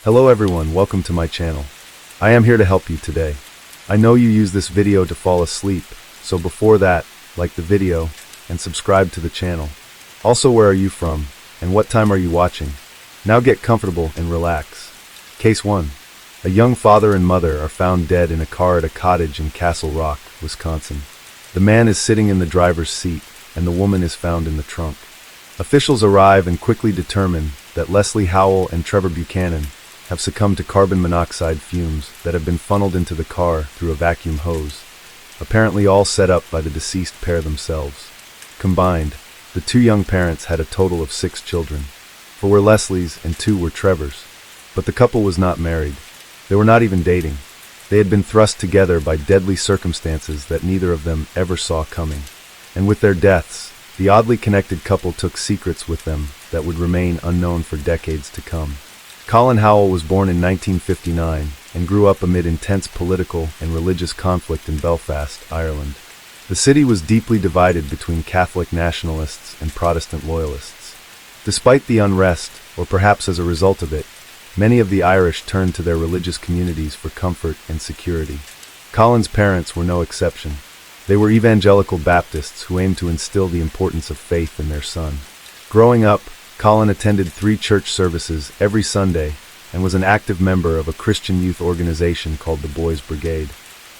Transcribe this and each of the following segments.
Hello everyone, welcome to my channel. I am here to help you today. I know you use this video to fall asleep, so before that, like the video and subscribe to the channel. Also, where are you from and what time are you watching? Now get comfortable and relax. Case 1. A young father and mother are found dead in a car at a cottage in Castle Rock, Wisconsin. The man is sitting in the driver's seat and the woman is found in the trunk. Officials arrive and quickly determine that Leslie Howell and Trevor Buchanan have succumbed to carbon monoxide fumes that have been funneled into the car through a vacuum hose, apparently all set up by the deceased pair themselves. Combined, the two young parents had a total of 6 children. 4 were Leslie's and 2 were Trevor's. But the couple was not married. They were not even dating. They had been thrust together by deadly circumstances that neither of them ever saw coming. And with their deaths, the oddly connected couple took secrets with them that would remain unknown for decades to come. Colin Howell was born in 1959 and grew up amid intense political and religious conflict in Belfast, Ireland. The city was deeply divided between Catholic nationalists and Protestant loyalists. Despite the unrest, or perhaps as a result of it, many of the Irish turned to their religious communities for comfort and security. Colin's parents were no exception. They were evangelical Baptists who aimed to instill the importance of faith in their son. Growing up, Colin attended 3 church services every Sunday and was an active member of a Christian youth organization called the Boys Brigade.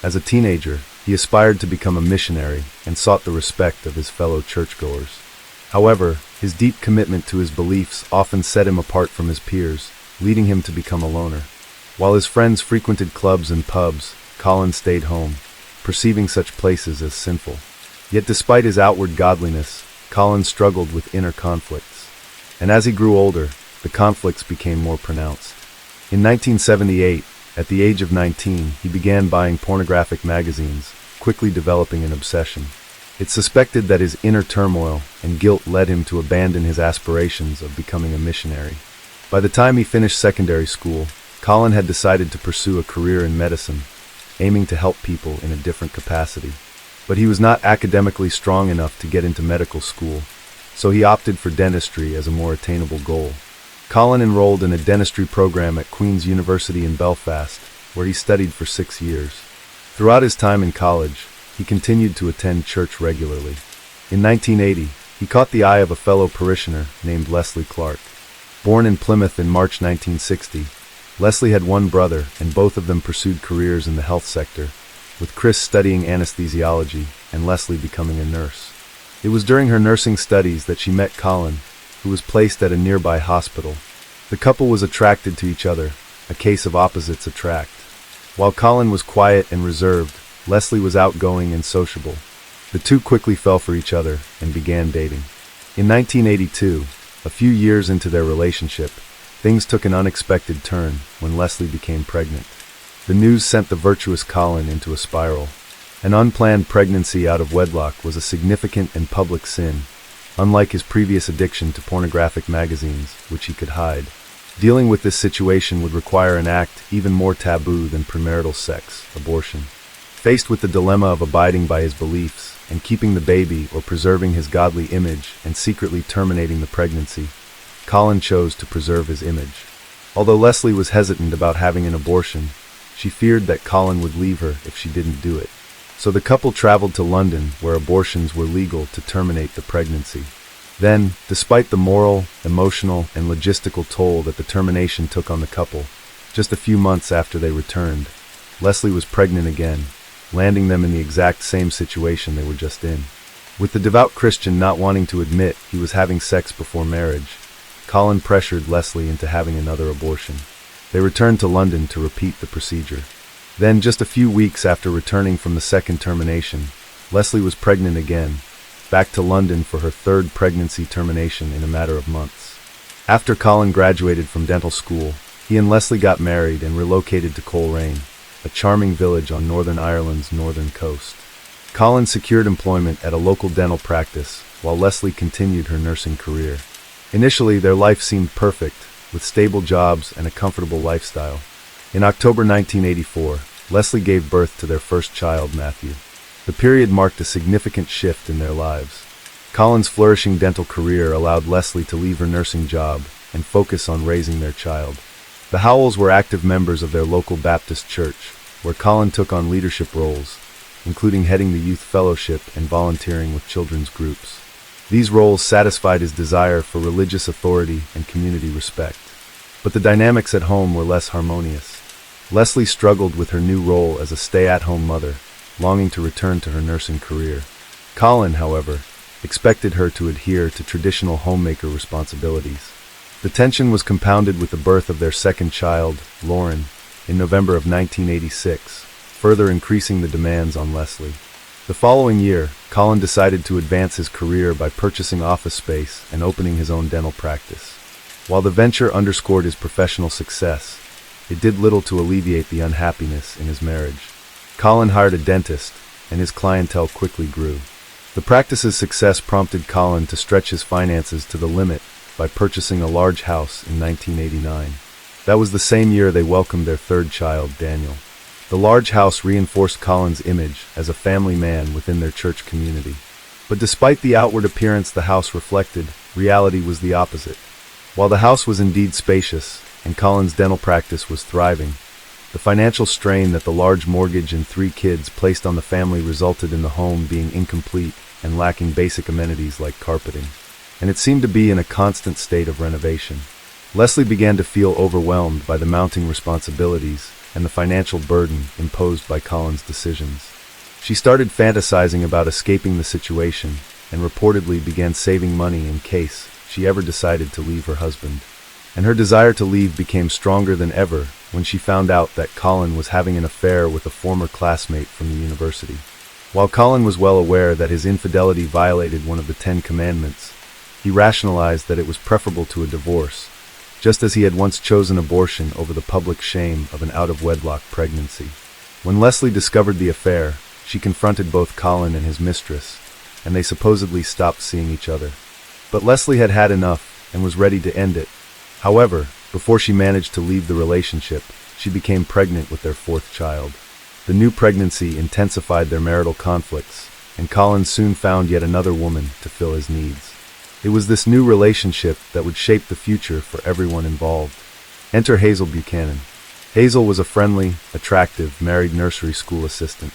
As a teenager, he aspired to become a missionary and sought the respect of his fellow churchgoers. However, his deep commitment to his beliefs often set him apart from his peers, leading him to become a loner. While his friends frequented clubs and pubs, Colin stayed home, perceiving such places as sinful. Yet despite his outward godliness, Colin struggled with inner conflicts. And as he grew older, the conflicts became more pronounced. In 1978, at the age of 19, he began buying pornographic magazines, quickly developing an obsession. It's suspected that his inner turmoil and guilt led him to abandon his aspirations of becoming a missionary. By the time he finished secondary school, Colin had decided to pursue a career in medicine, aiming to help people in a different capacity. But he was not academically strong enough to get into medical school, so he opted for dentistry as a more attainable goal. Colin enrolled in a dentistry program at Queen's University in Belfast, where he studied for 6 years. Throughout his time in college, he continued to attend church regularly. In 1980, he caught the eye of a fellow parishioner named Leslie Clark. Born in Plymouth in March 1960, Leslie had 1 brother, and both of them pursued careers in the health sector, with Chris studying anesthesiology and Leslie becoming a nurse. It was during her nursing studies that she met Colin, who was placed at a nearby hospital. The couple was attracted to each other, a case of opposites attract. While Colin was quiet and reserved, Leslie was outgoing and sociable. The two quickly fell for each other and began dating. In 1982, a few years into their relationship, things took an unexpected turn when Leslie became pregnant. The news sent the virtuous Colin into a spiral. An unplanned pregnancy out of wedlock was a significant and public sin, unlike his previous addiction to pornographic magazines, which he could hide. Dealing with this situation would require an act even more taboo than premarital sex, abortion. Faced with the dilemma of abiding by his beliefs and keeping the baby or preserving his godly image and secretly terminating the pregnancy, Colin chose to preserve his image. Although Leslie was hesitant about having an abortion, she feared that Colin would leave her if she didn't do it. So the couple traveled to London, where abortions were legal, to terminate the pregnancy. Then, despite the moral, emotional, and logistical toll that the termination took on the couple, just a few months after they returned, Leslie was pregnant again, landing them in the exact same situation they were just in. With the devout Christian not wanting to admit he was having sex before marriage, Colin pressured Leslie into having another abortion. They returned to London to repeat the procedure. Then, just a few weeks after returning from the second termination, Leslie was pregnant again, back to London for her 3rd pregnancy termination in a matter of months. After Colin graduated from dental school, he and Leslie got married and relocated to Coleraine, a charming village on Northern Ireland's northern coast. Colin secured employment at a local dental practice, while Leslie continued her nursing career. Initially, their life seemed perfect, with stable jobs and a comfortable lifestyle. In October 1984, Leslie gave birth to their first child, Matthew. The period marked a significant shift in their lives. Colin's flourishing dental career allowed Leslie to leave her nursing job and focus on raising their child. The Howells were active members of their local Baptist church, where Colin took on leadership roles, including heading the youth fellowship and volunteering with children's groups. These roles satisfied his desire for religious authority and community respect. But the dynamics at home were less harmonious. Leslie struggled with her new role as a stay-at-home mother, longing to return to her nursing career. Colin, however, expected her to adhere to traditional homemaker responsibilities. The tension was compounded with the birth of their second child, Lauren, in November of 1986, further increasing the demands on Leslie. The following year, Colin decided to advance his career by purchasing office space and opening his own dental practice. While the venture underscored his professional success, it did little to alleviate the unhappiness in his marriage. Colin hired a dentist, and his clientele quickly grew. The practice's success prompted Colin to stretch his finances to the limit by purchasing a large house in 1989. That was the same year they welcomed their third child, Daniel. The large house reinforced Colin's image as a family man within their church community. But despite the outward appearance the house reflected, reality was the opposite. While the house was indeed spacious, and Colin's dental practice was thriving, the financial strain that the large mortgage and 3 kids placed on the family resulted in the home being incomplete and lacking basic amenities like carpeting. And it seemed to be in a constant state of renovation. Leslie began to feel overwhelmed by the mounting responsibilities and the financial burden imposed by Colin's decisions. She started fantasizing about escaping the situation and reportedly began saving money in case she ever decided to leave her husband. And her desire to leave became stronger than ever when she found out that Colin was having an affair with a former classmate from the university. While Colin was well aware that his infidelity violated one of the 10 Commandments, he rationalized that it was preferable to a divorce, just as he had once chosen abortion over the public shame of an out-of-wedlock pregnancy. When Leslie discovered the affair, she confronted both Colin and his mistress, and they supposedly stopped seeing each other. But Leslie had had enough and was ready to end it. However, before she managed to leave the relationship, she became pregnant with their 4th child. The new pregnancy intensified their marital conflicts, and Colin soon found yet another woman to fill his needs. It was this new relationship that would shape the future for everyone involved. Enter Hazel Buchanan. Hazel was a friendly, attractive, married nursery school assistant.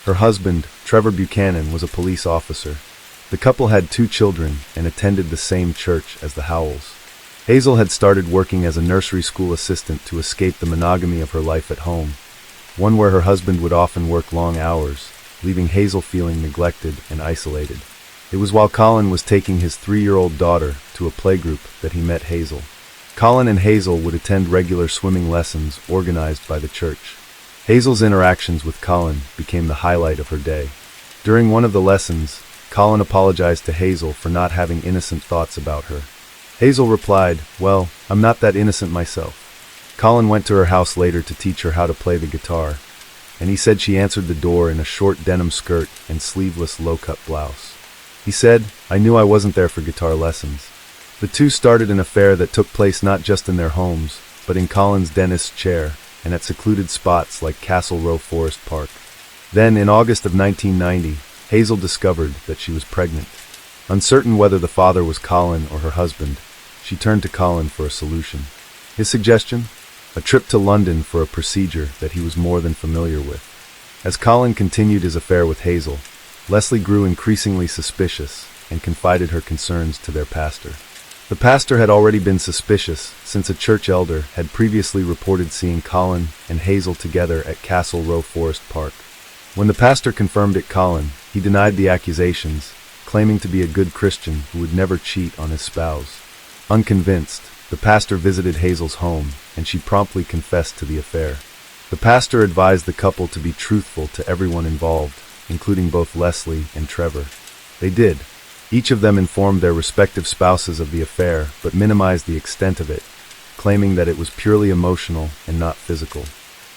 Her husband, Trevor Buchanan, was a police officer. The couple had 2 children and attended the same church as the Howells. Hazel had started working as a nursery school assistant to escape the monogamy of her life at home, one where her husband would often work long hours, leaving Hazel feeling neglected and isolated. It was while Colin was taking his 3-year-old daughter to a playgroup that he met Hazel. Colin and Hazel would attend regular swimming lessons organized by the church. Hazel's interactions with Colin became the highlight of her day. During one of the lessons, Colin apologized to Hazel for not having innocent thoughts about her. Hazel replied, "Well, I'm not that innocent myself." Colin went to her house later to teach her how to play the guitar, and he said she answered the door in a short denim skirt and sleeveless low-cut blouse. He said, "I knew I wasn't there for guitar lessons." The two started an affair that took place not just in their homes, but in Colin's dentist's chair and at secluded spots like Castle Row Forest Park. Then, in August of 1990, Hazel discovered that she was pregnant. Uncertain whether the father was Colin or her husband, she turned to Colin for a solution. His suggestion? A trip to London for a procedure that he was more than familiar with. As Colin continued his affair with Hazel, Leslie grew increasingly suspicious and confided her concerns to their pastor. The pastor had already been suspicious since a church elder had previously reported seeing Colin and Hazel together at Castle Row Forest Park. When the pastor confirmed it Colin, he denied the accusations, claiming to be a good Christian who would never cheat on his spouse. Unconvinced, the pastor visited Hazel's home, and she promptly confessed to the affair. The pastor advised the couple to be truthful to everyone involved, including both Leslie and Trevor. They did. Each of them informed their respective spouses of the affair, but minimized the extent of it, claiming that it was purely emotional and not physical.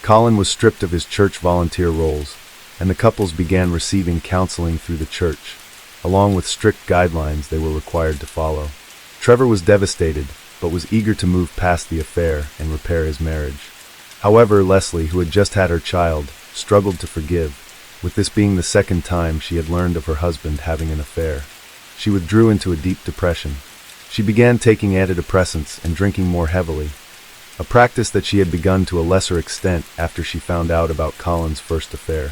Colin was stripped of his church volunteer roles, and the couples began receiving counseling through the church, along with strict guidelines they were required to follow. Trevor was devastated, but was eager to move past the affair and repair his marriage. However, Leslie, who had just had her child, struggled to forgive, with this being the second time she had learned of her husband having an affair. She withdrew into a deep depression. She began taking antidepressants and drinking more heavily, a practice that she had begun to a lesser extent after she found out about Colin's first affair.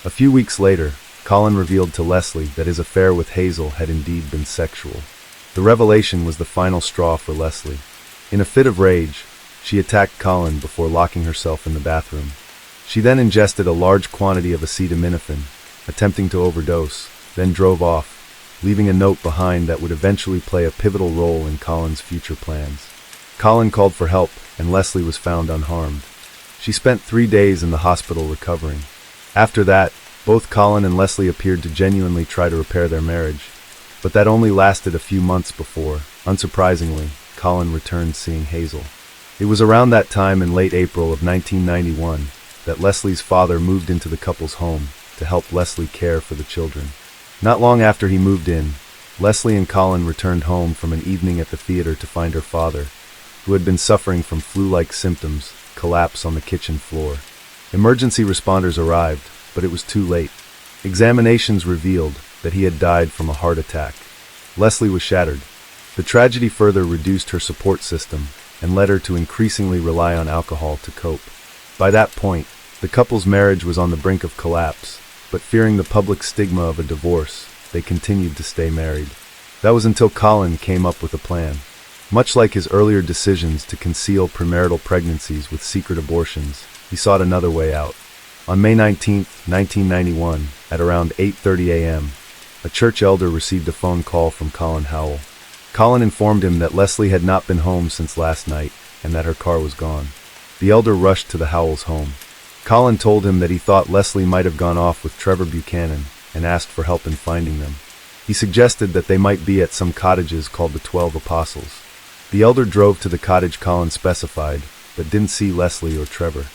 A few weeks later, Colin revealed to Leslie that his affair with Hazel had indeed been sexual. The revelation was the final straw for Leslie. In a fit of rage, she attacked Colin before locking herself in the bathroom. She then ingested a large quantity of acetaminophen, attempting to overdose, then drove off, leaving a note behind that would eventually play a pivotal role in Colin's future plans. Colin called for help, and Leslie was found unharmed. She spent 3 days in the hospital recovering. After that, both Colin and Leslie appeared to genuinely try to repair their marriage, but that only lasted a few months before, unsurprisingly, Colin returned seeing Hazel. It was around that time in late April of 1991 that Leslie's father moved into the couple's home to help Leslie care for the children. Not long after he moved in, Leslie and Colin returned home from an evening at the theater to find her father, who had been suffering from flu-like symptoms, collapse on the kitchen floor. Emergency responders arrived, but it was too late. Examinations revealed that he had died from a heart attack. Leslie was shattered. The tragedy further reduced her support system and led her to increasingly rely on alcohol to cope. By that point, the couple's marriage was on the brink of collapse, but fearing the public stigma of a divorce, they continued to stay married. That was until Colin came up with a plan. Much like his earlier decisions to conceal premarital pregnancies with secret abortions, he sought another way out. On May 19, 1991, at around 8:30 a.m., a church elder received a phone call from Colin Howell. Colin informed him that Leslie had not been home since last night and that her car was gone. The elder rushed to the Howells' home. Colin told him that he thought Leslie might have gone off with Trevor Buchanan and asked for help in finding them. He suggested that they might be at some cottages called the 12 Apostles. The elder drove to the cottage Colin specified, but didn't see Leslie or Trevor.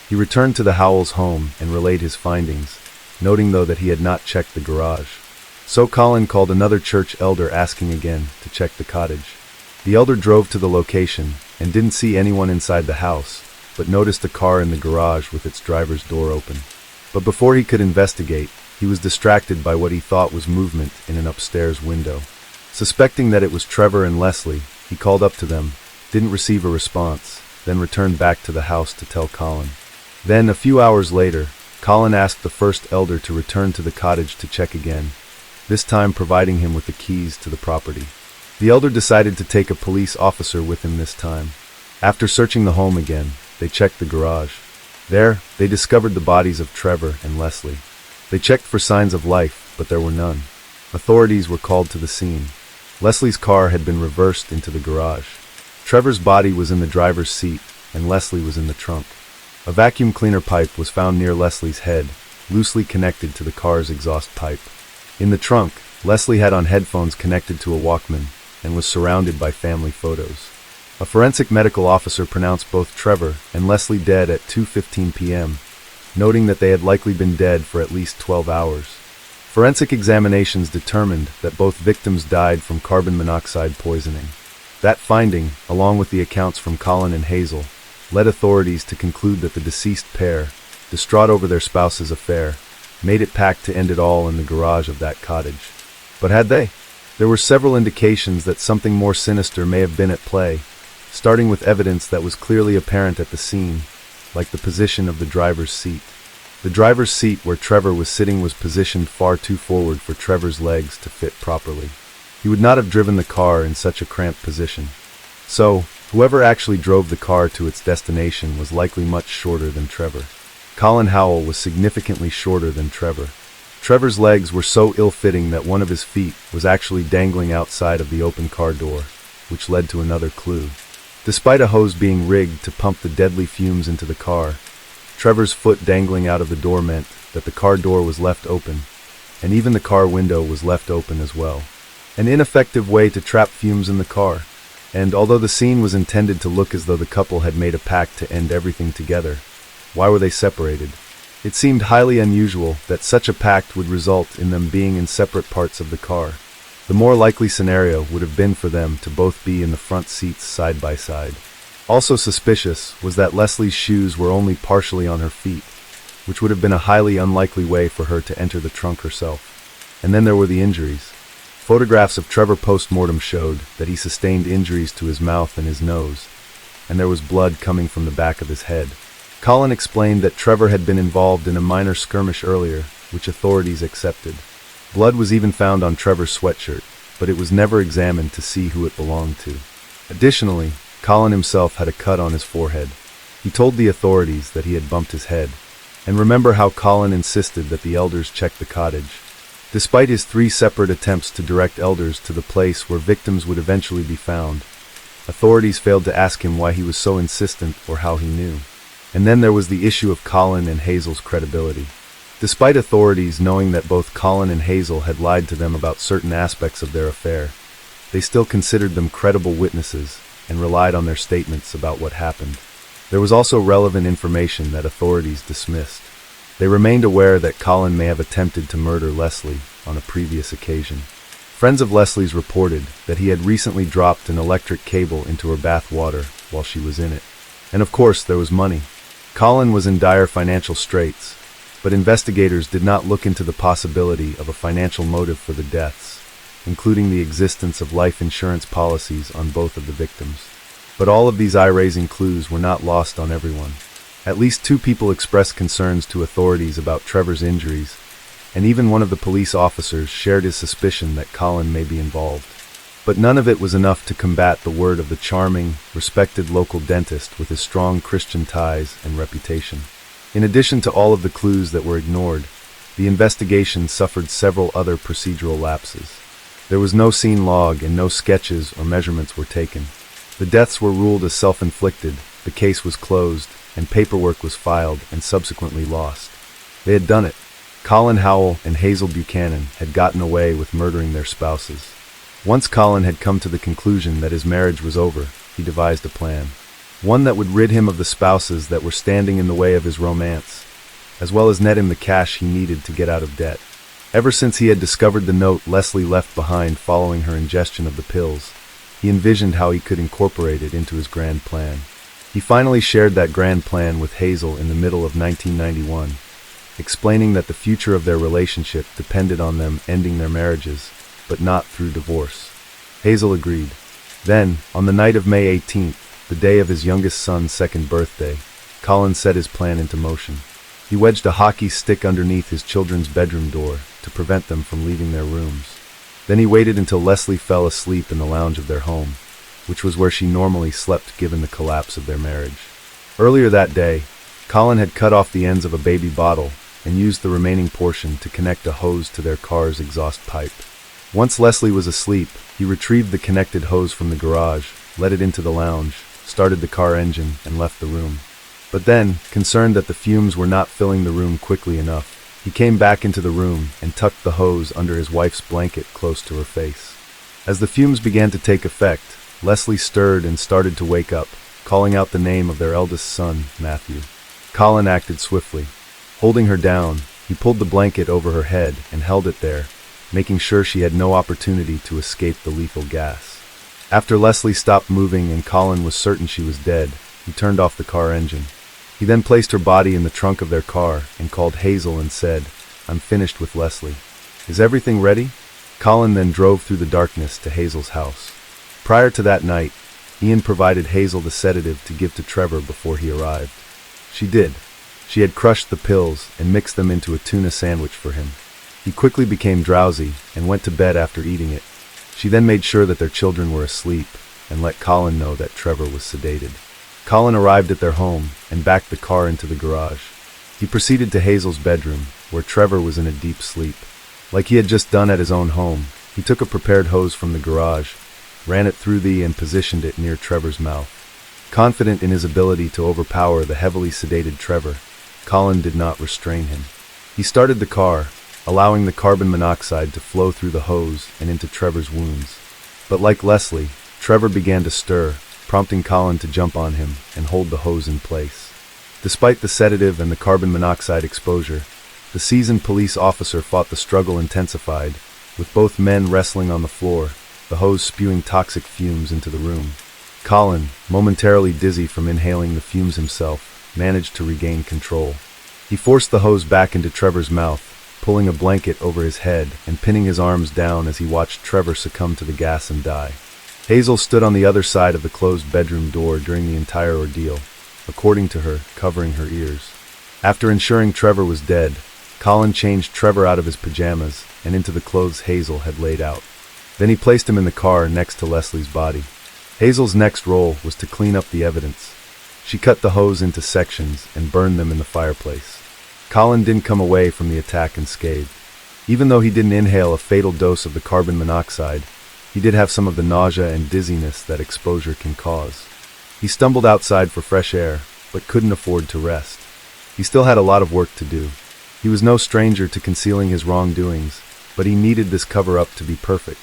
He returned to the Howells' home and relayed his findings, noting though that he had not checked the garage. So Colin called another church elder asking again to check the cottage. The elder drove to the location and didn't see anyone inside the house, but noticed a car in the garage with its driver's door open. But before he could investigate, he was distracted by what he thought was movement in an upstairs window. Suspecting that it was Trevor and Leslie, he called up to them, didn't receive a response, then returned back to the house to tell Colin. Then, a few hours later, Colin asked the first elder to return to the cottage to check again, this time providing him with the keys to the property. The elder decided to take a police officer with him this time. After searching the home again, they checked the garage. There, they discovered the bodies of Trevor and Leslie. They checked for signs of life, but there were none. Authorities were called to the scene. Leslie's car had been reversed into the garage. Trevor's body was in the driver's seat, and Leslie was in the trunk. A vacuum cleaner pipe was found near Leslie's head, loosely connected to the car's exhaust pipe. In the trunk, Leslie had on headphones connected to a Walkman and was surrounded by family photos. A forensic medical officer pronounced both Trevor and Leslie dead at 2:15 p.m., noting that they had likely been dead for at least 12 hours. Forensic examinations determined that both victims died from carbon monoxide poisoning. That finding, along with the accounts from Colin and Hazel, led authorities to conclude that the deceased pair, distraught over their spouse's affair, made it pact to end it all in the garage of that cottage. But had they? There were several indications that something more sinister may have been at play, starting with evidence that was clearly apparent at the scene, like the position of the driver's seat. The driver's seat where Trevor was sitting was positioned far too forward for Trevor's legs to fit properly. He would not have driven the car in such a cramped position. So, whoever actually drove the car to its destination was likely much shorter than Trevor. Colin Howell was significantly shorter than Trevor. Trevor's legs were so ill-fitting that one of his feet was actually dangling outside of the open car door, which led to another clue. Despite a hose being rigged to pump the deadly fumes into the car, Trevor's foot dangling out of the door meant that the car door was left open, and even the car window was left open as well. An ineffective way to trap fumes in the car. And although the scene was intended to look as though the couple had made a pact to end everything together, why were they separated? It seemed highly unusual that such a pact would result in them being in separate parts of the car. The more likely scenario would have been for them to both be in the front seats side by side. Also suspicious was that Leslie's shoes were only partially on her feet, which would have been a highly unlikely way for her to enter the trunk herself. And then there were the injuries. Photographs of Trevor post-mortem showed that he sustained injuries to his mouth and his nose, and there was blood coming from the back of his head. Colin explained that Trevor had been involved in a minor skirmish earlier, which authorities accepted. Blood was even found on Trevor's sweatshirt, but it was never examined to see who it belonged to. Additionally, Colin himself had a cut on his forehead. He told the authorities that he had bumped his head. And remember how Colin insisted that the elders check the cottage. Despite his 3 separate attempts to direct elders to the place where victims would eventually be found, authorities failed to ask him why he was so insistent or how he knew. And then there was the issue of Colin and Hazel's credibility. Despite authorities knowing that both Colin and Hazel had lied to them about certain aspects of their affair, they still considered them credible witnesses and relied on their statements about what happened. There was also relevant information that authorities dismissed. They remained aware that Colin may have attempted to murder Leslie on a previous occasion. Friends of Leslie's reported that he had recently dropped an electric cable into her bath water while she was in it. And of course, there was money. Colin was in dire financial straits, but investigators did not look into the possibility of a financial motive for the deaths, including the existence of life insurance policies on both of the victims. But all of these eye-raising clues were not lost on everyone. At least 2 people expressed concerns to authorities about Trevor's injuries, and even one of the police officers shared his suspicion that Colin may be involved. But none of it was enough to combat the word of the charming, respected local dentist with his strong Christian ties and reputation. In addition to all of the clues that were ignored, the investigation suffered several other procedural lapses. There was no scene log and no sketches or measurements were taken. The deaths were ruled as self-inflicted, the case was closed, and paperwork was filed and subsequently lost. They had done it. Colin Howell and Hazel Buchanan had gotten away with murdering their spouses. Once Colin had come to the conclusion that his marriage was over, he devised a plan. One that would rid him of the spouses that were standing in the way of his romance, as well as net him the cash he needed to get out of debt. Ever since he had discovered the note Leslie left behind following her ingestion of the pills, he envisioned how he could incorporate it into his grand plan. He finally shared that grand plan with Hazel in the middle of 1991, explaining that the future of their relationship depended on them ending their marriages, but not through divorce. Hazel agreed. Then, on the night of May 18th, the day of his youngest son's 2nd birthday, Colin set his plan into motion. He wedged a hockey stick underneath his children's bedroom door to prevent them from leaving their rooms. Then he waited until Leslie fell asleep in the lounge of their home, which was where she normally slept given the collapse of their marriage. Earlier that day, Colin had cut off the ends of a baby bottle and used the remaining portion to connect a hose to their car's exhaust pipe. Once Leslie was asleep, he retrieved the connected hose from the garage, let it into the lounge, started the car engine, and left the room. But then, concerned that the fumes were not filling the room quickly enough, he came back into the room and tucked the hose under his wife's blanket close to her face. As the fumes began to take effect, Leslie stirred and started to wake up, calling out the name of their eldest son, Matthew. Colin acted swiftly. Holding her down, he pulled the blanket over her head and held it there, making sure she had no opportunity to escape the lethal gas. After Leslie stopped moving and Colin was certain she was dead, he turned off the car engine. He then placed her body in the trunk of their car and called Hazel and said, "I'm finished with Leslie. Is everything ready?" Colin then drove through the darkness to Hazel's house. Prior to that night, Ian provided Hazel the sedative to give to Trevor before he arrived. She did. She had crushed the pills and mixed them into a tuna sandwich for him. He quickly became drowsy and went to bed after eating it. She then made sure that their children were asleep and let Colin know that Trevor was sedated. Colin arrived at their home and backed the car into the garage. He proceeded to Hazel's bedroom, where Trevor was in a deep sleep. Like he had just done at his own home, he took a prepared hose from the garage, ran it through and positioned it near Trevor's mouth. Confident in his ability to overpower the heavily sedated Trevor, Colin did not restrain him. He started the car, allowing the carbon monoxide to flow through the hose and into Trevor's wounds. But like Leslie, Trevor began to stir, prompting Colin to jump on him and hold the hose in place. Despite the sedative and the carbon monoxide exposure, the seasoned police officer fought the struggle intensified, with both men wrestling on the floor, the hose spewing toxic fumes into the room. Colin, momentarily dizzy from inhaling the fumes himself, managed to regain control. He forced the hose back into Trevor's mouth, pulling a blanket over his head and pinning his arms down as he watched Trevor succumb to the gas and die. Hazel stood on the other side of the closed bedroom door during the entire ordeal, according to her, covering her ears. After ensuring Trevor was dead, Colin changed Trevor out of his pajamas and into the clothes Hazel had laid out. Then he placed him in the car next to Leslie's body. Hazel's next role was to clean up the evidence. She cut the hose into sections and burned them in the fireplace. Colin didn't come away from the attack unscathed. Even though he didn't inhale a fatal dose of the carbon monoxide, he did have some of the nausea and dizziness that exposure can cause. He stumbled outside for fresh air, but couldn't afford to rest. He still had a lot of work to do. He was no stranger to concealing his wrongdoings, but he needed this cover-up to be perfect.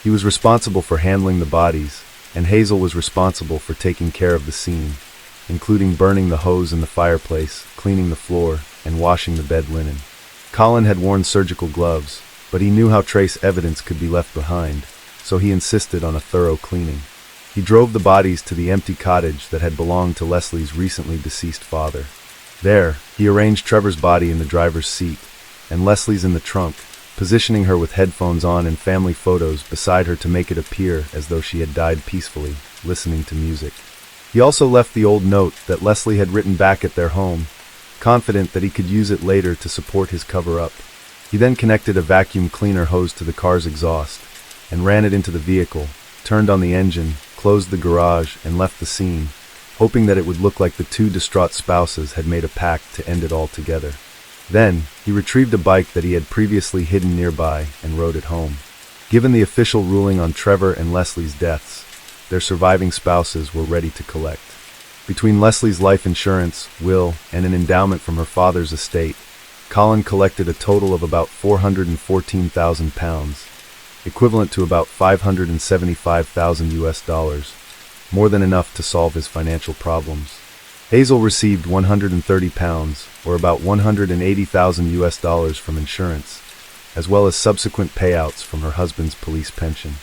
He was responsible for handling the bodies, and Hazel was responsible for taking care of the scene, including burning the hose in the fireplace, cleaning the floor, and washing the bed linen. Colin had worn surgical gloves, but he knew how trace evidence could be left behind, so he insisted on a thorough cleaning. He drove the bodies to the empty cottage that had belonged to Leslie's recently deceased father. There, he arranged Trevor's body in the driver's seat, and Leslie's in the trunk, positioning her with headphones on and family photos beside her to make it appear as though she had died peacefully, listening to music. He also left the old note that Leslie had written back at their home, confident that he could use it later to support his cover-up. He then connected a vacuum cleaner hose to the car's exhaust, and ran it into the vehicle, turned on the engine, closed the garage, and left the scene, hoping that it would look like the two distraught spouses had made a pact to end it all together. Then, he retrieved a bike that he had previously hidden nearby and rode it home. Given the official ruling on Trevor and Leslie's deaths, their surviving spouses were ready to collect. Between Leslie's life insurance, will, and an endowment from her father's estate, Colin collected a total of about £414,000, equivalent to about $575,000, more than enough to solve his financial problems. Hazel received £130, or about $180,000 from insurance, as well as subsequent payouts from her husband's police pension.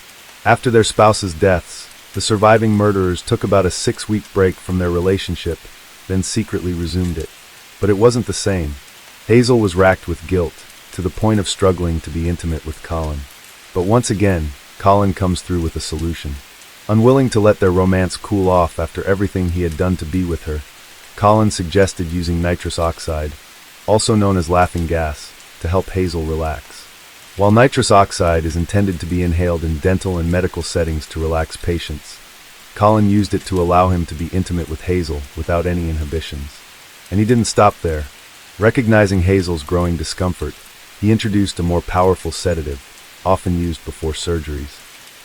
After their spouses' deaths, the surviving murderers took about a 6-week break from their relationship, then secretly resumed it. But it wasn't the same. Hazel was racked with guilt, to the point of struggling to be intimate with Colin. But once again, Colin comes through with a solution. Unwilling to let their romance cool off after everything he had done to be with her, Colin suggested using nitrous oxide, also known as laughing gas, to help Hazel relax. While nitrous oxide is intended to be inhaled in dental and medical settings to relax patients, Colin used it to allow him to be intimate with Hazel without any inhibitions. And he didn't stop there. Recognizing Hazel's growing discomfort, he introduced a more powerful sedative, often used before surgeries.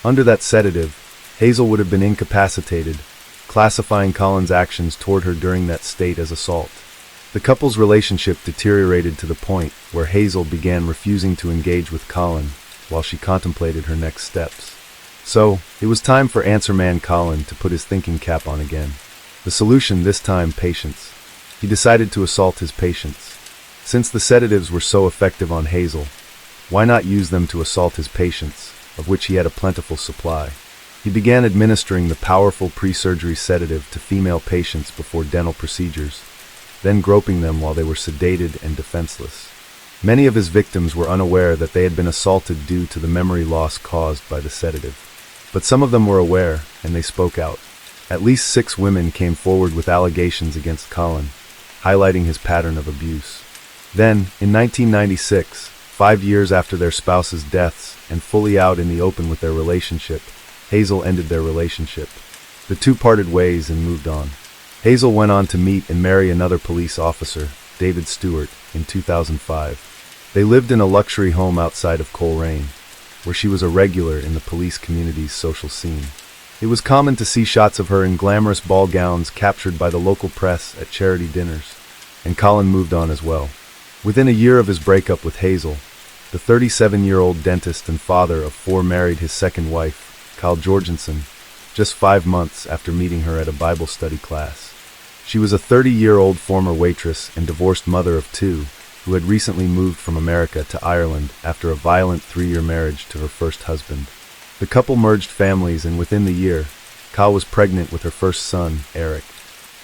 Under that sedative, Hazel would have been incapacitated, classifying Colin's actions toward her during that state as assault. The couple's relationship deteriorated to the point where Hazel began refusing to engage with Colin while she contemplated her next steps. So, it was time for Answer Man Colin to put his thinking cap on again. The solution this time, patience. He decided to assault his patients. Since the sedatives were so effective on Hazel, why not use them to assault his patients, of which he had a plentiful supply? He began administering the powerful pre-surgery sedative to female patients before dental procedures, then groping them while they were sedated and defenseless. Many of his victims were unaware that they had been assaulted due to the memory loss caused by the sedative. But some of them were aware, and they spoke out. At least 6 women came forward with allegations against Colin, highlighting his pattern of abuse. Then, in 1996, 5 years after their spouses' deaths and fully out in the open with their relationship, Hazel ended their relationship. The two parted ways and moved on. Hazel went on to meet and marry another police officer, David Stewart, in 2005. They lived in a luxury home outside of Coleraine, where she was a regular in the police community's social scene. It was common to see shots of her in glamorous ball gowns captured by the local press at charity dinners. And Colin moved on as well. Within a year of his breakup with Hazel, the 37-year-old dentist and father of 4 married his second wife, Kyle Jorgensen, just 5 months after meeting her at a Bible study class. She was a 30-year-old former waitress and divorced mother of 2, who had recently moved from America to Ireland after a violent 3-year marriage to her first husband. The couple merged families, and within the year, Kyle was pregnant with her first son, Eric.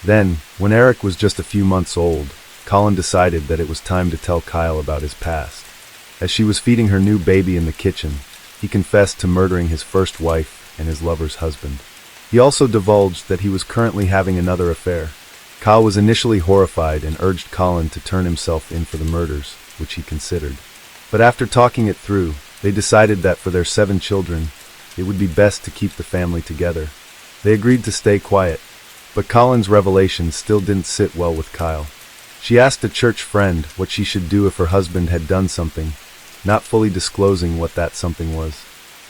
Then, when Eric was just a few months old, Colin decided that it was time to tell Kyle about his past. As she was feeding her new baby in the kitchen, he confessed to murdering his first wife and his lover's husband. He also divulged that he was currently having another affair. Kyle was initially horrified and urged Colin to turn himself in for the murders, which he considered. But after talking it through, they decided that for their 7 children, it would be best to keep the family together. They agreed to stay quiet, but Colin's revelation still didn't sit well with Kyle. She asked a church friend what she should do if her husband had done something, not fully disclosing what that something was.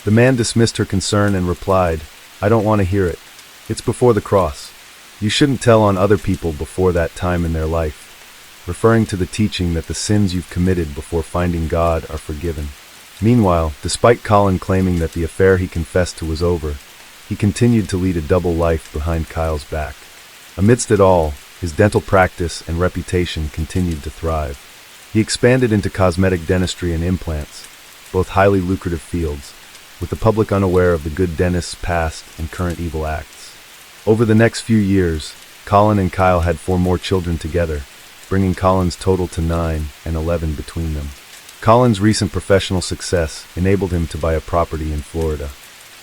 The man dismissed her concern and replied, "I don't want to hear it. It's before the cross. You shouldn't tell on other people before that time in their life," referring to the teaching that the sins you've committed before finding God are forgiven. Meanwhile, despite Colin claiming that the affair he confessed to was over, he continued to lead a double life behind Kyle's back. Amidst it all, his dental practice and reputation continued to thrive. He expanded into cosmetic dentistry and implants, both highly lucrative fields, with the public unaware of the good dentist's past and current evil acts. Over the next few years, Colin and Kyle had 4 more children together, bringing Colin's total to 9 and 11 between them. Colin's recent professional success enabled him to buy a property in Florida.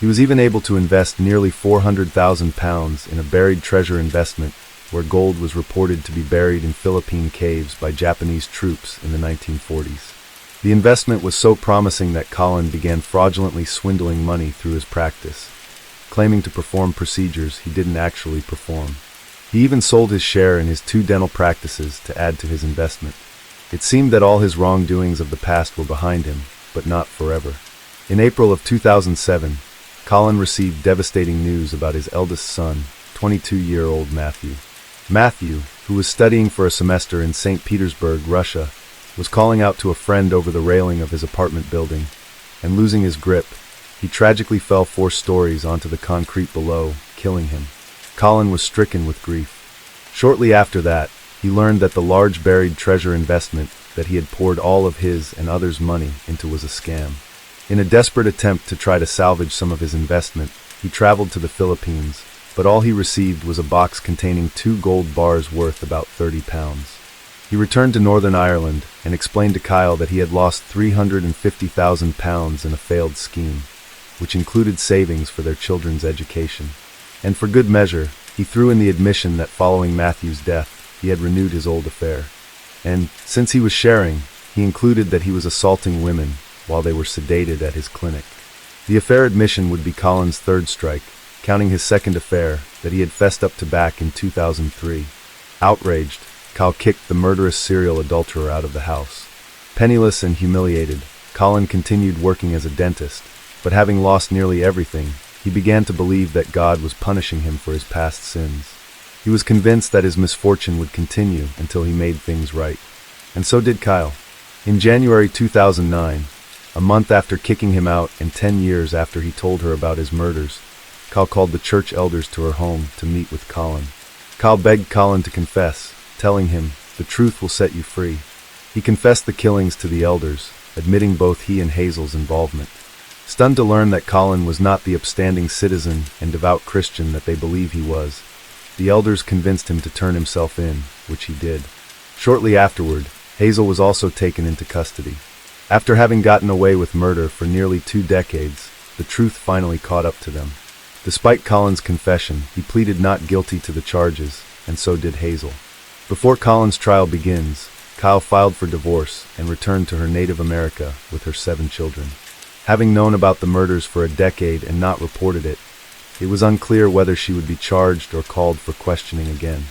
He was even able to invest nearly £400,000 in a buried treasure investment where gold was reported to be buried in Philippine caves by Japanese troops in the 1940s. The investment was so promising that Colin began fraudulently swindling money through his practice, claiming to perform procedures he didn't actually perform. He even sold his share in his 2 dental practices to add to his investment. It seemed that all his wrongdoings of the past were behind him, but not forever. In April of 2007, Colin received devastating news about his eldest son, 22-year-old Matthew. Matthew, who was studying for a semester in St. Petersburg, Russia, was calling out to a friend over the railing of his apartment building, and losing his grip, he tragically fell 4 stories onto the concrete below, killing him. Colin was stricken with grief. Shortly after that, he learned that the large buried treasure investment that he had poured all of his and others' money into was a scam. In a desperate attempt to try to salvage some of his investment, he traveled to the Philippines, but all he received was a box containing 2 gold bars worth about £30. He returned to Northern Ireland and explained to Kyle that he had lost £350,000 in a failed scheme, which included savings for their children's education. And for good measure, he threw in the admission that following Matthew's death, he had renewed his old affair. And, since he was sharing, he included that he was assaulting women while they were sedated at his clinic. The affair admission would be Colin's 3rd strike, counting his 2nd affair that he had fessed up to back in 2003. Outraged, Kyle kicked the murderous serial adulterer out of the house. Penniless and humiliated, Colin continued working as a dentist, but having lost nearly everything, he began to believe that God was punishing him for his past sins. He was convinced that his misfortune would continue until he made things right. And so did Kyle. In January 2009, a month after kicking him out and 10 years after he told her about his murders, Kyle called the church elders to her home to meet with Colin. Kyle begged Colin to confess, telling him, "The truth will set you free." He confessed the killings to the elders, admitting both he and Hazel's involvement. Stunned to learn that Colin was not the upstanding citizen and devout Christian that they believe he was, the elders convinced him to turn himself in, which he did. Shortly afterward, Hazel was also taken into custody. After having gotten away with murder for nearly 2 decades, the truth finally caught up to them. Despite Colin's confession, he pleaded not guilty to the charges, and so did Hazel. Before Colin's trial begins, Kyle filed for divorce and returned to her native America with her 7 children. Having known about the murders for a decade and not reported it, it was unclear whether she would be charged or called for questioning again.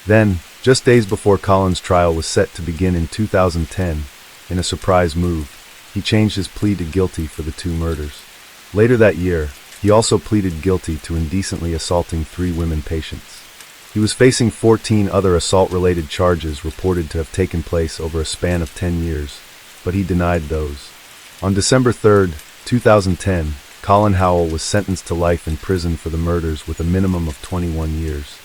Then, just days before Colin's trial was set to begin in 2010, in a surprise move, he changed his plea to guilty for the 2 murders. Later that year, he also pleaded guilty to indecently assaulting 3 women patients. He was facing 14 other assault-related charges reported to have taken place over a span of 10 years, but he denied those. On December 3, 2010, Colin Howell was sentenced to life in prison for the murders with a minimum of 21 years.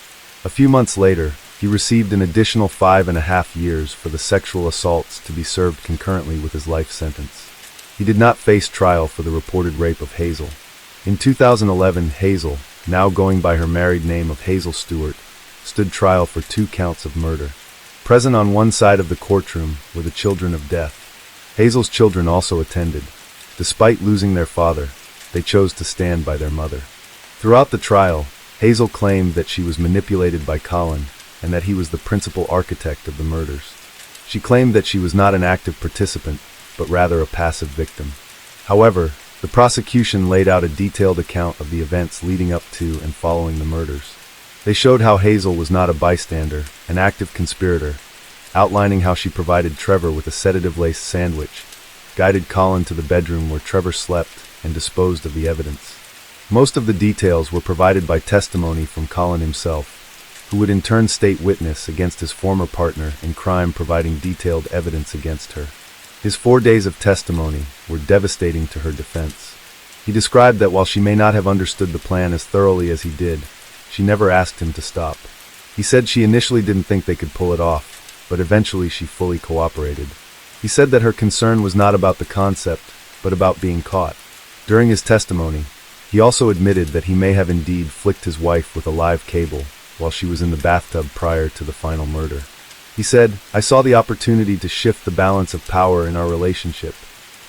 A few months later, he received an additional 5.5 years for the sexual assaults to be served concurrently with his life sentence. He did not face trial for the reported rape of Hazel. In 2011, Hazel, now going by her married name of Hazel Stewart, stood trial for 2 counts of murder. Present on one side of the courtroom were the children of death. Hazel's children also attended. Despite losing their father, they chose to stand by their mother. Throughout the trial, Hazel claimed that she was manipulated by Colin and that he was the principal architect of the murders. She claimed that she was not an active participant, but rather a passive victim. However, the prosecution laid out a detailed account of the events leading up to and following the murders. They showed how Hazel was not a bystander, an active conspirator, outlining how she provided Trevor with a sedative-laced sandwich, guided Colin to the bedroom where Trevor slept, and disposed of the evidence. Most of the details were provided by testimony from Colin himself, who would in turn state witness against his former partner in crime, providing detailed evidence against her. His 4 days of testimony were devastating to her defense. He described that while she may not have understood the plan as thoroughly as he did, she never asked him to stop. He said she initially didn't think they could pull it off, but eventually she fully cooperated. He said that her concern was not about the concept, but about being caught. During his testimony, he also admitted that he may have indeed flicked his wife with a live cable while she was in the bathtub prior to the final murder. He said, "I saw the opportunity to shift the balance of power in our relationship."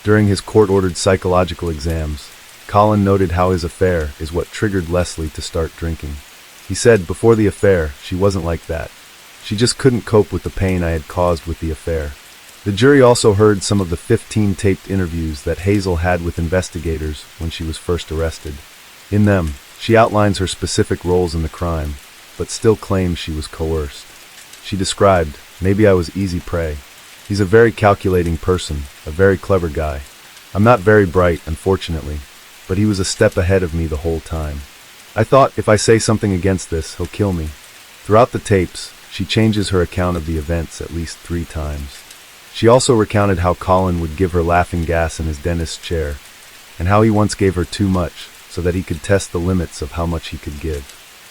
During his court-ordered psychological exams, Colin noted how his affair is what triggered Leslie to start drinking. He said, "Before the affair, she wasn't like that. She just couldn't cope with the pain I had caused with the affair." The jury also heard some of the 15 taped interviews that Hazel had with investigators when she was first arrested. In them, she outlines her specific roles in the crime, but still claims she was coerced. She described, "Maybe I was easy prey. He's a very calculating person, a very clever guy. I'm not very bright, unfortunately, but he was a step ahead of me the whole time. I thought, if I say something against this, he'll kill me." Throughout the tapes, she changes her account of the events at least 3 times. She also recounted how Colin would give her laughing gas in his dentist's chair, and how he once gave her too much so that he could test the limits of how much he could give.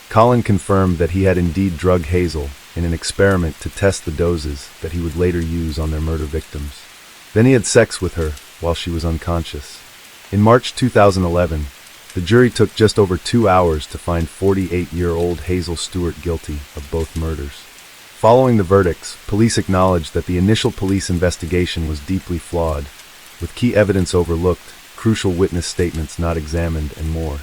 Colin confirmed that he had indeed drugged Hazel in an experiment to test the doses that he would later use on their murder victims. Then he had sex with her while she was unconscious. In March 2011, the jury took just over 2 hours to find 48-year-old Hazel Stewart guilty of both murders. Following the verdicts, police acknowledged that the initial police investigation was deeply flawed, with key evidence overlooked, crucial witness statements not examined, and more.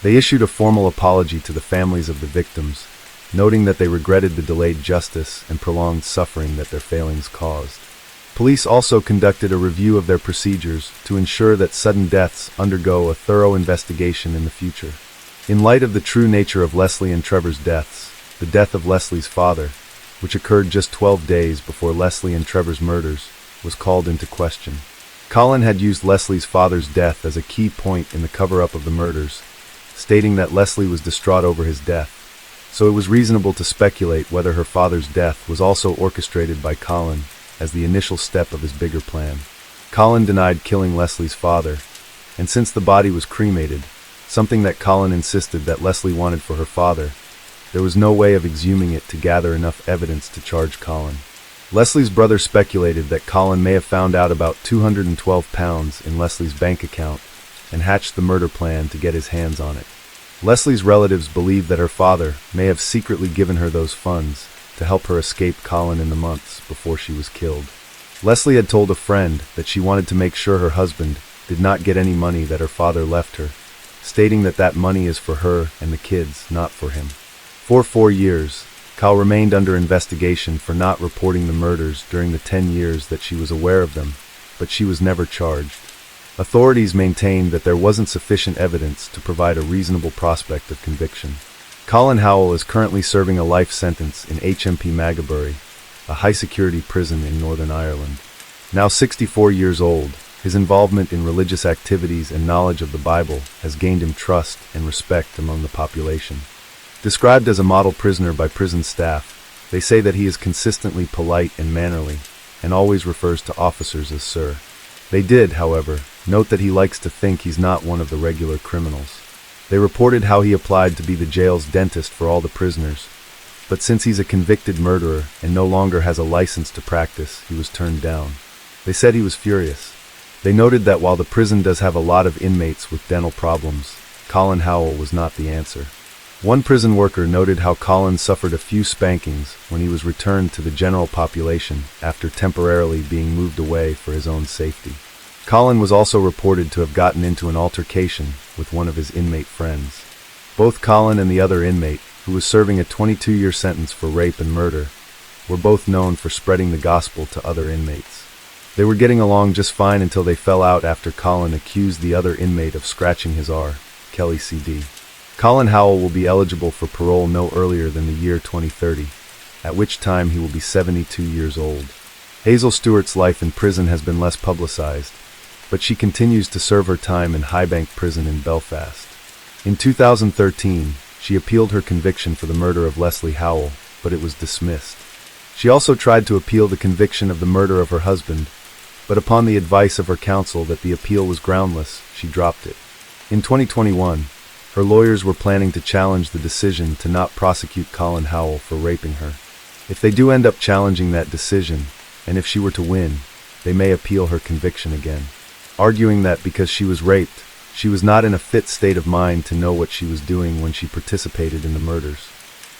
They issued a formal apology to the families of the victims, noting that they regretted the delayed justice and prolonged suffering that their failings caused. Police also conducted a review of their procedures to ensure that sudden deaths undergo a thorough investigation in the future. In light of the true nature of Leslie and Trevor's deaths, the death of Leslie's father, which occurred just 12 days before Leslie and Trevor's murders, was called into question. Colin had used Leslie's father's death as a key point in the cover-up of the murders, stating that Leslie was distraught over his death, so it was reasonable to speculate whether her father's death was also orchestrated by Colin as the initial step of his bigger plan. Colin denied killing Leslie's father, and since the body was cremated, something that Colin insisted that Leslie wanted for her father, there was no way of exhuming it to gather enough evidence to charge Colin. Leslie's brother speculated that Colin may have found out about 212 pounds in Leslie's bank account and hatched the murder plan to get his hands on it. Leslie's relatives believed that her father may have secretly given her those funds to help her escape Colin in the months before she was killed. Leslie had told a friend that she wanted to make sure her husband did not get any money that her father left her, stating that that money is for her and the kids, not for him. For 4 years, Kyle remained under investigation for not reporting the murders during the 10 years that she was aware of them, but she was never charged. Authorities maintained that there wasn't sufficient evidence to provide a reasonable prospect of conviction. Colin Howell is currently serving a life sentence in HMP Maghabury, a high-security prison in Northern Ireland. Now 64 years old, his involvement in religious activities and knowledge of the Bible has gained him trust and respect among the population. Described as a model prisoner by prison staff, they say that he is consistently polite and mannerly, and always refers to officers as sir. They did, however, note that he likes to think he's not one of the regular criminals. They reported how he applied to be the jail's dentist for all the prisoners, but since he's a convicted murderer and no longer has a license to practice, he was turned down. They said he was furious. They noted that while the prison does have a lot of inmates with dental problems, Colin Howell was not the answer. One prison worker noted how Colin suffered a few spankings when he was returned to the general population after temporarily being moved away for his own safety. Colin was also reported to have gotten into an altercation with one of his inmate friends. Both Colin and the other inmate, who was serving a 22-year sentence for rape and murder, were both known for spreading the gospel to other inmates. They were getting along just fine until they fell out after Colin accused the other inmate of scratching his R. Kelly CD. Colin Howell will be eligible for parole no earlier than the year 2030, at which time he will be 72 years old. Hazel Stewart's life in prison has been less publicized, but she continues to serve her time in Highbank Prison in Belfast. In 2013, she appealed her conviction for the murder of Leslie Howell, but it was dismissed. She also tried to appeal the conviction of the murder of her husband, but upon the advice of her counsel that the appeal was groundless, she dropped it. In 2021, her lawyers were planning to challenge the decision to not prosecute Colin Howell for raping her. If they do end up challenging that decision, and if she were to win, they may appeal her conviction again, arguing that because she was raped, she was not in a fit state of mind to know what she was doing when she participated in the murders.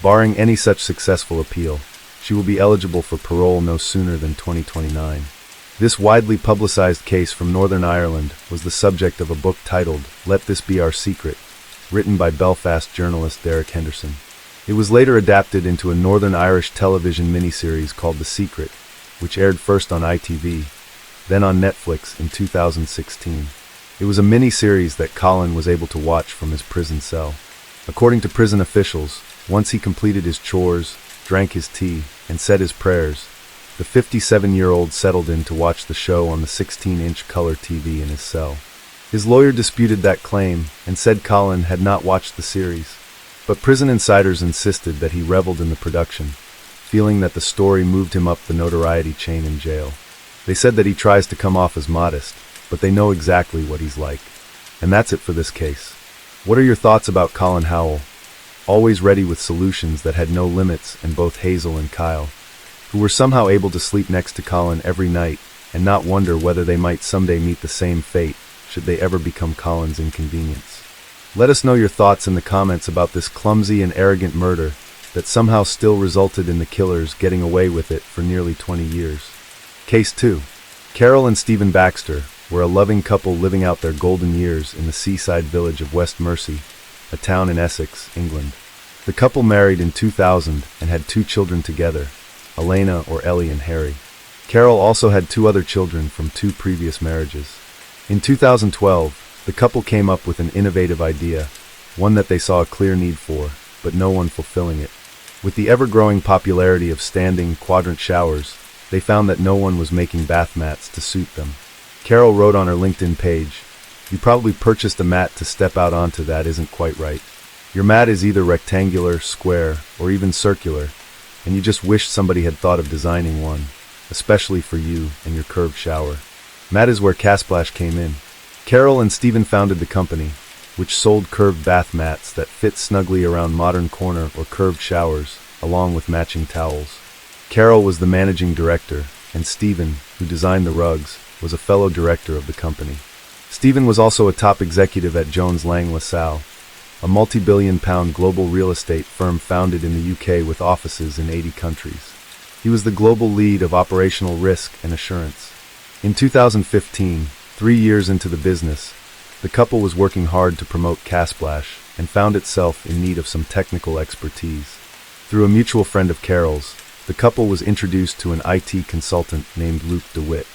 Barring any such successful appeal, she will be eligible for parole no sooner than 2029. This widely publicized case from Northern Ireland was the subject of a book titled Let This Be Our Secret, written by Belfast journalist Derek Henderson. It was later adapted into a Northern Irish television miniseries called The Secret, which aired first on ITV, then on Netflix in 2016. It was a mini-series that Colin was able to watch from his prison cell. According to prison officials, once he completed his chores, drank his tea, and said his prayers, the 57-year-old settled in to watch the show on the 16-inch color TV in his cell. His lawyer disputed that claim and said Colin had not watched the series, but prison insiders insisted that he reveled in the production, feeling that the story moved him up the notoriety chain in jail. They said that he tries to come off as modest, but they know exactly what he's like. And that's it for this case. What are your thoughts about Colin Howell? Always ready with solutions that had no limits, and both Hazel and Kyle, who were somehow able to sleep next to Colin every night and not wonder whether they might someday meet the same fate should they ever become Colin's inconvenience. Let us know your thoughts in the comments about this clumsy and arrogant murder that somehow still resulted in the killers getting away with it for nearly 20 years. Case 2. Carol and Stephen Baxter were a loving couple living out their golden years in the seaside village of West Mersey, a town in Essex, England. The couple married in 2000 and had 2 children together, Elena or Ellie and Harry. Carol also had 2 other children from 2 previous marriages. In 2012, the couple came up with an innovative idea, one that they saw a clear need for, but no one fulfilling it. With the ever-growing popularity of standing quadrant showers, they found that no one was making bath mats to suit them. Carol wrote on her LinkedIn page, "You probably purchased a mat to step out onto that isn't quite right. Your mat is either rectangular, square, or even circular, and you just wish somebody had thought of designing one, especially for you and your curved shower." Mat is where Casplash came in. Carol and Stephen founded the company, which sold curved bath mats that fit snugly around modern corner or curved showers, along with matching towels. Carol was the managing director, and Stephen, who designed the rugs, was a fellow director of the company. Stephen was also a top executive at Jones Lang LaSalle, a multi-billion-pound global real estate firm founded in the UK with offices in 80 countries. He was the global lead of operational risk and assurance. In 2015, 3 years into the business, the couple was working hard to promote Casplash and found itself in need of some technical expertise. Through a mutual friend of Carol's, the couple was introduced to an IT consultant named Luke DeWitt.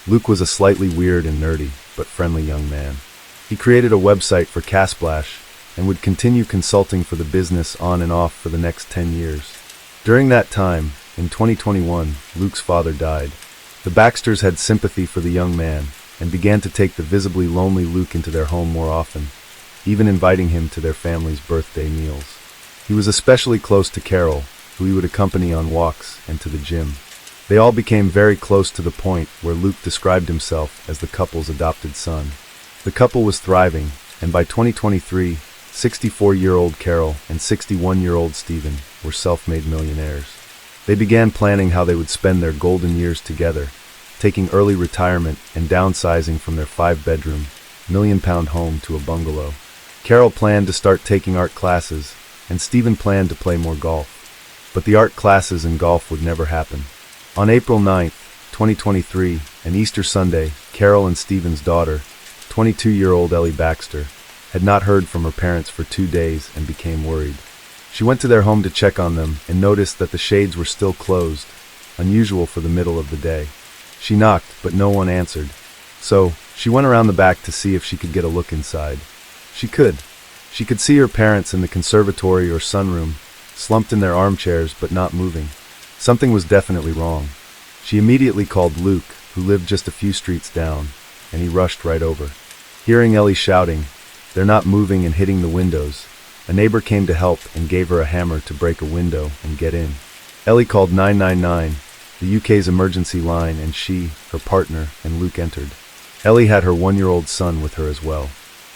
Luke was a slightly weird and nerdy, but friendly young man. He created a website for Casplash and would continue consulting for the business on and off for the next 10 years. During that time, in 2021, Luke's father died. The Baxters had sympathy for the young man and began to take the visibly lonely Luke into their home more often, even inviting him to their family's birthday meals. He was especially close to Carol, who he would accompany on walks and to the gym. They all became very close to the point where Luke described himself as the couple's adopted son. The couple was thriving, and by 2023, 64-year-old Carol and 61-year-old Stephen were self-made millionaires. They began planning how they would spend their golden years together, taking early retirement and downsizing from their 5-bedroom, million-pound home to a bungalow. Carol planned to start taking art classes, and Stephen planned to play more golf. But the art classes and golf would never happen. On April 9, 2023, an Easter Sunday, Carol and Stephen's daughter, 22-year-old Ellie Baxter, had not heard from her parents for 2 days and became worried. She went to their home to check on them and noticed that the shades were still closed, unusual for the middle of the day. She knocked, but no one answered. So, she went around the back to see if she could get a look inside. She could. She could see her parents in the conservatory or sunroom, slumped in their armchairs but not moving. Something was definitely wrong. She immediately called Luke, who lived just a few streets down, and he rushed right over. Hearing Ellie shouting, "They're not moving," and hitting the windows, a neighbor came to help and gave her a hammer to break a window and get in. Ellie called 999, the UK's emergency line, and she, her partner, and Luke entered. Ellie had her 1-year-old son with her as well.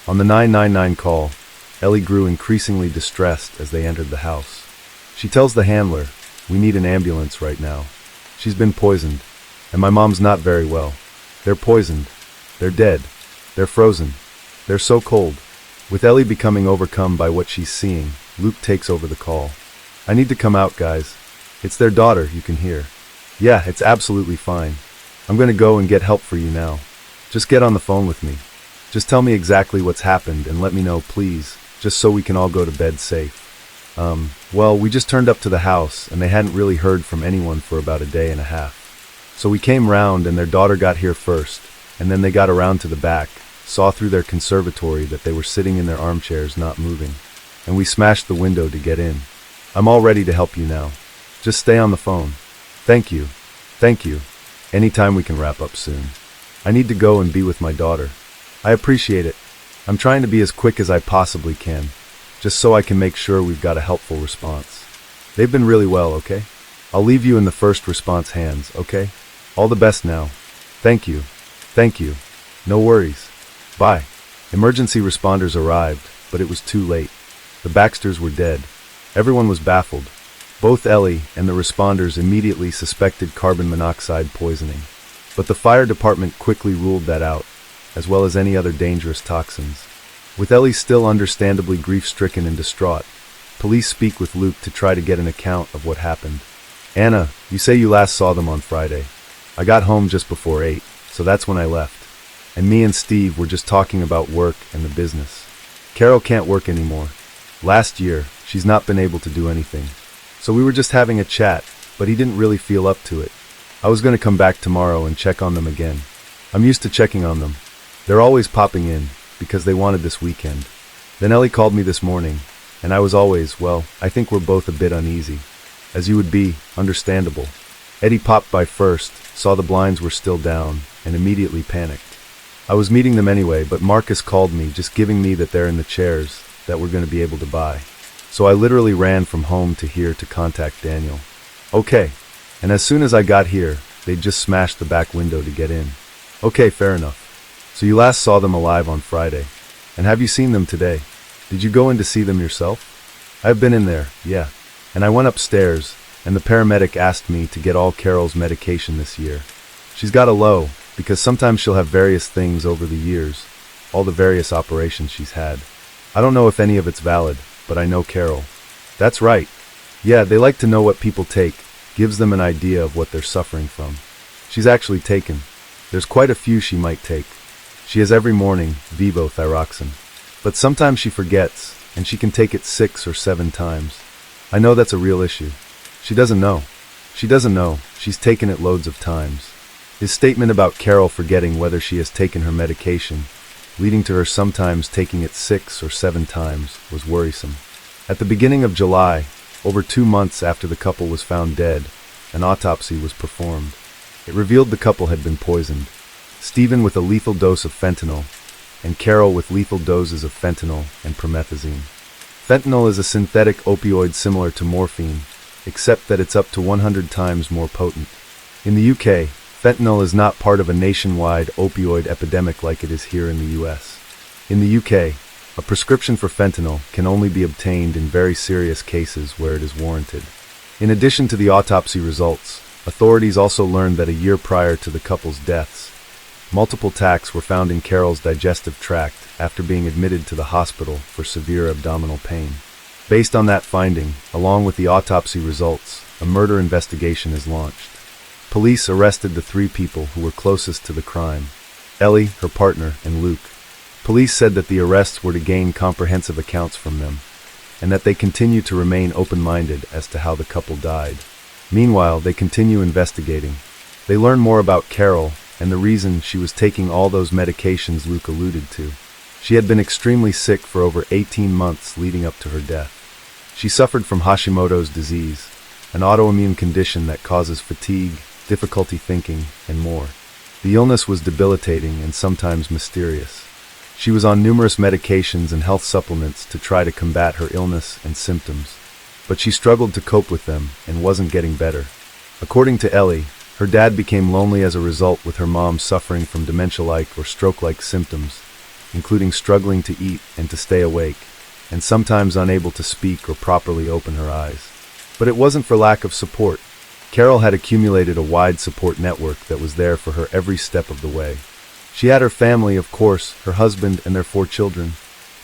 On the 999 call, Ellie grew increasingly distressed as they entered the house. She tells the handler, "We need an ambulance right now. She's been poisoned, and my mom's not very well. They're poisoned. They're dead. They're frozen. They're so cold." With Ellie becoming overcome by what she's seeing, Luke takes over the call. "I need to come out, guys. It's their daughter, you can hear." "Yeah, it's absolutely fine. I'm going to go and get help for you now. Just get on the phone with me. Just tell me exactly what's happened and let me know, please, just so we can all go to bed safe." Well, we just turned up to the house and they hadn't really heard from anyone for about a day and a half. So we came round and their daughter got here first, and then they got around to the back, saw through their conservatory that they were sitting in their armchairs not moving, and we smashed the window to get in. I'm all ready to help you now. Just stay on the phone. Thank you. Thank you. Anytime we can wrap up soon. I need to go and be with my daughter. I appreciate it. I'm trying to be as quick as I possibly can, just so I can make sure we've got a helpful response. They've been really well, okay? I'll leave you in the first response hands, okay? All the best now. Thank you. Thank you. No worries. Bye. Emergency responders arrived, but it was too late. The Baxters were dead. Everyone was baffled. Both Ellie and the responders immediately suspected carbon monoxide poisoning. But the fire department quickly ruled that out, as well as any other dangerous toxins. With Ellie still understandably grief-stricken and distraught, police speak with Luke to try to get an account of what happened. "Anna, you say you last saw them on Friday. I got home just before 8, so that's when I left. And me and Steve were just talking about work and the business. Carol can't work anymore. Last year, she's not been able to do anything. So we were just having a chat, but he didn't really feel up to it. I was going to come back tomorrow and check on them again. I'm used to checking on them. They're always popping in, because they wanted this weekend. Then Ellie called me this morning, and I was always, well, I think we're both a bit uneasy. As you would be, understandable. Eddie popped by first, saw the blinds were still down, and immediately panicked. I was meeting them anyway, but Marcus called me, just giving me that they're in the chairs that we're going to be able to buy. So I literally ran from home to here to contact Daniel. Okay. And as soon as I got here, they'd just smashed the back window to get in. Okay, fair enough. So you last saw them alive on Friday. And have you seen them today? Did you go in to see them yourself? I've been in there, yeah. And I went upstairs, and the paramedic asked me to get all Carol's medication this year. She's got a low, because sometimes she'll have various things over the years, all the various operations she's had. I don't know if any of it's valid, but I know Carol. That's right. Yeah, they like to know what people take, gives them an idea of what they're suffering from. She's actually taken. There's quite a few she might take. She has every morning levothyroxine. But sometimes she forgets, and she can take it 6 or 7 times. I know that's a real issue. She doesn't know. She doesn't know. She's taken it loads of times. His statement about Carol forgetting whether she has taken her medication, leading to her sometimes taking it 6 or 7 times, was worrisome. At the beginning of July, over 2 months after the couple was found dead, an autopsy was performed. It revealed the couple had been poisoned. Stephen with a lethal dose of fentanyl, and Carol with lethal doses of fentanyl and promethazine. Fentanyl is a synthetic opioid similar to morphine, except that it's up to 100 times more potent. In the UK, fentanyl is not part of a nationwide opioid epidemic like it is here in the US. In the UK, a prescription for fentanyl can only be obtained in very serious cases where it is warranted. In addition to the autopsy results, authorities also learned that a year prior to the couple's deaths, multiple tacks were found in Carol's digestive tract after being admitted to the hospital for severe abdominal pain. Based on that finding, along with the autopsy results, a murder investigation is launched. Police arrested the 3 people who were closest to the crime: Ellie, her partner, and Luke. Police said that the arrests were to gain comprehensive accounts from them, and that they continue to remain open-minded as to how the couple died. Meanwhile, they continue investigating. They learn more about Carol and the reason she was taking all those medications Luke alluded to. She had been extremely sick for over 18 months leading up to her death. She suffered from Hashimoto's disease, an autoimmune condition that causes fatigue, difficulty thinking, and more. The illness was debilitating and sometimes mysterious. She was on numerous medications and health supplements to try to combat her illness and symptoms, but she struggled to cope with them and wasn't getting better. According to Ellie, her dad became lonely as a result, with her mom suffering from dementia-like or stroke-like symptoms, including struggling to eat and to stay awake, and sometimes unable to speak or properly open her eyes. But it wasn't for lack of support. Carol had accumulated a wide support network that was there for her every step of the way. She had her family, of course, her husband and their 4 children.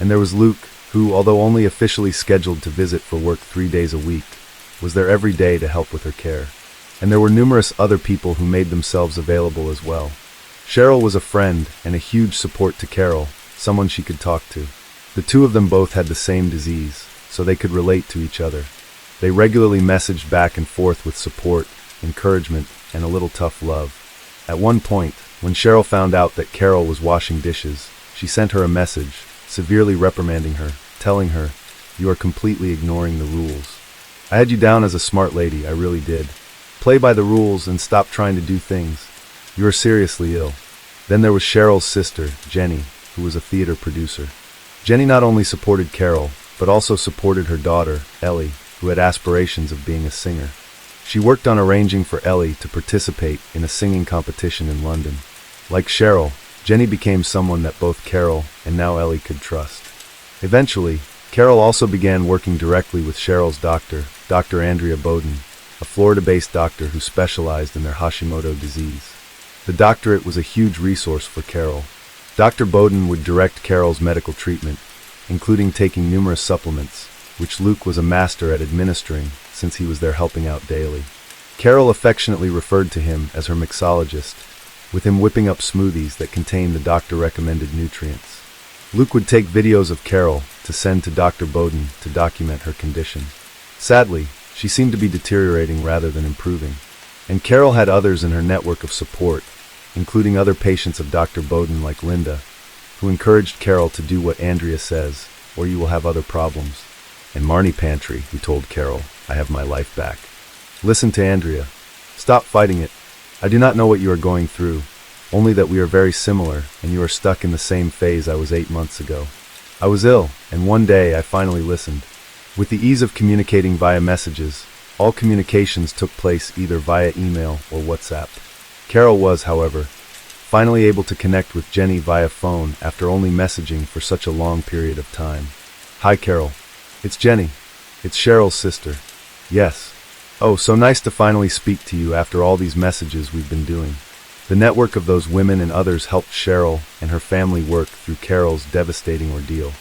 And there was Luke, who, although only officially scheduled to visit for work 3 days a week, was there every day to help with her care. And there were numerous other people who made themselves available as well. Cheryl was a friend and a huge support to Carol, someone she could talk to. The two of them both had the same disease, so they could relate to each other. They regularly messaged back and forth with support, encouragement, and a little tough love. At one point, when Cheryl found out that Carol was washing dishes, she sent her a message, severely reprimanding her, telling her, "You are completely ignoring the rules. I had you down as a smart lady, I really did. Play by the rules and stop trying to do things. You are seriously ill." Then there was Cheryl's sister, Jenny, who was a theater producer. Jenny not only supported Carol, but also supported her daughter, Ellie, who had aspirations of being a singer. She worked on arranging for Ellie to participate in a singing competition in London. Like Cheryl, Jenny became someone that both Carol and now Ellie could trust. Eventually, Carol also began working directly with Cheryl's doctor, Dr. Andrea Bowden, a Florida-based doctor who specialized in their Hashimoto disease. The doctorate was a huge resource for Carol. Dr. Bowden would direct Carol's medical treatment, including taking numerous supplements, which Luke was a master at administering since he was there helping out daily. Carol affectionately referred to him as her mixologist, with him whipping up smoothies that contained the doctor-recommended nutrients. Luke would take videos of Carol to send to Dr. Bowden to document her condition. Sadly, she seemed to be deteriorating rather than improving, and Carol had others in her network of support, including other patients of Dr. Bowden like Linda, who encouraged Carol to do what Andrea says, or you will have other problems. And Marnie Pantry, who told Carol, "I have my life back. Listen to Andrea. Stop fighting it. I do not know what you are going through, only that we are very similar, and you are stuck in the same phase I was 8 months ago. I was ill, and one day I finally listened." With the ease of communicating via messages, all communications took place either via email or WhatsApp. Carol was, however, finally able to connect with Jenny via phone after only messaging for such a long period of time. "Hi, Carol. It's Jenny. It's Cheryl's sister." "Yes. Oh, so nice to finally speak to you after all these messages we've been doing." The network of those women and others helped Cheryl and her family work through Carol's devastating ordeal.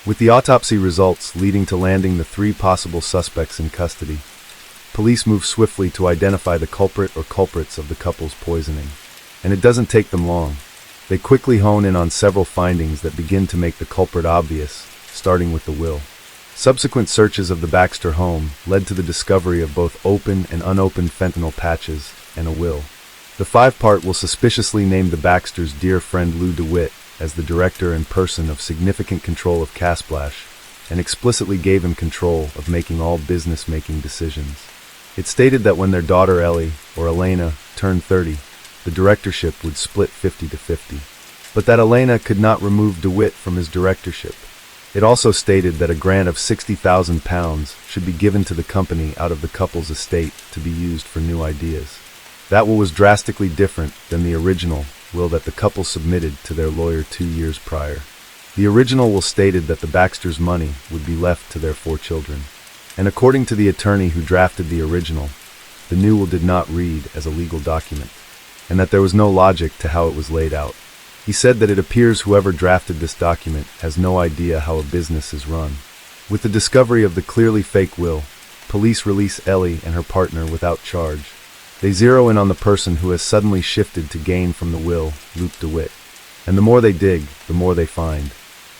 With the autopsy results leading to landing the 3 possible suspects in custody, police moved swiftly to identify the culprit or culprits of the couple's poisoning. And it doesn't take them long. They quickly hone in on several findings that begin to make the culprit obvious, starting with the will. Subsequent searches of the Baxter home led to the discovery of both open and unopened fentanyl patches and a will. The 5-part will suspiciously named the Baxters' dear friend Lou DeWitt as the director and person of significant control of Casplash, and explicitly gave him control of making all business-making decisions. It stated that when their daughter Ellie, or Elena, turned 30, the directorship would split 50-50, but that Elena could not remove DeWitt from his directorship. It also stated that a grant of £60,000 should be given to the company out of the couple's estate to be used for new ideas. That will was drastically different than the original will that the couple submitted to their lawyer 2 years prior. The original will stated that the Baxters' money would be left to their 4 children, and according to the attorney who drafted the original, the new will did not read as a legal document, and that there was no logic to how it was laid out. He said that it appears whoever drafted this document has no idea how a business is run. With the discovery of the clearly fake will, police release Ellie and her partner without charge. They zero in on the person who has suddenly shifted to gain from the will, Luke DeWitt, And the more they dig, the more they find.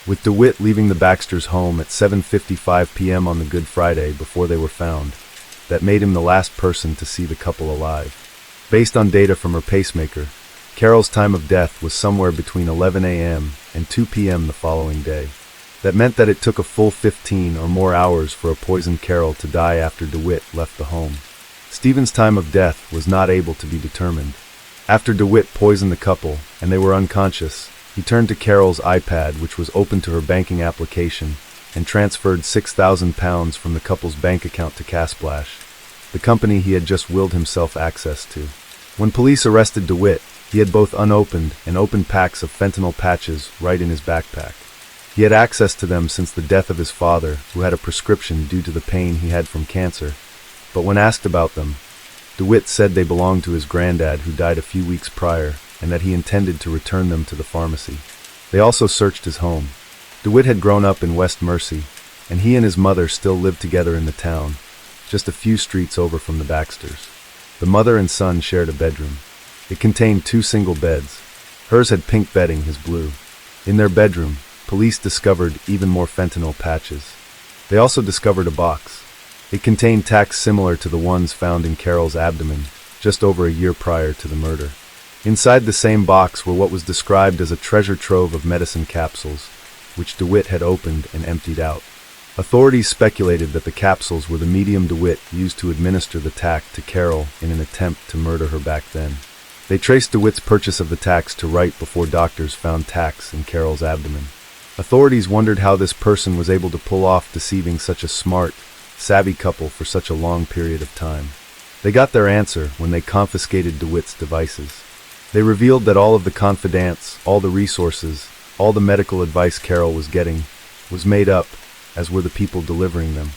With DeWitt leaving the Baxters' home at 7:55 p.m. on the Good Friday before they were found, that made him the last person to see the couple alive. Based on data from her pacemaker, Carol's time of death was somewhere between 11 a.m. and 2 p.m. the following day. That meant that it took a full 15 or more hours for a poisoned Carol to die after DeWitt left the home. Stephen's time of death was not able to be determined. After DeWitt poisoned the couple and they were unconscious, he turned to Carol's iPad, which was open to her banking application, and transferred £6,000 from the couple's bank account to Casplash, the company he had just willed himself access to. When police arrested DeWitt, he had both unopened and opened packs of fentanyl patches right in his backpack. He had access to them since the death of his father, who had a prescription due to the pain he had from cancer, but when asked about them, DeWitt said they belonged to his granddad, who died a few weeks prior, and that he intended to return them to the pharmacy. They also searched his home. DeWitt had grown up in West Mercy, and he and his mother still lived together in the town, just a few streets over from the Baxters. The mother and son shared a bedroom. It contained 2 single beds. Hers had pink bedding, his blue. In their bedroom, police discovered even more fentanyl patches. They also discovered a box. It contained tacks similar to the ones found in Carol's abdomen just over a year prior to the murder. Inside the same box were what was described as a treasure trove of medicine capsules, which DeWitt had opened and emptied out. Authorities speculated that the capsules were the medium DeWitt used to administer the tack to Carol in an attempt to murder her back then. They traced DeWitt's purchase of the tacks to right before doctors found tacks in Carol's abdomen. Authorities wondered how this person was able to pull off deceiving such a smart, savvy couple for such a long period of time. They got their answer when they confiscated DeWitt's devices. They revealed that all of the confidants, all the resources, all the medical advice Carol was getting, was made up, as were the people delivering them.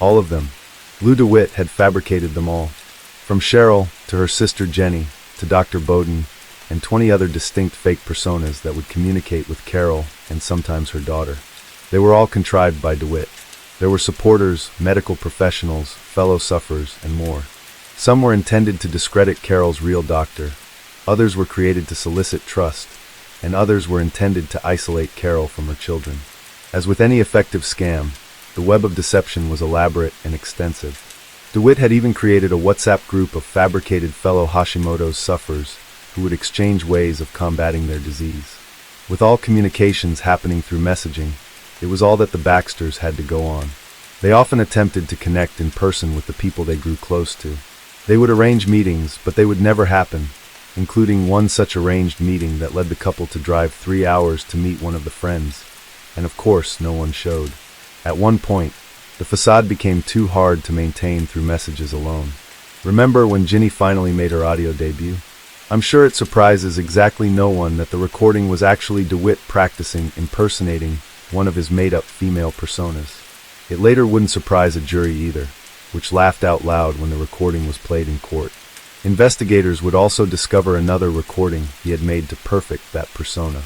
All of them. Lou DeWitt had fabricated them all. From Cheryl, to her sister Jenny, to Dr. Bowden, and 20 other distinct fake personas that would communicate with Carol and sometimes her daughter. They were all contrived by DeWitt. There were supporters, medical professionals, fellow sufferers, and more. Some were intended to discredit Carol's real doctor. Others were created to solicit trust, and others were intended to isolate Carol from her children. As with any effective scam, the web of deception was elaborate and extensive. DeWitt had even created a WhatsApp group of fabricated fellow Hashimoto's sufferers who would exchange ways of combating their disease. With all communications happening through messaging, it was all that the Baxters had to go on. They often attempted to connect in person with the people they grew close to. They would arrange meetings, but they would never happen, including one such arranged meeting that led the couple to drive 3 hours to meet one of the friends. And of course, no one showed. At one point, the facade became too hard to maintain through messages alone. Remember when Ginny finally made her audio debut? I'm sure it surprises exactly no one that the recording was actually DeWitt practicing impersonating one of his made-up female personas. It later wouldn't surprise a jury either, which laughed out loud when the recording was played in court. Investigators would also discover another recording he had made to perfect that persona.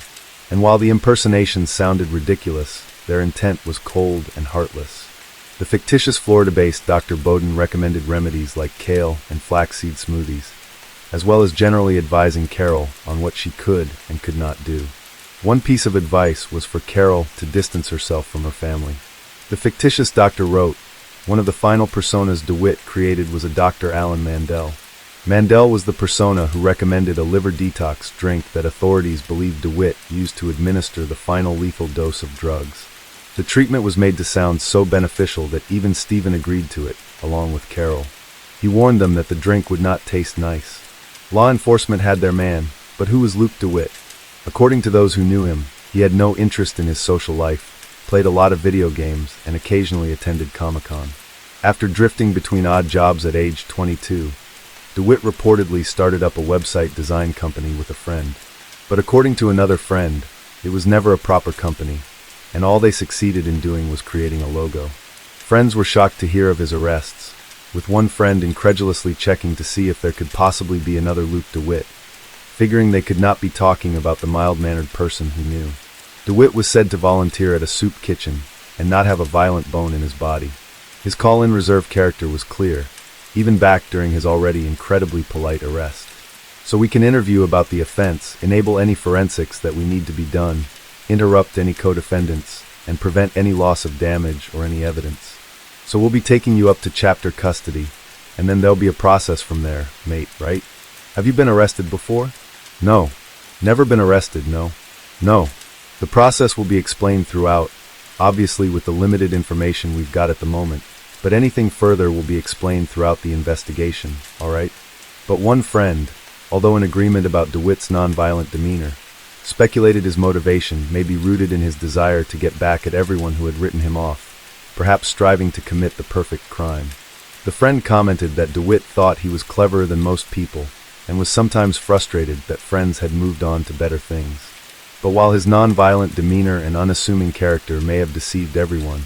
And while the impersonations sounded ridiculous, their intent was cold and heartless. The fictitious Florida-based Dr. Bowden recommended remedies like kale and flaxseed smoothies, as well as generally advising Carol on what she could and could not do. One piece of advice was for Carol to distance herself from her family. The fictitious doctor wrote, one of the final personas DeWitt created was a Dr. Alan Mandel. Mandel was the persona who recommended a liver detox drink that authorities believed DeWitt used to administer the final lethal dose of drugs. The treatment was made to sound so beneficial that even Stephen agreed to it, along with Carol. He warned them that the drink would not taste nice. Law enforcement had their man, but who was Luke DeWitt? According to those who knew him, he had no interest in his social life, played a lot of video games, and occasionally attended Comic-Con. After drifting between odd jobs at age 22, DeWitt reportedly started up a website design company with a friend. But according to another friend, it was never a proper company, and all they succeeded in doing was creating a logo. Friends were shocked to hear of his arrests, with one friend incredulously checking to see if there could possibly be another Luke DeWitt, figuring they could not be talking about the mild-mannered person he knew. DeWitt was said to volunteer at a soup kitchen and not have a violent bone in his body. His call-in reserve character was clear, even back during his already incredibly polite arrest. so we can interview about the offense, enable any forensics that we need to be done, interrupt any co-defendants, and prevent any loss of damage or any evidence. So we'll be taking you up to chapter custody, and then there'll be a process from there, mate, right? Have you been arrested before? No. Never been arrested, no. No. The process will be explained throughout, obviously with the limited information we've got at the moment, but anything further will be explained throughout the investigation, alright? But one friend, although in agreement about DeWitt's nonviolent demeanor, speculated his motivation may be rooted in his desire to get back at everyone who had written him off, perhaps striving to commit the perfect crime. The friend commented that DeWitt thought he was cleverer than most people, and was sometimes frustrated that friends had moved on to better things. But while his nonviolent demeanor and unassuming character may have deceived everyone,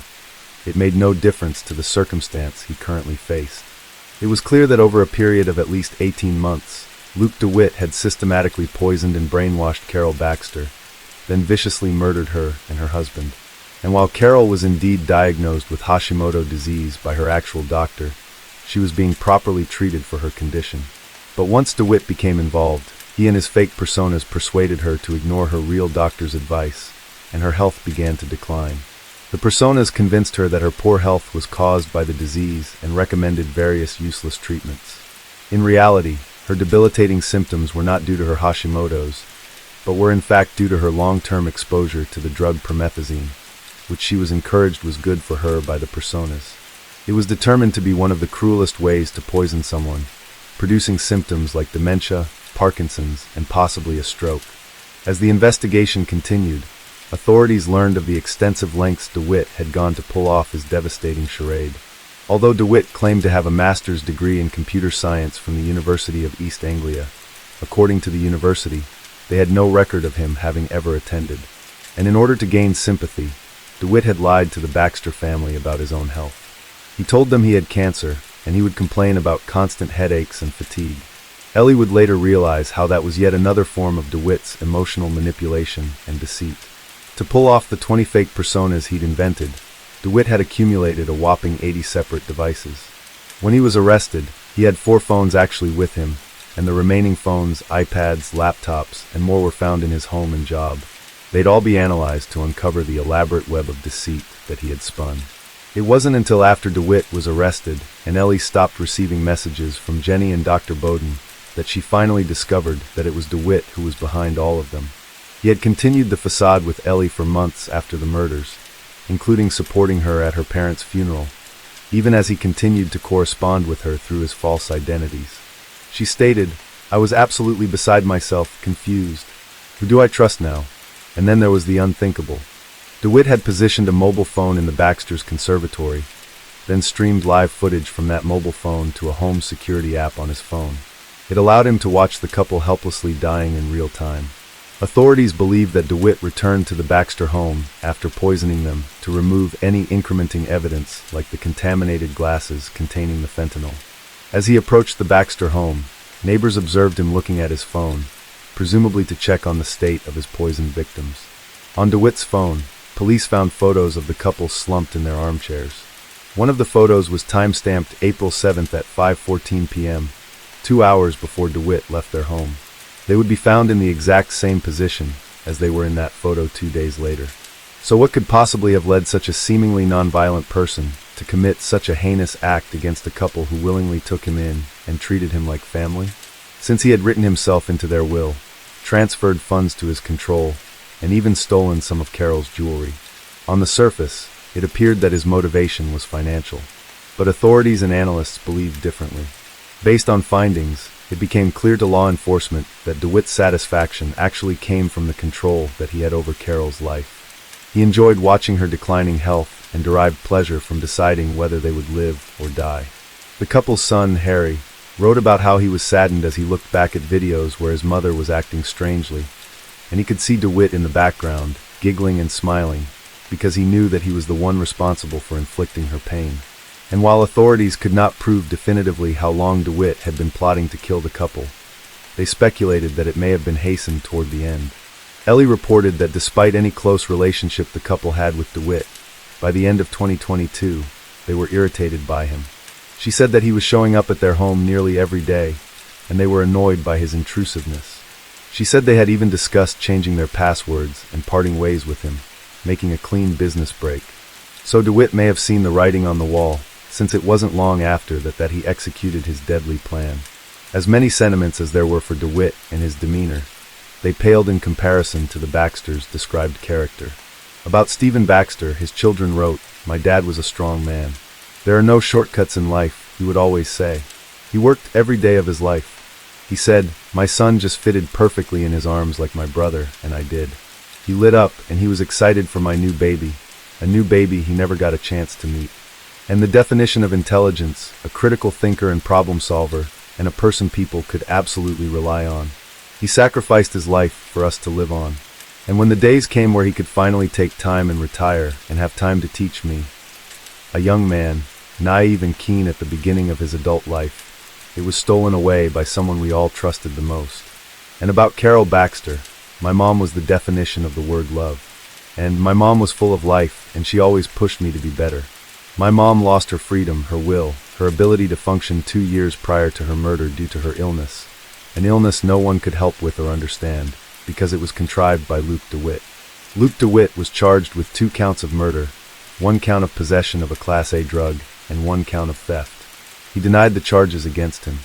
it made no difference to the circumstance he currently faced. It was clear that over a period of at least 18 months, Luke DeWitt had systematically poisoned and brainwashed Carol Baxter, then viciously murdered her and her husband. And while Carol was indeed diagnosed with Hashimoto disease by her actual doctor, she was being properly treated for her condition. But once DeWitt became involved, he and his fake personas persuaded her to ignore her real doctor's advice, and her health began to decline. The personas convinced her that her poor health was caused by the disease and recommended various useless treatments. In reality, her debilitating symptoms were not due to her Hashimoto's, but were in fact due to her long-term exposure to the drug promethazine, which she was encouraged was good for her by the personas. It was determined to be one of the cruelest ways to poison someone, producing symptoms like dementia, Parkinson's, and possibly a stroke. As the investigation continued, authorities learned of the extensive lengths DeWitt had gone to pull off his devastating charade. Although DeWitt claimed to have a master's degree in computer science from the University of East Anglia, according to the university, they had no record of him having ever attended. And in order to gain sympathy, DeWitt had lied to the Baxter family about his own health. He told them he had cancer, and he would complain about constant headaches and fatigue. Ellie would later realize how that was yet another form of DeWitt's emotional manipulation and deceit. To pull off the 20 fake personas he'd invented, DeWitt had accumulated a whopping 80 separate devices. When he was arrested, he had 4 phones actually with him, and the remaining phones, iPads, laptops, and more were found in his home and job. They'd all be analyzed to uncover the elaborate web of deceit that he had spun. It wasn't until after DeWitt was arrested and Ellie stopped receiving messages from Jenny and Dr. Bowden that she finally discovered that it was DeWitt who was behind all of them. He had continued the facade with Ellie for months after the murders, including supporting her at her parents' funeral, even as he continued to correspond with her through his false identities. She stated, "I was absolutely beside myself, confused. Who do I trust now?" And then there was the unthinkable. DeWitt had positioned a mobile phone in the Baxter's conservatory, then streamed live footage from that mobile phone to a home security app on his phone. It allowed him to watch the couple helplessly dying in real time. Authorities believe that DeWitt returned to the Baxter home after poisoning them to remove any incrementing evidence like the contaminated glasses containing the fentanyl. As he approached the Baxter home, neighbors observed him looking at his phone, presumably to check on the state of his poisoned victims. On DeWitt's phone, police found photos of the couple slumped in their armchairs. One of the photos was time-stamped April 7th at 5:14 p.m., 2 hours before DeWitt left their home. They would be found in the exact same position as they were in that photo 2 days later. So what could possibly have led such a seemingly nonviolent person to commit such a heinous act against a couple who willingly took him in and treated him like family? Since he had written himself into their will, transferred funds to his control, and even stolen some of Carol's jewelry. On the surface, it appeared that his motivation was financial, but authorities and analysts believed differently. Based on findings, it became clear to law enforcement that DeWitt's satisfaction actually came from the control that he had over Carol's life. He enjoyed watching her declining health and derived pleasure from deciding whether they would live or die. The couple's son, Harry, wrote about how he was saddened as he looked back at videos where his mother was acting strangely, and he could see DeWitt in the background, giggling and smiling, because he knew that he was the one responsible for inflicting her pain. And while authorities could not prove definitively how long DeWitt had been plotting to kill the couple, they speculated that it may have been hastened toward the end. Ellie reported that despite any close relationship the couple had with DeWitt, by the end of 2022, they were irritated by him. She said that he was showing up at their home nearly every day, and they were annoyed by his intrusiveness. She said they had even discussed changing their passwords and parting ways with him, making a clean business break. So DeWitt may have seen the writing on the wall, since it wasn't long after that he executed his deadly plan. As many sentiments as there were for DeWitt and his demeanor, they paled in comparison to the Baxter's described character. About Stephen Baxter, his children wrote, "My dad was a strong man. There are no shortcuts in life," he would always say. He worked every day of his life. He said, "My son just fitted perfectly in his arms like my brother, and I did." He lit up, and he was excited for my new baby, a new baby he never got a chance to meet. And the definition of intelligence, a critical thinker and problem solver, and a person people could absolutely rely on. He sacrificed his life for us to live on. And when the days came where he could finally take time and retire and have time to teach me, a young man, naive and keen at the beginning of his adult life, it was stolen away by someone we all trusted the most. And about Carol Baxter, my mom was the definition of the word love. And my mom was full of life, and she always pushed me to be better. My mom lost her freedom, her will, her ability to function 2 years prior to her murder due to her illness. An illness no one could help with or understand, because it was contrived by Luke DeWitt. Luke DeWitt was charged with 2 counts of murder, 1 count of possession of a Class A drug, and 1 count of theft. He denied the charges against him.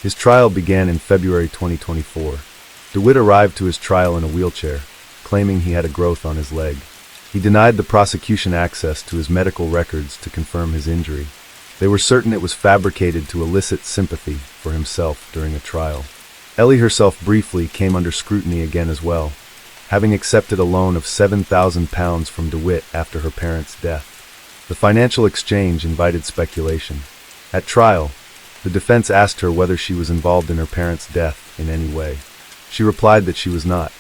His trial began in February 2024. DeWitt arrived to his trial in a wheelchair, claiming he had a growth on his leg. He denied the prosecution access to his medical records to confirm his injury. They were certain it was fabricated to elicit sympathy for himself during a trial. Ellie herself briefly came under scrutiny again as well, having accepted a loan of £7,000 from DeWitt after her parents' death. The financial exchange invited speculation. At trial, the defense asked her whether she was involved in her parents' death in any way. She replied that she was not.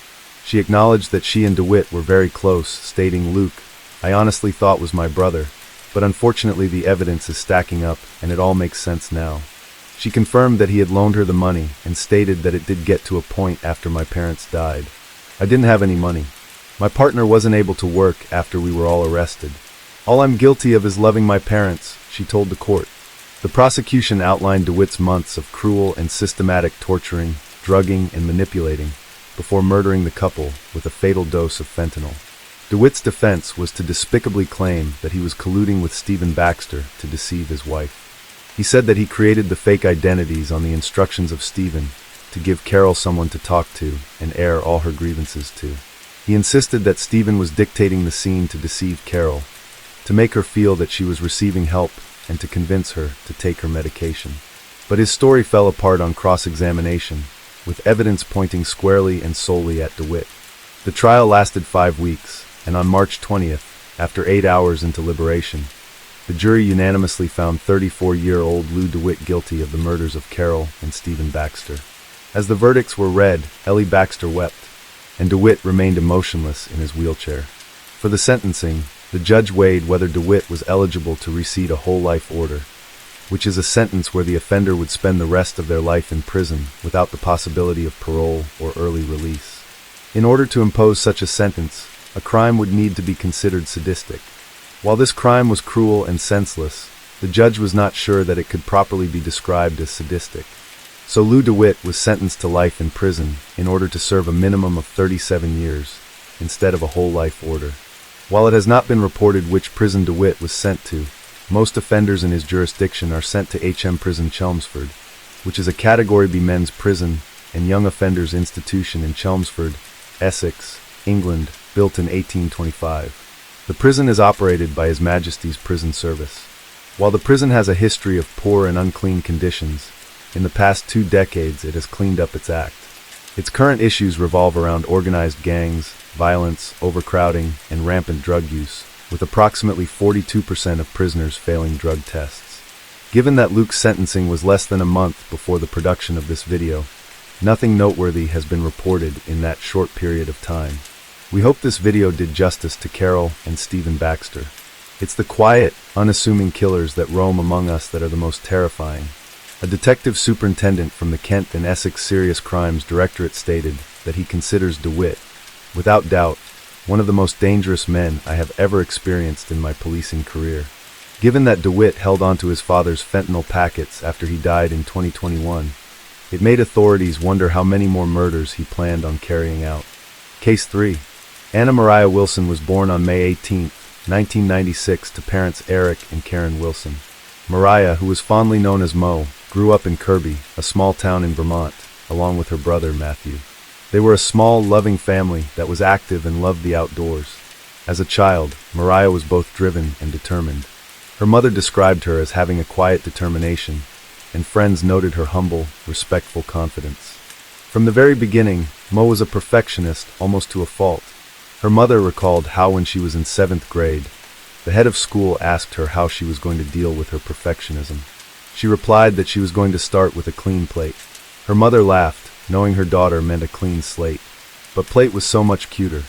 She acknowledged that she and DeWitt were very close, stating, "Luke, I honestly thought was my brother, but unfortunately the evidence is stacking up and it all makes sense now." She confirmed that he had loaned her the money and stated that it did get to a point after my parents died. "I didn't have any money. My partner wasn't able to work after we were all arrested. All I'm guilty of is loving my parents," she told the court. The prosecution outlined DeWitt's months of cruel and systematic torturing, drugging, and manipulating before murdering the couple with a fatal dose of fentanyl. DeWitt's defense was to despicably claim that he was colluding with Stephen Baxter to deceive his wife. He said that he created the fake identities on the instructions of Stephen to give Carol someone to talk to and air all her grievances to. He insisted that Stephen was dictating the scene to deceive Carol, to make her feel that she was receiving help and to convince her to take her medication. But his story fell apart on cross-examination, with evidence pointing squarely and solely at DeWitt. The trial lasted 5 weeks, and on March 20th, after 8 hours into deliberation, the jury unanimously found 34-year-old Lou DeWitt guilty of the murders of Carol and Stephen Baxter. As the verdicts were read, Ellie Baxter wept, and DeWitt remained emotionless in his wheelchair. For the sentencing, the judge weighed whether DeWitt was eligible to receive a whole life order, which is a sentence where the offender would spend the rest of their life in prison without the possibility of parole or early release. In order to impose such a sentence, a crime would need to be considered sadistic. While this crime was cruel and senseless, the judge was not sure that it could properly be described as sadistic. So Lou DeWitt was sentenced to life in prison in order to serve a minimum of 37 years, instead of a whole life order. While it has not been reported which prison DeWitt was sent to, most offenders in his jurisdiction are sent to HM Prison Chelmsford, which is a Category B men's prison and young offenders institution in Chelmsford, Essex, England, built in 1825. The prison is operated by His Majesty's Prison Service. While the prison has a history of poor and unclean conditions, in the past 2 decades it has cleaned up its act. Its current issues revolve around organized gangs, violence, overcrowding, and rampant drug use, with approximately 42% of prisoners failing drug tests. Given that Luke's sentencing was less than a month before the production of this video, nothing noteworthy has been reported in that short period of time. We hope this video did justice to Carol and Stephen Baxter. It's the quiet, unassuming killers that roam among us that are the most terrifying. A detective superintendent from the Kent and Essex Serious Crimes Directorate stated that he considers DeWitt, without doubt, one of the most dangerous men I have ever experienced in my policing career. Given that DeWitt held onto his father's fentanyl packets after he died in 2021, It made authorities wonder how many more murders he planned on carrying out. Case 3. Anna Mariah Wilson was born on May 18, 1996 to parents Eric and Karen Wilson. Mariah, who was fondly known as Mo, grew up in Kirby, a small town in Vermont, along with her brother Matthew. They were a small, loving family that was active and loved the outdoors. As a child, Mariah was both driven and determined. Her mother described her as having a quiet determination, and friends noted her humble, respectful confidence. From the very beginning, Mo was a perfectionist, almost to a fault. Her mother recalled how when she was in 7th grade, the head of school asked her how she was going to deal with her perfectionism. She replied that she was going to start with a clean plate. Her mother laughed, knowing her daughter meant a clean slate. But plate was so much cuter.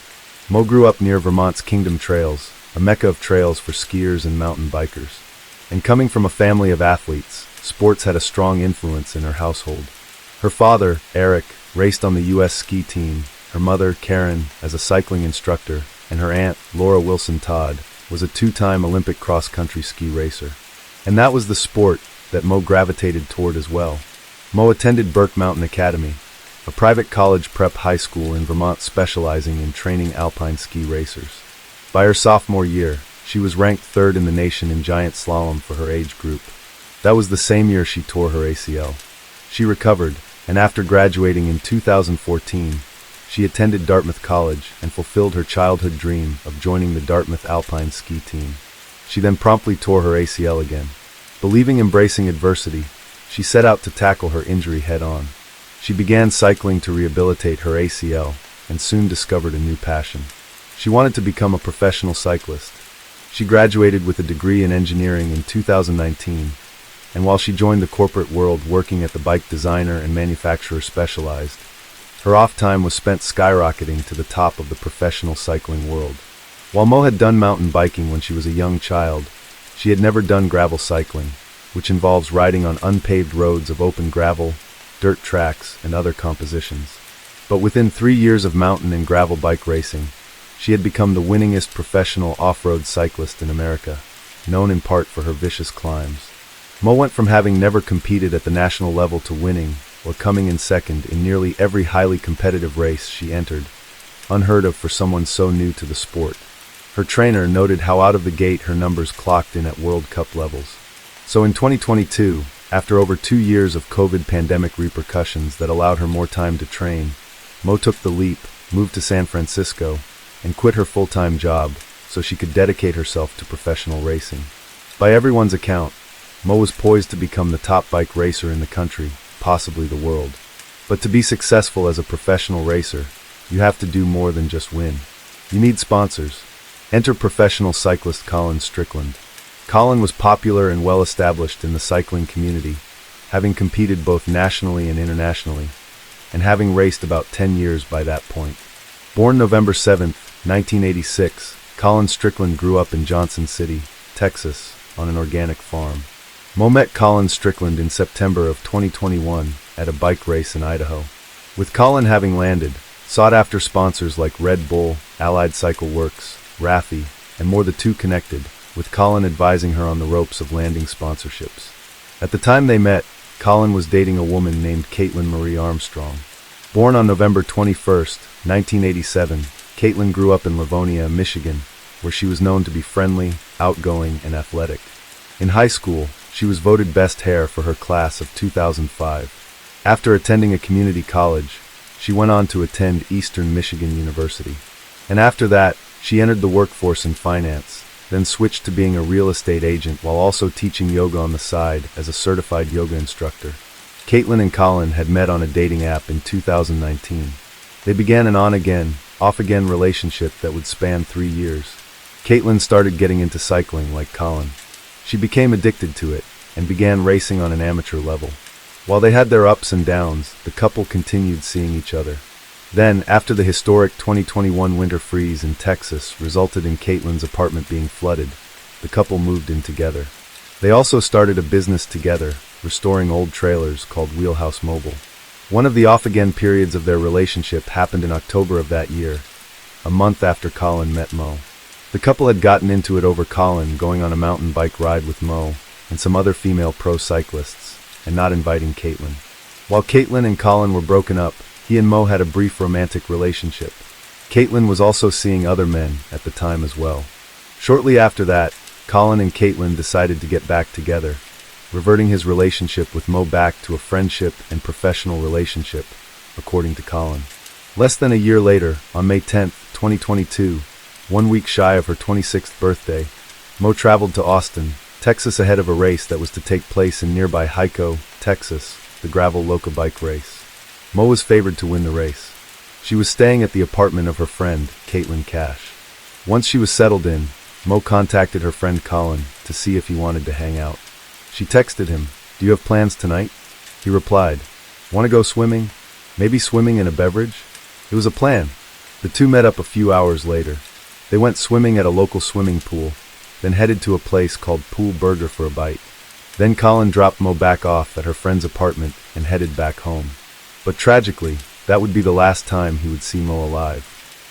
Mo grew up near Vermont's Kingdom Trails, a mecca of trails for skiers and mountain bikers. And coming from a family of athletes, sports had a strong influence in her household. Her father, Eric, raced on the U.S. ski team, her mother, Karen, as a cycling instructor, and her aunt, Laura Wilson Todd, was a 2-time Olympic cross-country ski racer. And that was the sport that Mo gravitated toward as well. Mo attended Burke Mountain Academy, a private college prep high school in Vermont specializing in training alpine ski racers. By her sophomore year, she was ranked 3rd in the nation in giant slalom for her age group. That was the same year she tore her ACL. She recovered, and after graduating in 2014, she attended Dartmouth College and fulfilled her childhood dream of joining the Dartmouth Alpine ski team. She then promptly tore her ACL again. Believing embracing adversity, she set out to tackle her injury head-on. She began cycling to rehabilitate her ACL and soon discovered a new passion. She wanted to become a professional cyclist. She graduated with a degree in engineering in 2019, and while she joined the corporate world working at the bike designer and manufacturer Specialized, her off time was spent skyrocketing to the top of the professional cycling world. While Mo had done mountain biking when she was a young child, she had never done gravel cycling, which involves riding on unpaved roads of open gravel, dirt tracks, and other compositions. But within 3 years of mountain and gravel bike racing, she had become the winningest professional off-road cyclist in America, known in part for her vicious climbs. Mo went from having never competed at the national level to winning, or coming in second in nearly every highly competitive race she entered, unheard of for someone so new to the sport. Her trainer noted how out of the gate her numbers clocked in at World Cup levels. So in 2022, after over 2 years of COVID pandemic repercussions that allowed her more time to train, Mo took the leap, moved to San Francisco, and quit her full-time job so she could dedicate herself to professional racing. By everyone's account, Mo was poised to become the top bike racer in the country, possibly the world. But to be successful as a professional racer, you have to do more than just win. You need sponsors. Enter professional cyclist Colin Strickland. Colin was popular and well-established in the cycling community, having competed both nationally and internationally, and having raced about 10 years by that point. Born November 7, 1986, Colin Strickland grew up in Johnson City, Texas, on an organic farm. Mo met Colin Strickland in September of 2021 at a bike race in Idaho. With Colin having landed, sought-after sponsors like Red Bull, Allied Cycle Works, Raffi, and more the two connected, with Colin advising her on the ropes of landing sponsorships. At the time they met, Colin was dating a woman named Caitlin Marie Armstrong. Born on November 21, 1987, Caitlin grew up in Livonia, Michigan, where she was known to be friendly, outgoing, and athletic. In high school, she was voted best hair for her class of 2005. After attending a community college, she went on to attend Eastern Michigan University. And after that, she entered the workforce in finance, then switched to being a real estate agent while also teaching yoga on the side as a certified yoga instructor. Caitlin and Colin had met on a dating app in 2019. They began an on-again, off-again relationship that would span 3 years. Caitlin started getting into cycling like Colin. She became addicted to it and began racing on an amateur level. While they had their ups and downs, the couple continued seeing each other. Then, after the historic 2021 winter freeze in Texas resulted in Caitlin's apartment being flooded, the couple moved in together. They also started a business together, restoring old trailers called Wheelhouse Mobile. One of the off-again periods of their relationship happened in October of that year, a month after Colin met Mo. The couple had gotten into it over Colin going on a mountain bike ride with Mo and some other female pro cyclists, and not inviting Caitlin. While Caitlin and Colin were broken up, he and Mo had a brief romantic relationship. Caitlin was also seeing other men at the time as well. Shortly after that, Colin and Caitlin decided to get back together, reverting his relationship with Mo back to a friendship and professional relationship, according to Colin. Less than a year later, on May 10, 2022, 1 week shy of her 26th birthday, Mo traveled to Austin, Texas ahead of a race that was to take place in nearby Hico, Texas, the gravel loca bike race. Mo was favored to win the race. She was staying at the apartment of her friend, Caitlin Cash. Once she was settled in, Mo contacted her friend Colin to see if he wanted to hang out. She texted him, "Do you have plans tonight?" He replied, "Want to go swimming? Maybe swimming in a beverage?" It was a plan. The two met up a few hours later. They went swimming at a local swimming pool, then headed to a place called Pool Burger for a bite. Then Colin dropped Mo back off at her friend's apartment and headed back home. But tragically, that would be the last time he would see Mo alive.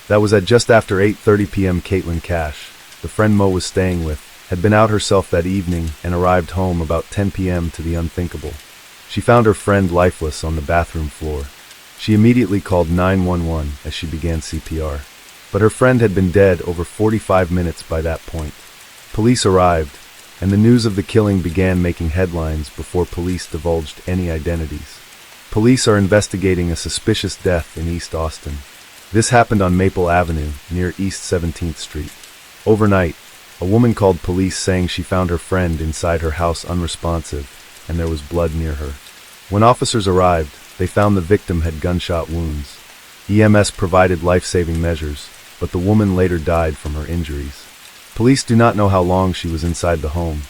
That was at just after 8:30 p.m. Caitlin Cash, the friend Mo was staying with, had been out herself that evening and arrived home about 10 p.m. to the unthinkable. She found her friend lifeless on the bathroom floor. She immediately called 911 as she began CPR. But her friend had been dead over 45 minutes by that point. Police arrived, and the news of the killing began making headlines before police divulged any identities. Police are investigating a suspicious death in East Austin. This happened on Maple Avenue, near East 17th Street. Overnight, a woman called police saying she found her friend inside her house unresponsive, and there was blood near her. When officers arrived, they found the victim had gunshot wounds. EMS provided life-saving measures, but the woman later died from her injuries. Police do not know how long she was inside the home,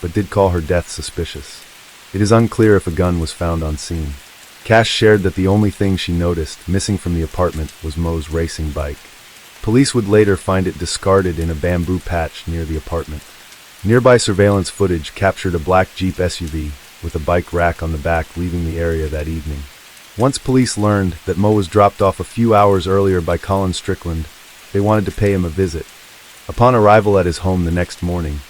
but did call her death suspicious. It is unclear if a gun was found on scene. Cash shared that the only thing she noticed missing from the apartment was Mo's racing bike. Police would later find it discarded in a bamboo patch near the apartment. Nearby surveillance footage captured a black Jeep SUV with a bike rack on the back leaving the area that evening. Once police learned that Mo was dropped off a few hours earlier by Colin Strickland, they wanted to pay him a visit. Upon arrival at his home the next morning,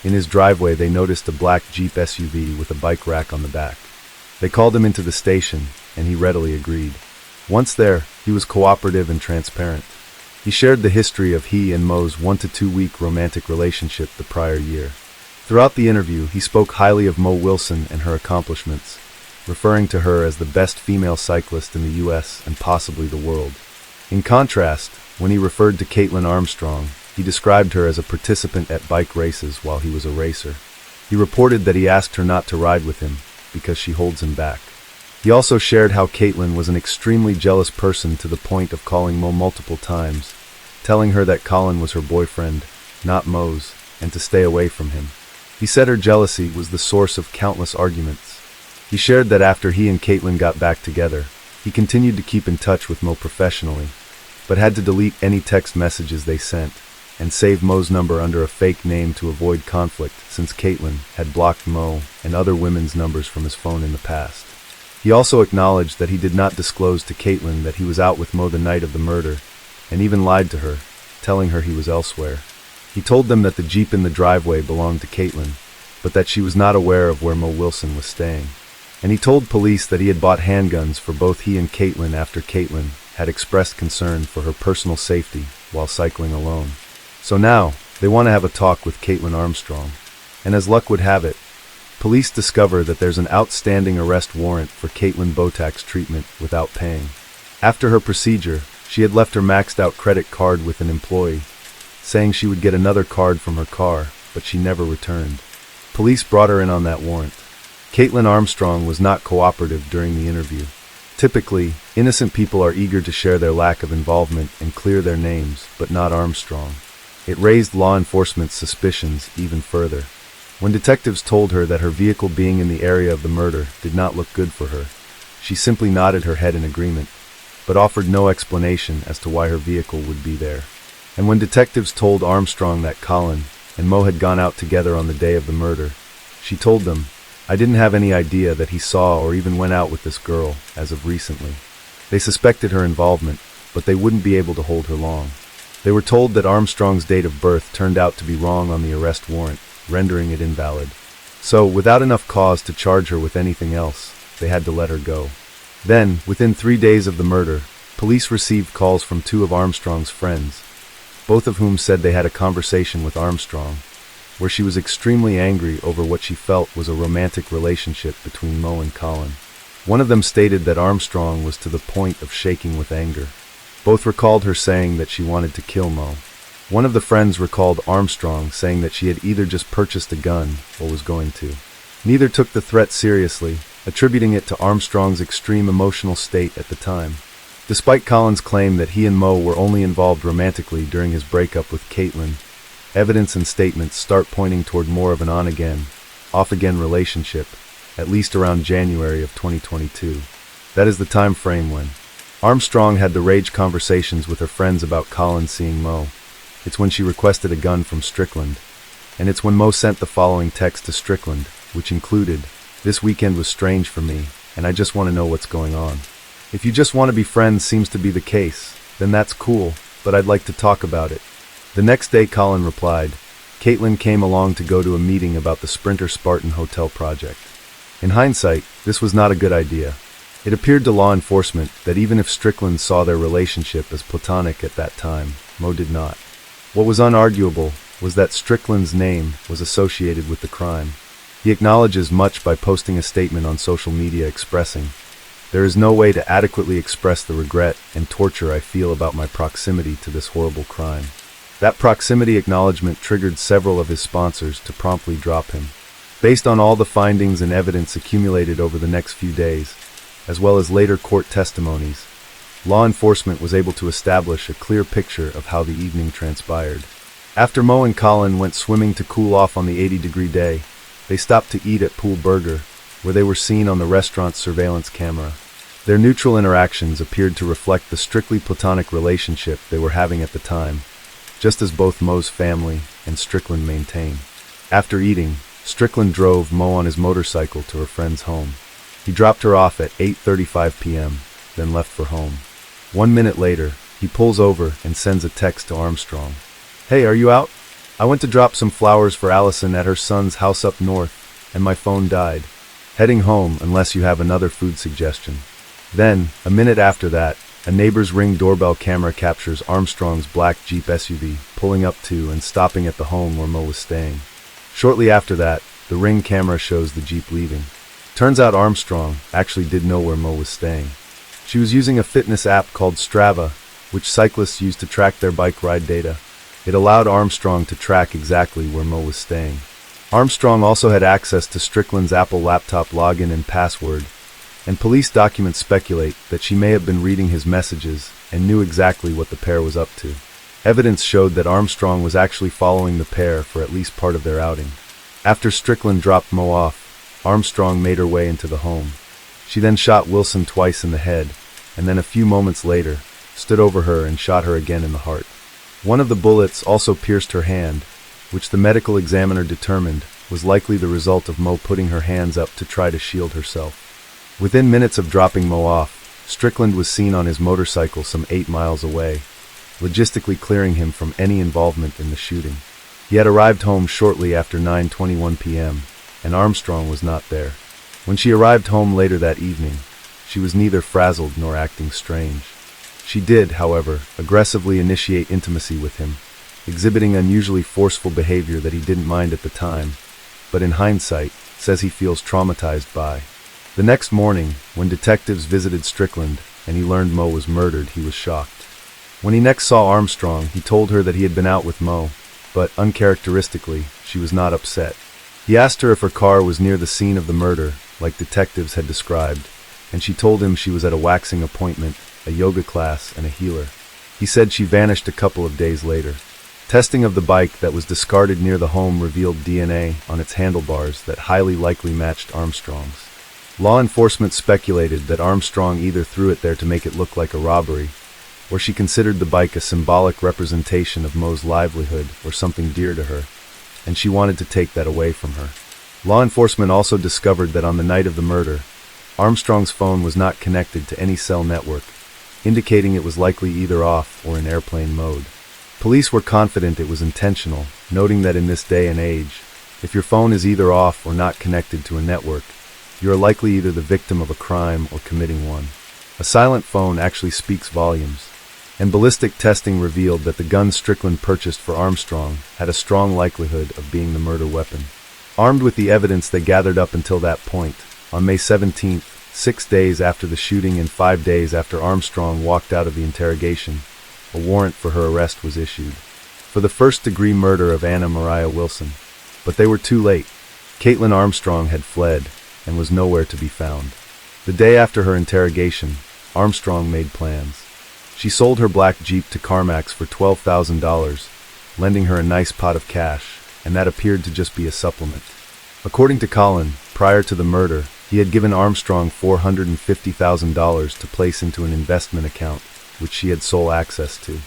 in his driveway they noticed a black Jeep SUV with a bike rack on the back. They called him into the station, and he readily agreed. Once there, he was cooperative and transparent. He shared the history of he and Mo's 1 to 2 week romantic relationship the prior year. Throughout the interview, he spoke highly of Mo Wilson and her accomplishments, referring to her as the best female cyclist in the U.S. and possibly the world. In contrast, when he referred to Caitlin Armstrong, he described her as a participant at bike races while he was a racer. He reported that he asked her not to ride with him because she holds him back. He also shared how Caitlin was an extremely jealous person to the point of calling Mo multiple times, telling her that Colin was her boyfriend, not Mo's, and to stay away from him. He said her jealousy was the source of countless arguments. He shared that after he and Caitlin got back together, he continued to keep in touch with Mo professionally, but had to delete any text messages they sent, and save Mo's number under a fake name to avoid conflict since Caitlin had blocked Mo and other women's numbers from his phone in the past. He also acknowledged that he did not disclose to Caitlin that he was out with Mo the night of the murder, and even lied to her, telling her he was elsewhere. He told them that the Jeep in the driveway belonged to Caitlin, but that she was not aware of where Mo Wilson was staying. And he told police that he had bought handguns for both he and Caitlin after Caitlin had expressed concern for her personal safety while cycling alone. So now, they want to have a talk with Caitlin Armstrong. And as luck would have it, police discover that there's an outstanding arrest warrant for Caitlin Botak's treatment without paying. After her procedure, she had left her maxed-out credit card with an employee, saying she would get another card from her car, but she never returned. Police brought her in on that warrant. Caitlin Armstrong was not cooperative during the interview. Typically, innocent people are eager to share their lack of involvement and clear their names, but not Armstrong. It raised law enforcement's suspicions even further. When detectives told her that her vehicle being in the area of the murder did not look good for her, she simply nodded her head in agreement, but offered no explanation as to why her vehicle would be there. And when detectives told Armstrong that Colin and Mo had gone out together on the day of the murder, she told them, "I didn't have any idea that he saw or even went out with this girl as of recently." They suspected her involvement, but they wouldn't be able to hold her long. They were told that Armstrong's date of birth turned out to be wrong on the arrest warrant, rendering it invalid. So, without enough cause to charge her with anything else, they had to let her go. Then, within 3 days of the murder, police received calls from two of Armstrong's friends, both of whom said they had a conversation with Armstrong, where she was extremely angry over what she felt was a romantic relationship between Mo and Colin. One of them stated that Armstrong was to the point of shaking with anger. Both recalled her saying that she wanted to kill Mo. One of the friends recalled Armstrong saying that she had either just purchased a gun or was going to. Neither took the threat seriously, attributing it to Armstrong's extreme emotional state at the time. Despite Colin's claim that he and Mo were only involved romantically during his breakup with Caitlin, evidence and statements start pointing toward more of an on-again, off-again relationship, at least around January of 2022. That is the time frame when Armstrong had the rage conversations with her friends about Colin seeing Mo. It's when she requested a gun from Strickland, and it's when Mo sent the following text to Strickland, which included, "This weekend was strange for me, and I just want to know what's going on. If you just want to be friends seems to be the case, then that's cool, but I'd like to talk about it." The next day Colin replied, "Caitlin came along to go to a meeting about the Sprinter Spartan Hotel project." In hindsight, this was not a good idea. It appeared to law enforcement that even if Strickland saw their relationship as platonic at that time, Mo did not. What was unarguable was that Strickland's name was associated with the crime. He acknowledges much by posting a statement on social media expressing, "There is no way to adequately express the regret and torture I feel about my proximity to this horrible crime." That proximity acknowledgement triggered several of his sponsors to promptly drop him. Based on all the findings and evidence accumulated over the next few days, as well as later court testimonies, law enforcement was able to establish a clear picture of how the evening transpired. After Mo and Colin went swimming to cool off on the 80-degree day, they stopped to eat at Pool Burger, where they were seen on the restaurant's surveillance camera. Their neutral interactions appeared to reflect the strictly platonic relationship they were having at the time, just as both Mo's family and Strickland maintain. After eating, Strickland drove Mo on his motorcycle to her friend's home. He dropped her off at 8:35 p.m., then left for home. 1 minute later, he pulls over and sends a text to Armstrong. "Hey, are you out? I went to drop some flowers for Allison at her son's house up north, and my phone died. Heading home unless you have another food suggestion." Then, a minute after that, a neighbor's Ring doorbell camera captures Armstrong's black Jeep SUV pulling up to and stopping at the home where Mo was staying. Shortly after that, the Ring camera shows the Jeep leaving. Turns out Armstrong actually did know where Mo was staying. She was using a fitness app called Strava, which cyclists use to track their bike ride data. It allowed Armstrong to track exactly where Mo was staying. Armstrong also had access to Strickland's Apple laptop login and password, and police documents speculate that she may have been reading his messages and knew exactly what the pair was up to. Evidence showed that Armstrong was actually following the pair for at least part of their outing. After Strickland dropped Mo off, Armstrong made her way into the home. She then shot Wilson twice in the head, and then a few moments later, stood over her and shot her again in the heart. One of the bullets also pierced her hand, which the medical examiner determined was likely the result of Mo putting her hands up to try to shield herself. Within minutes of dropping Mo off, Strickland was seen on his motorcycle some 8 miles away, logistically clearing him from any involvement in the shooting. He had arrived home shortly after 9:21 p.m., and Armstrong was not there. When she arrived home later that evening, she was neither frazzled nor acting strange. She did, however, aggressively initiate intimacy with him, exhibiting unusually forceful behavior that he didn't mind at the time, but in hindsight, says he feels traumatized by. The next morning, when detectives visited Strickland and he learned Mo was murdered, he was shocked. When he next saw Armstrong, he told her that he had been out with Mo, but uncharacteristically, she was not upset. He asked her if her car was near the scene of the murder, like detectives had described, and she told him she was at a waxing appointment, a yoga class, and a healer. He said she vanished a couple of days later. Testing of the bike that was discarded near the home revealed DNA on its handlebars that highly likely matched Armstrong's. Law enforcement speculated that Armstrong either threw it there to make it look like a robbery, or she considered the bike a symbolic representation of Mo's livelihood or something dear to her, and she wanted to take that away from her. Law enforcement also discovered that on the night of the murder, Armstrong's phone was not connected to any cell network, indicating it was likely either off or in airplane mode. Police were confident it was intentional, noting that in this day and age, if your phone is either off or not connected to a network, you are likely either the victim of a crime or committing one. A silent phone actually speaks volumes. And ballistic testing revealed that the gun Strickland purchased for Armstrong had a strong likelihood of being the murder weapon. Armed with the evidence they gathered up until that point, on May 17th, 6 days after the shooting and 5 days after Armstrong walked out of the interrogation, a warrant for her arrest was issued for the first-degree murder of Anna Maria Wilson. But they were too late. Caitlin Armstrong had fled and was nowhere to be found. The day after her interrogation, Armstrong made plans. She sold her black Jeep to CarMax for $12,000, lending her a nice pot of cash, and that appeared to just be a supplement. According to Colin, prior to the murder, he had given Armstrong $450,000 to place into an investment account, which she had sole access to.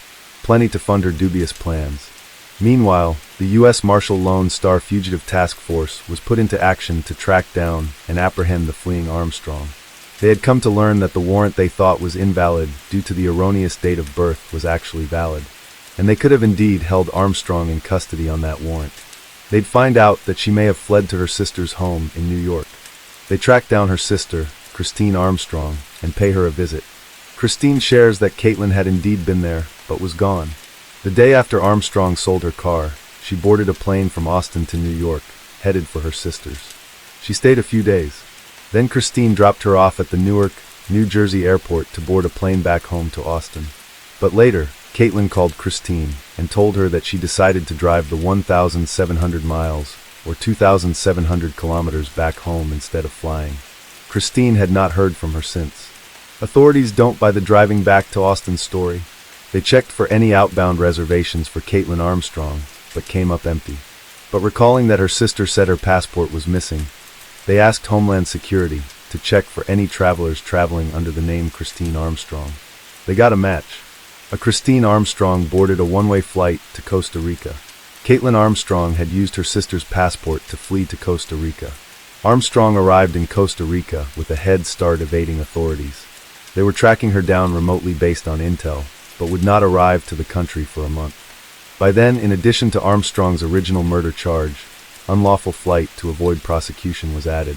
Plenty to fund her dubious plans. Meanwhile, the U.S. Marshal Lone Star Fugitive Task Force was put into action to track down and apprehend the fleeing Armstrong. They had come to learn that the warrant they thought was invalid due to the erroneous date of birth was actually valid, and they could have indeed held Armstrong in custody on that warrant. They'd find out that she may have fled to her sister's home in New York. They tracked down her sister, Christine Armstrong, and pay her a visit. Christine shares that Caitlin had indeed been there, but was gone. The day after Armstrong sold her car, she boarded a plane from Austin to New York, headed for her sister's. She stayed a few days. Then Christine dropped her off at the Newark, New Jersey airport to board a plane back home to Austin. But later, Caitlin called Christine and told her that she decided to drive the 1,700 miles, or 2,700 kilometers back home instead of flying. Christine had not heard from her since. Authorities don't buy the driving back to Austin story. They checked for any outbound reservations for Caitlin Armstrong, but came up empty. But recalling that her sister said her passport was missing, they asked Homeland Security to check for any travelers traveling under the name Christine Armstrong. They got a match. A Christine Armstrong boarded a one-way flight to Costa Rica. Caitlin Armstrong had used her sister's passport to flee to Costa Rica. Armstrong arrived in Costa Rica with a head start evading authorities. They were tracking her down remotely based on intel, but would not arrive to the country for a month. By then, in addition to Armstrong's original murder charge, unlawful flight to avoid prosecution was added,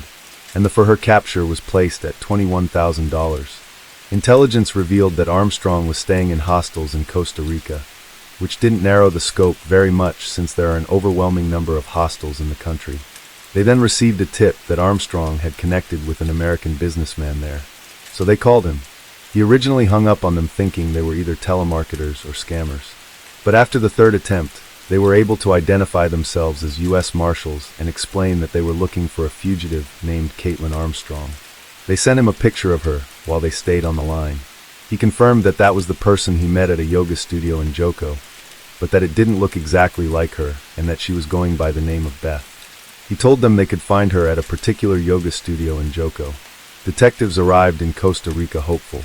and the for her capture was placed at $21,000. Intelligence revealed that Armstrong was staying in hostels in Costa Rica, which didn't narrow the scope very much since there are an overwhelming number of hostels in the country. They then received a tip that Armstrong had connected with an American businessman there, so they called him. He originally hung up on them thinking they were either telemarketers or scammers. But after the third attempt, they were able to identify themselves as U.S. Marshals and explain that they were looking for a fugitive named Caitlin Armstrong. They sent him a picture of her while they stayed on the line. He confirmed that that was the person he met at a yoga studio in Joko, but that it didn't look exactly like her and that she was going by the name of Beth. He told them they could find her at a particular yoga studio in Joko. Detectives arrived in Costa Rica hopeful.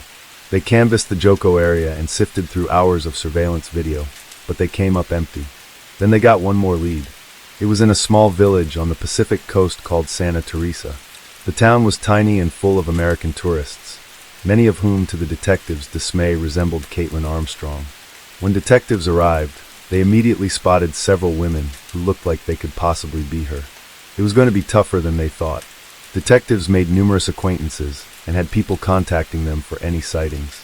They canvassed the Joko area and sifted through hours of surveillance video, but they came up empty. Then they got one more lead. It was in a small village on the Pacific coast called Santa Teresa. The town was tiny and full of American tourists, many of whom to the detectives' dismay resembled Caitlin Armstrong. When detectives arrived, they immediately spotted several women who looked like they could possibly be her. It was going to be tougher than they thought. Detectives made numerous acquaintances and had people contacting them for any sightings.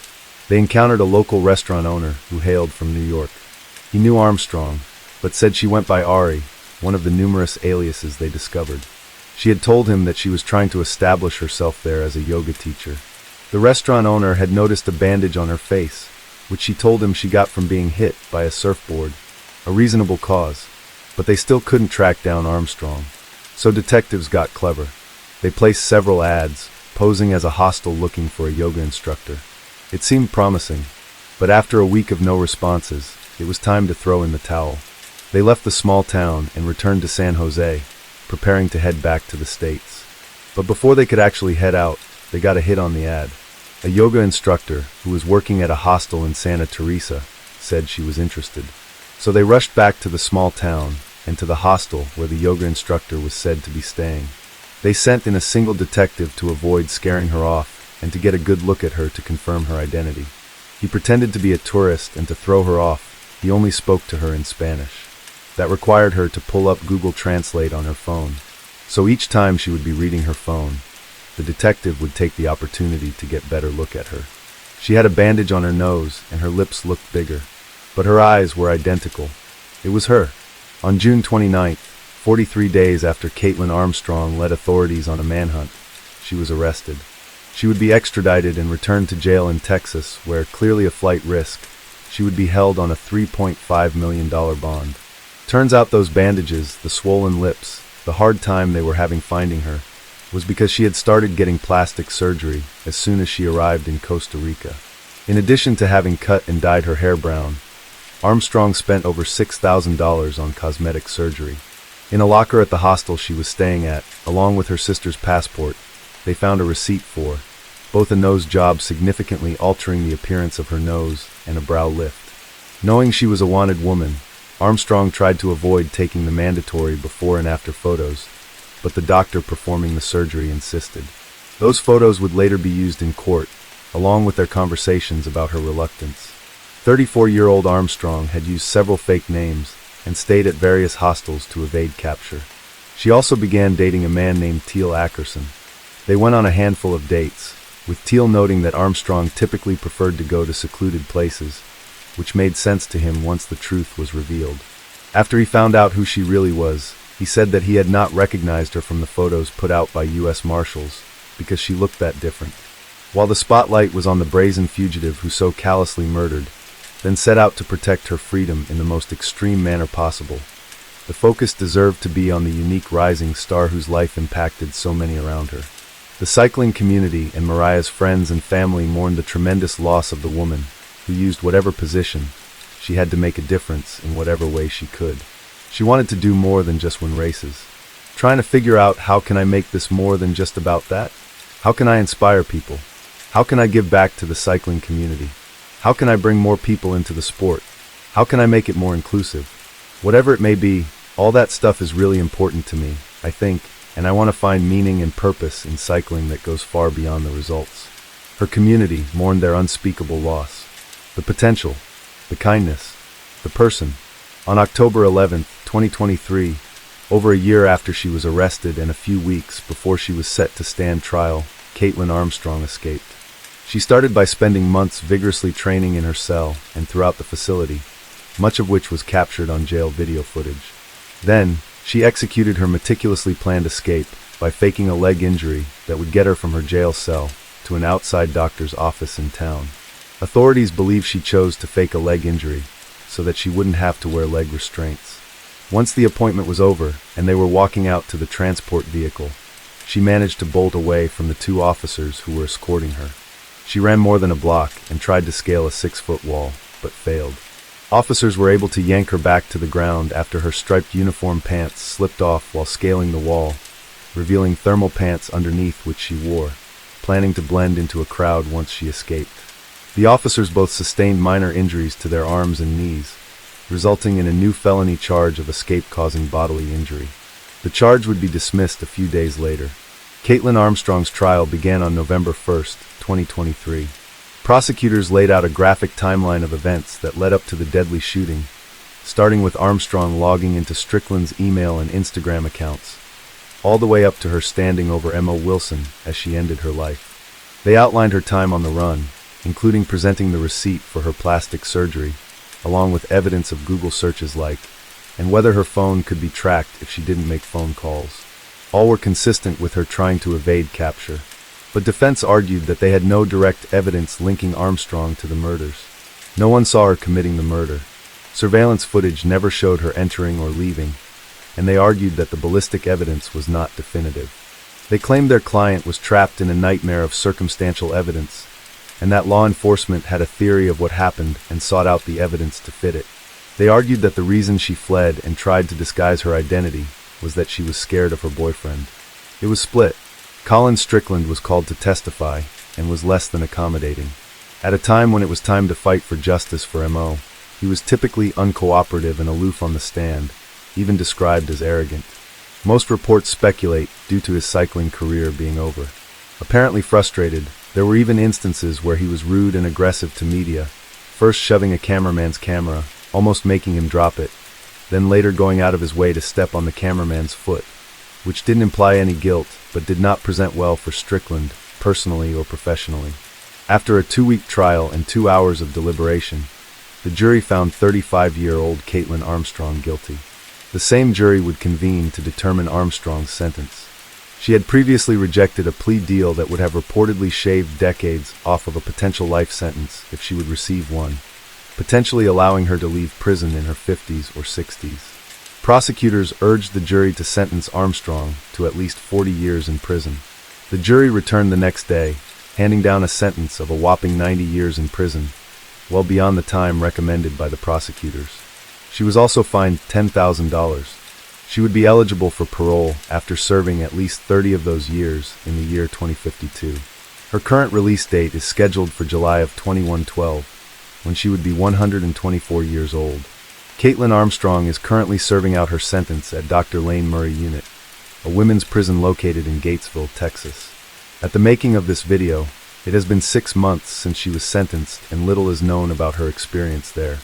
They encountered a local restaurant owner who hailed from New York. He knew Armstrong, but said she went by Ari, one of the numerous aliases they discovered. She had told him that she was trying to establish herself there as a yoga teacher. The restaurant owner had noticed a bandage on her face, which she told him she got from being hit by a surfboard, a reasonable cause, but they still couldn't track down Armstrong. So detectives got clever. They placed several ads, posing as a hostel looking for a yoga instructor. It seemed promising, but after a week of no responses, it was time to throw in the towel. They left the small town and returned to San Jose, preparing to head back to the States. But before they could actually head out, they got a hit on the ad. A yoga instructor who was working at a hostel in Santa Teresa said she was interested. So they rushed back to the small town and to the hostel where the yoga instructor was said to be staying. They sent in a single detective to avoid scaring her off and to get a good look at her to confirm her identity. He pretended to be a tourist, and to throw her off, he only spoke to her in Spanish. That required her to pull up Google Translate on her phone. So each time she would be reading her phone, the detective would take the opportunity to get better look at her. She had a bandage on her nose, and her lips looked bigger, but her eyes were identical. It was her. On June 29th, 43 days after Caitlin Armstrong led authorities on a manhunt, she was arrested. She would be extradited and returned to jail in Texas, where, clearly a flight risk, she would be held on a $3.5 million bond. Turns out those bandages, the swollen lips, the hard time they were having finding her, was because she had started getting plastic surgery as soon as she arrived in Costa Rica. In addition to having cut and dyed her hair brown, Armstrong spent over $6,000 on cosmetic surgery. In a locker at the hostel she was staying at, along with her sister's passport, they found a receipt for both a nose job significantly altering the appearance of her nose and a brow lift. Knowing she was a wanted woman, Armstrong tried to avoid taking the mandatory before and after photos, but the doctor performing the surgery insisted. Those photos would later be used in court, along with their conversations about her reluctance. 34-year-old Armstrong had used several fake names and stayed at various hostels to evade capture. She also began dating a man named Teal Ackerson. They went on a handful of dates, with Teal noting that Armstrong typically preferred to go to secluded places, which made sense to him once the truth was revealed. After he found out who she really was, he said that he had not recognized her from the photos put out by U.S. Marshals because she looked that different. While the spotlight was on the brazen fugitive who so callously murdered, then set out to protect her freedom in the most extreme manner possible, the focus deserved to be on the unique rising star whose life impacted so many around her. The cycling community and Mariah's friends and family mourned the tremendous loss of the woman who used whatever position she had to make a difference in whatever way she could. She wanted to do more than just win races. Trying to figure out, how can I make this more than just about that? How can I inspire people? How can I give back to the cycling community? How can I bring more people into the sport? How can I make it more inclusive? Whatever it may be, all that stuff is really important to me, I think, and I want to find meaning and purpose in cycling that goes far beyond the results. Her community mourned their unspeakable loss. The potential, the kindness, the person. On October 11, 2023, over a year after she was arrested and a few weeks before she was set to stand trial, Caitlin Armstrong escaped. She started by spending months vigorously training in her cell and throughout the facility, much of which was captured on jail video footage. Then, she executed her meticulously planned escape by faking a leg injury that would get her from her jail cell to an outside doctor's office in town. Authorities believe she chose to fake a leg injury so that she wouldn't have to wear leg restraints. Once the appointment was over and they were walking out to the transport vehicle, she managed to bolt away from the two officers who were escorting her. She ran more than a block and tried to scale a 6-foot wall, but failed. Officers were able to yank her back to the ground after her striped uniform pants slipped off while scaling the wall, revealing thermal pants underneath which she wore, planning to blend into a crowd once she escaped. The officers both sustained minor injuries to their arms and knees, resulting in a new felony charge of escape causing bodily injury. The charge would be dismissed a few days later. Caitlin Armstrong's trial began on November 1, 2023. Prosecutors laid out a graphic timeline of events that led up to the deadly shooting, starting with Armstrong logging into Strickland's email and Instagram accounts, all the way up to her standing over Emma Wilson as she ended her life. They outlined her time on the run, including presenting the receipt for her plastic surgery, along with evidence of Google searches like, and whether her phone could be tracked if she didn't make phone calls. All were consistent with her trying to evade capture. But defense argued that they had no direct evidence linking Armstrong to the murders. No one saw her committing the murder. Surveillance footage never showed her entering or leaving, and they argued that the ballistic evidence was not definitive. They claimed their client was trapped in a nightmare of circumstantial evidence, and that law enforcement had a theory of what happened and sought out the evidence to fit it. They argued that the reason she fled and tried to disguise her identity was that she was scared of her boyfriend. It was split. Colin Strickland was called to testify and was less than accommodating. At a time when it was time to fight for justice for M.O., he was typically uncooperative and aloof on the stand, even described as arrogant. Most reports speculate due to his cycling career being over. Apparently frustrated, there were even instances where he was rude and aggressive to media, first shoving a cameraman's camera, almost making him drop it, then later going out of his way to step on the cameraman's foot, which didn't imply any guilt, but did not present well for Strickland, personally or professionally. After a 2-week trial and 2 hours of deliberation, the jury found 35-year-old Caitlin Armstrong guilty. The same jury would convene to determine Armstrong's sentence. She had previously rejected a plea deal that would have reportedly shaved decades off of a potential life sentence if she would receive one, potentially allowing her to leave prison in her 50s or 60s. Prosecutors urged the jury to sentence Armstrong to at least 40 years in prison. The jury returned the next day, handing down a sentence of a whopping 90 years in prison, well beyond the time recommended by the prosecutors. She was also fined $10,000. She would be eligible for parole after serving at least 30 of those years in the year 2052. Her current release date is scheduled for July of 2112, when she would be 124 years old. Caitlin Armstrong is currently serving out her sentence at Dr. Lane Murray Unit, a women's prison located in Gatesville, Texas. At the making of this video, it has been 6 months since she was sentenced and little is known about her experience there.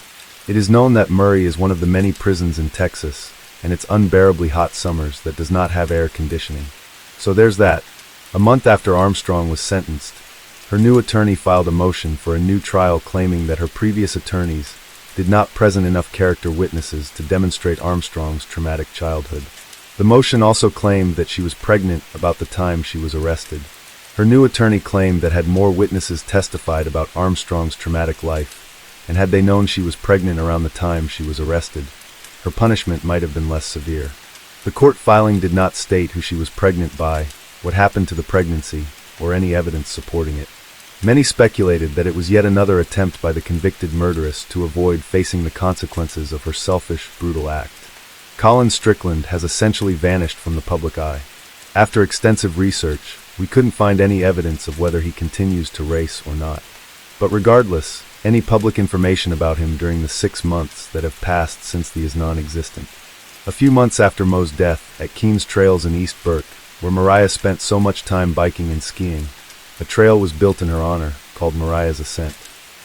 It is known that Murray is one of the many prisons in Texas, and its unbearably hot summers that does not have air conditioning. So there's that. A month after Armstrong was sentenced, her new attorney filed a motion for a new trial claiming that her previous attorneys did not present enough character witnesses to demonstrate Armstrong's traumatic childhood. The motion also claimed that she was pregnant about the time she was arrested. Her new attorney claimed that had more witnesses testified about Armstrong's traumatic life, and had they known she was pregnant around the time she was arrested, her punishment might have been less severe. The court filing did not state who she was pregnant by, what happened to the pregnancy, or any evidence supporting it. Many speculated that it was yet another attempt by the convicted murderess to avoid facing the consequences of her selfish, brutal act. Colin Strickland has essentially vanished from the public eye. After extensive research, we couldn't find any evidence of whether he continues to race or not. But regardless, any public information about him during the 6 months that have passed since he is non-existent. A few months after Mo's death, at Keens Trails in East Burke, where Mariah spent so much time biking and skiing, a trail was built in her honor, called Mariah's Ascent.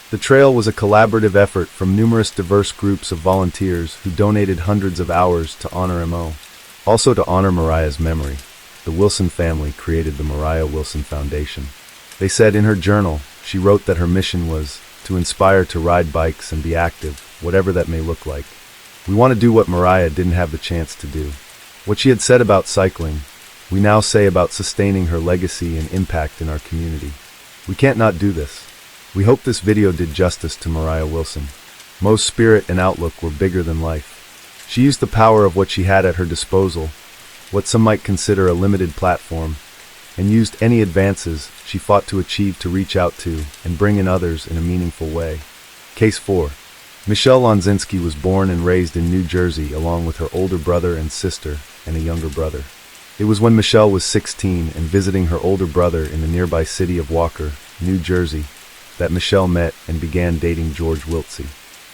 The trail was a collaborative effort from numerous diverse groups of volunteers who donated hundreds of hours to honor Mo. Also to honor Mariah's memory, the Wilson family created the Mariah Wilson Foundation. They said in her journal, she wrote that her mission was to inspire to ride bikes and be active, whatever that may look like. We want to do what Mariah didn't have the chance to do. What she had said about cycling, we now say about sustaining her legacy and impact in our community. We can't not do this. We hope this video did justice to Mariah Wilson. Mo's spirit and outlook were bigger than life. She used the power of what she had at her disposal, what some might consider a limited platform, and used any advances she fought to achieve to reach out to and bring in others in a meaningful way. Case 4. Michelle Lonzinski was born and raised in New Jersey along with her older brother and sister and a younger brother. It was when Michelle was 16 and visiting her older brother in the nearby city of Walker, New Jersey, that Michelle met and began dating George Wiltsey.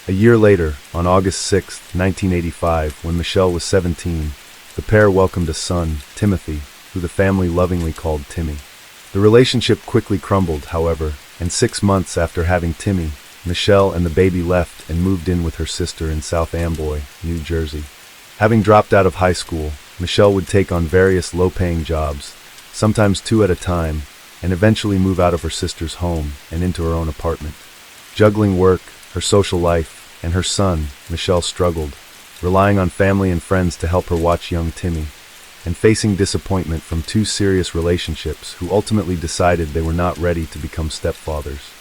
A year later, on August 6, 1985, when Michelle was 17, the pair welcomed a son, Timothy, who the family lovingly called Timmy. The relationship quickly crumbled, however, and 6 months after having Timmy, Michelle and the baby left and moved in with her sister in South Amboy, New Jersey. Having dropped out of high school, Michelle would take on various low-paying jobs, sometimes 2 at a time, and eventually move out of her sister's home and into her own apartment. Juggling work, her social life, and her son, Michelle struggled, relying on family and friends to help her watch young Timmy, and facing disappointment from 2 serious relationships who ultimately decided they were not ready to become stepfathers.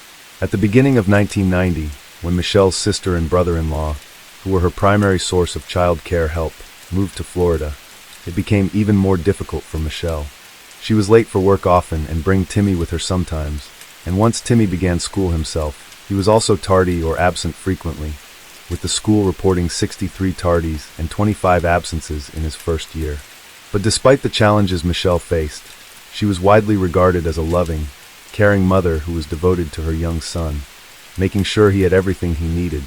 At the beginning of 1990, when Michelle's sister and brother-in-law, who were her primary source of child care help, moved to Florida, it became even more difficult for Michelle. She was late for work often and bring Timmy with her sometimes, and once Timmy began school himself, he was also tardy or absent frequently, with the school reporting 63 tardies and 25 absences in his first year. But despite the challenges Michelle faced, she was widely regarded as a loving, caring mother who was devoted to her young son, making sure he had everything he needed,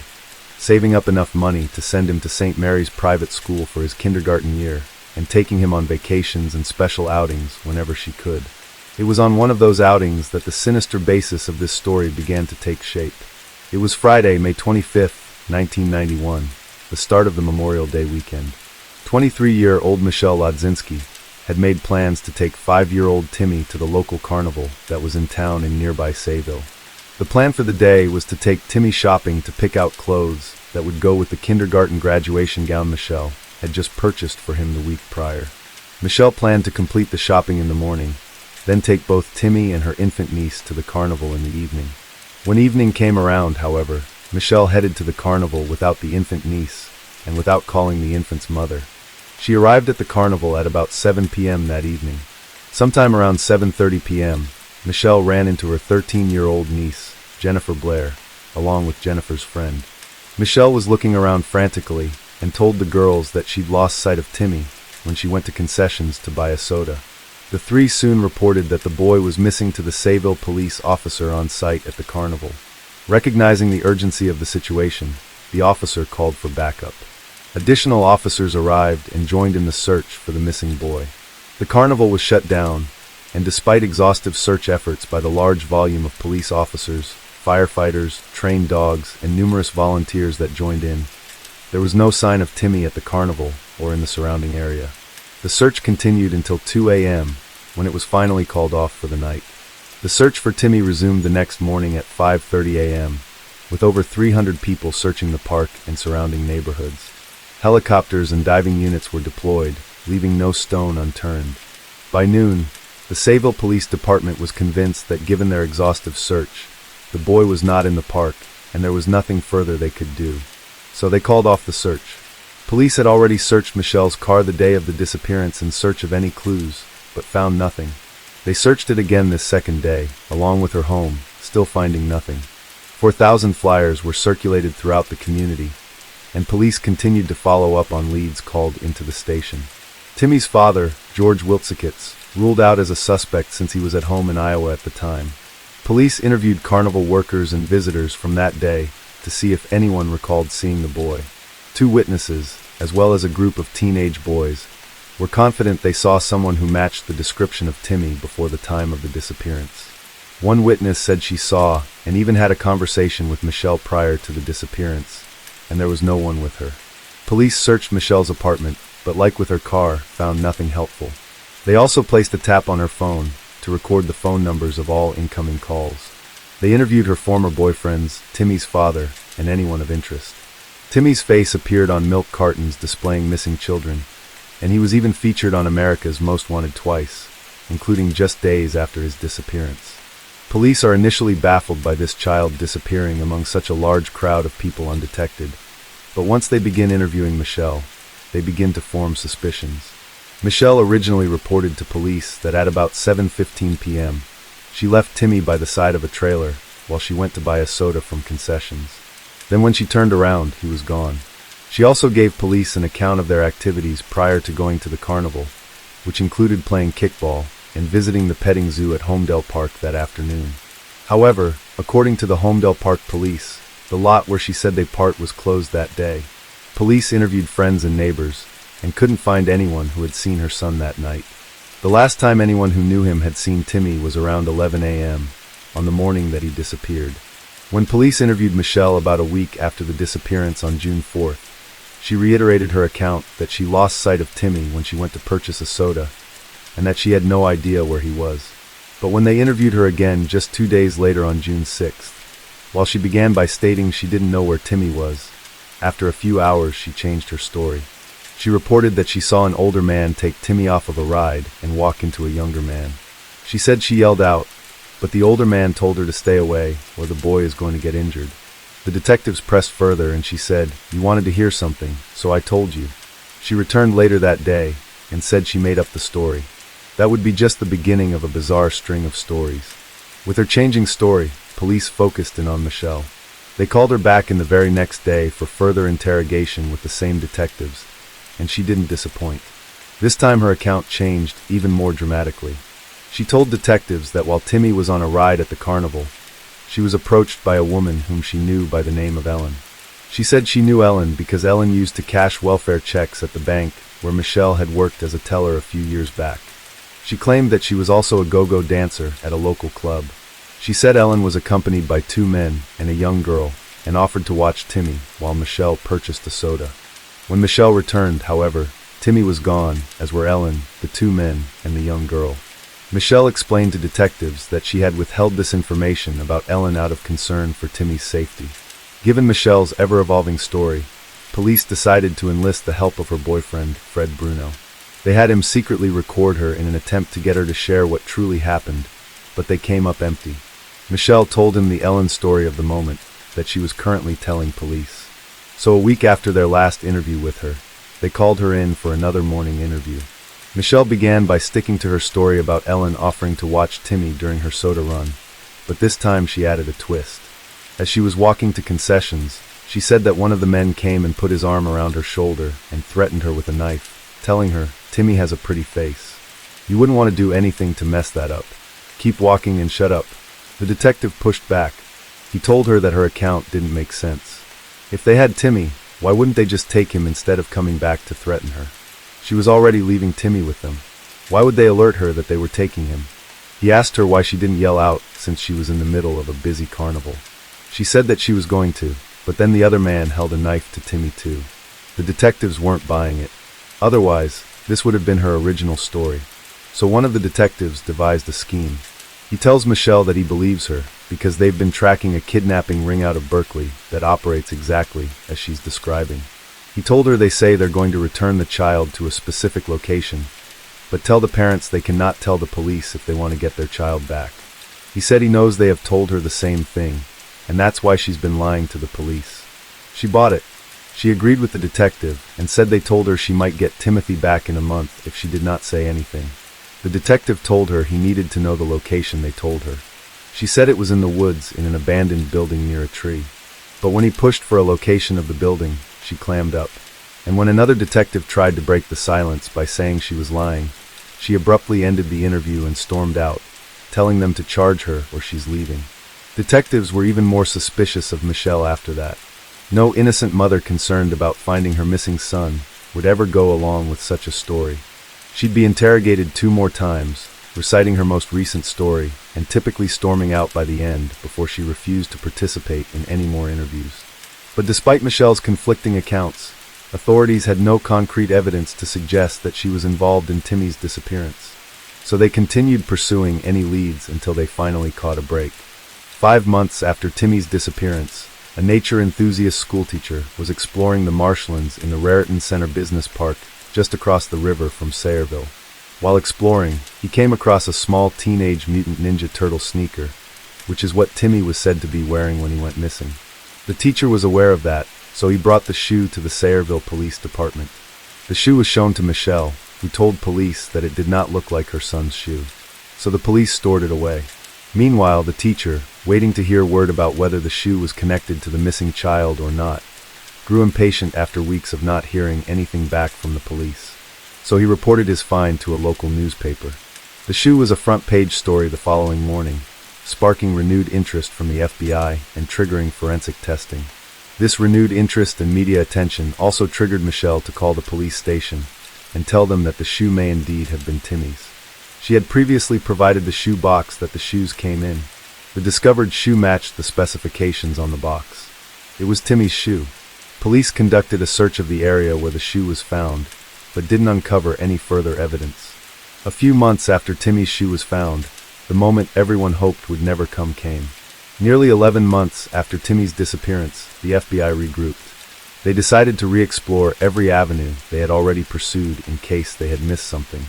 saving up enough money to send him to St. Mary's private school for his kindergarten year, and taking him on vacations and special outings whenever she could. It was on one of those outings that the sinister basis of this story began to take shape. It was Friday, May 25, 1991, the start of the Memorial Day weekend. 23-year-old Michelle Lonzinski, had made plans to take 5-year-old Timmy to the local carnival that was in town in nearby Sayville. The plan for the day was to take Timmy shopping to pick out clothes that would go with the kindergarten graduation gown Michelle had just purchased for him the week prior. Michelle planned to complete the shopping in the morning, then take both Timmy and her infant niece to the carnival in the evening. When evening came around, however, Michelle headed to the carnival without the infant niece and without calling the infant's mother. She arrived at the carnival at about 7 p.m. that evening. Sometime around 7:30 p.m., Michelle ran into her 13-year-old niece, Jennifer Blair, along with Jennifer's friend. Michelle was looking around frantically and told the girls that she'd lost sight of Timmy when she went to concessions to buy a soda. The three soon reported that the boy was missing to the Sayville police officer on site at the carnival. Recognizing the urgency of the situation, the officer called for backup. Additional officers arrived and joined in the search for the missing boy. The carnival was shut down, and despite exhaustive search efforts by the large volume of police officers, firefighters, trained dogs, and numerous volunteers that joined in, there was no sign of Timmy at the carnival or in the surrounding area. The search continued until 2 a.m., when it was finally called off for the night. The search for Timmy resumed the next morning at 5:30 a.m., with over 300 people searching the park and surrounding neighborhoods. Helicopters and diving units were deployed, leaving no stone unturned. By noon, the Sayville Police Department was convinced that given their exhaustive search, the boy was not in the park and there was nothing further they could do. So they called off the search. Police had already searched Michelle's car the day of the disappearance in search of any clues, but found nothing. They searched it again this second day, along with her home, still finding nothing. 4,000 flyers were circulated throughout the community, and police continued to follow up on leads called into the station. Timmy's father, George Wiltsikitz, ruled out as a suspect since he was at home in Iowa at the time. Police interviewed carnival workers and visitors from that day to see if anyone recalled seeing the boy. 2 witnesses, as well as a group of teenage boys, were confident they saw someone who matched the description of Timmy before the time of the disappearance. One witness said she saw and even had a conversation with Michelle prior to the disappearance, and there was no one with her. Police searched Michelle's apartment, but like with her car, found nothing helpful. They also placed a tap on her phone to record the phone numbers of all incoming calls. They interviewed her former boyfriends, Timmy's father, and anyone of interest. Timmy's face appeared on milk cartons displaying missing children, and he was even featured on America's Most Wanted twice, including just days after his disappearance. Police are initially baffled by this child disappearing among such a large crowd of people undetected, but once they begin interviewing Michelle, they begin to form suspicions. Michelle originally reported to police that at about 7:15 p.m., she left Timmy by the side of a trailer while she went to buy a soda from concessions. Then when she turned around, he was gone. She also gave police an account of their activities prior to going to the carnival, which included playing kickball and visiting the petting zoo at Homedale Park that afternoon. However, according to the Homedale Park police, the lot where she said they parked was closed that day. Police interviewed friends and neighbors, and couldn't find anyone who had seen her son that night. The last time anyone who knew him had seen Timmy was around 11 a.m., on the morning that he disappeared. When police interviewed Michelle about a week after the disappearance on June 4th, she reiterated her account that she lost sight of Timmy when she went to purchase a soda, and that she had no idea where he was. But when they interviewed her again just 2 days later on June 6th, while she began by stating she didn't know where Timmy was, after a few hours she changed her story. She reported that she saw an older man take Timmy off of a ride and walk into a younger man. She said she yelled out, but the older man told her to stay away or the boy is going to get injured. The detectives pressed further and she said, "You wanted to hear something, so I told you." She returned later that day and said she made up the story. That would be just the beginning of a bizarre string of stories. With her changing story, police focused in on Michelle. They called her back in the very next day for further interrogation with the same detectives, and she didn't disappoint. This time her account changed even more dramatically. She told detectives that while Timmy was on a ride at the carnival, she was approached by a woman whom she knew by the name of Ellen. She said she knew Ellen because Ellen used to cash welfare checks at the bank where Michelle had worked as a teller a few years back. She claimed that she was also a go-go dancer at a local club. She said Ellen was accompanied by 2 men and a young girl and offered to watch Timmy while Michelle purchased a soda. When Michelle returned, however, Timmy was gone, as were Ellen, the two men, and the young girl. Michelle explained to detectives that she had withheld this information about Ellen out of concern for Timmy's safety. Given Michelle's ever-evolving story, police decided to enlist the help of her boyfriend, Fred Bruno. They had him secretly record her in an attempt to get her to share what truly happened, but they came up empty. Michelle told him the Ellen story of the moment that she was currently telling police. So a week after their last interview with her, they called her in for another morning interview. Michelle began by sticking to her story about Ellen offering to watch Timmy during her soda run, but this time she added a twist. As she was walking to concessions, she said that one of the men came and put his arm around her shoulder and threatened her with a knife, telling her, "Timmy has a pretty face. You wouldn't want to do anything to mess that up. Keep walking and shut up." The detective pushed back. He told her that her account didn't make sense. If they had Timmy, why wouldn't they just take him instead of coming back to threaten her? She was already leaving Timmy with them. Why would they alert her that they were taking him? He asked her why she didn't yell out since she was in the middle of a busy carnival. She said that she was going to, but then the other man held a knife to Timmy too. The detectives weren't buying it. Otherwise, this would have been her original story. So one of the detectives devised a scheme. He tells Michelle that he believes her because they've been tracking a kidnapping ring out of Berkeley that operates exactly as she's describing. He told her they say they're going to return the child to a specific location, but tell the parents they cannot tell the police if they want to get their child back. He said he knows they have told her the same thing, and that's why she's been lying to the police. She bought it. She agreed with the detective and said they told her she might get Timothy back in a month if she did not say anything. The detective told her he needed to know the location they told her. She said it was in the woods in an abandoned building near a tree. But when he pushed for a location of the building, she clammed up. And when another detective tried to break the silence by saying she was lying, she abruptly ended the interview and stormed out, telling them to charge her or she's leaving. Detectives were even more suspicious of Michelle after that. No innocent mother concerned about finding her missing son would ever go along with such a story. She'd be interrogated 2 more times, reciting her most recent story, and typically storming out by the end before she refused to participate in any more interviews. But despite Michelle's conflicting accounts, authorities had no concrete evidence to suggest that she was involved in Timmy's disappearance. So they continued pursuing any leads until they finally caught a break. 5 months after Timmy's disappearance, a nature enthusiast schoolteacher was exploring the marshlands in the Raritan Center Business Park just across the river from Sayreville. While exploring, he came across a small Teenage Mutant Ninja Turtle sneaker, which is what Timmy was said to be wearing when he went missing. The teacher was aware of that, so he brought the shoe to the Sayreville Police Department. The shoe was shown to Michelle, who told police that it did not look like her son's shoe. So the police stored it away. Meanwhile, the teacher, waiting to hear word about whether the shoe was connected to the missing child or not, grew impatient after weeks of not hearing anything back from the police. So he reported his find to a local newspaper. The shoe was a front-page story the following morning, sparking renewed interest from the FBI and triggering forensic testing. This renewed interest and media attention also triggered Michelle to call the police station and tell them that the shoe may indeed have been Timmy's. She had previously provided the shoe box that the shoes came in. The discovered shoe matched the specifications on the box. It was Timmy's shoe. Police conducted a search of the area where the shoe was found, but didn't uncover any further evidence. A few months after Timmy's shoe was found, the moment everyone hoped would never come came. Nearly 11 months after Timmy's disappearance, the FBI regrouped. They decided to re-explore every avenue they had already pursued in case they had missed something.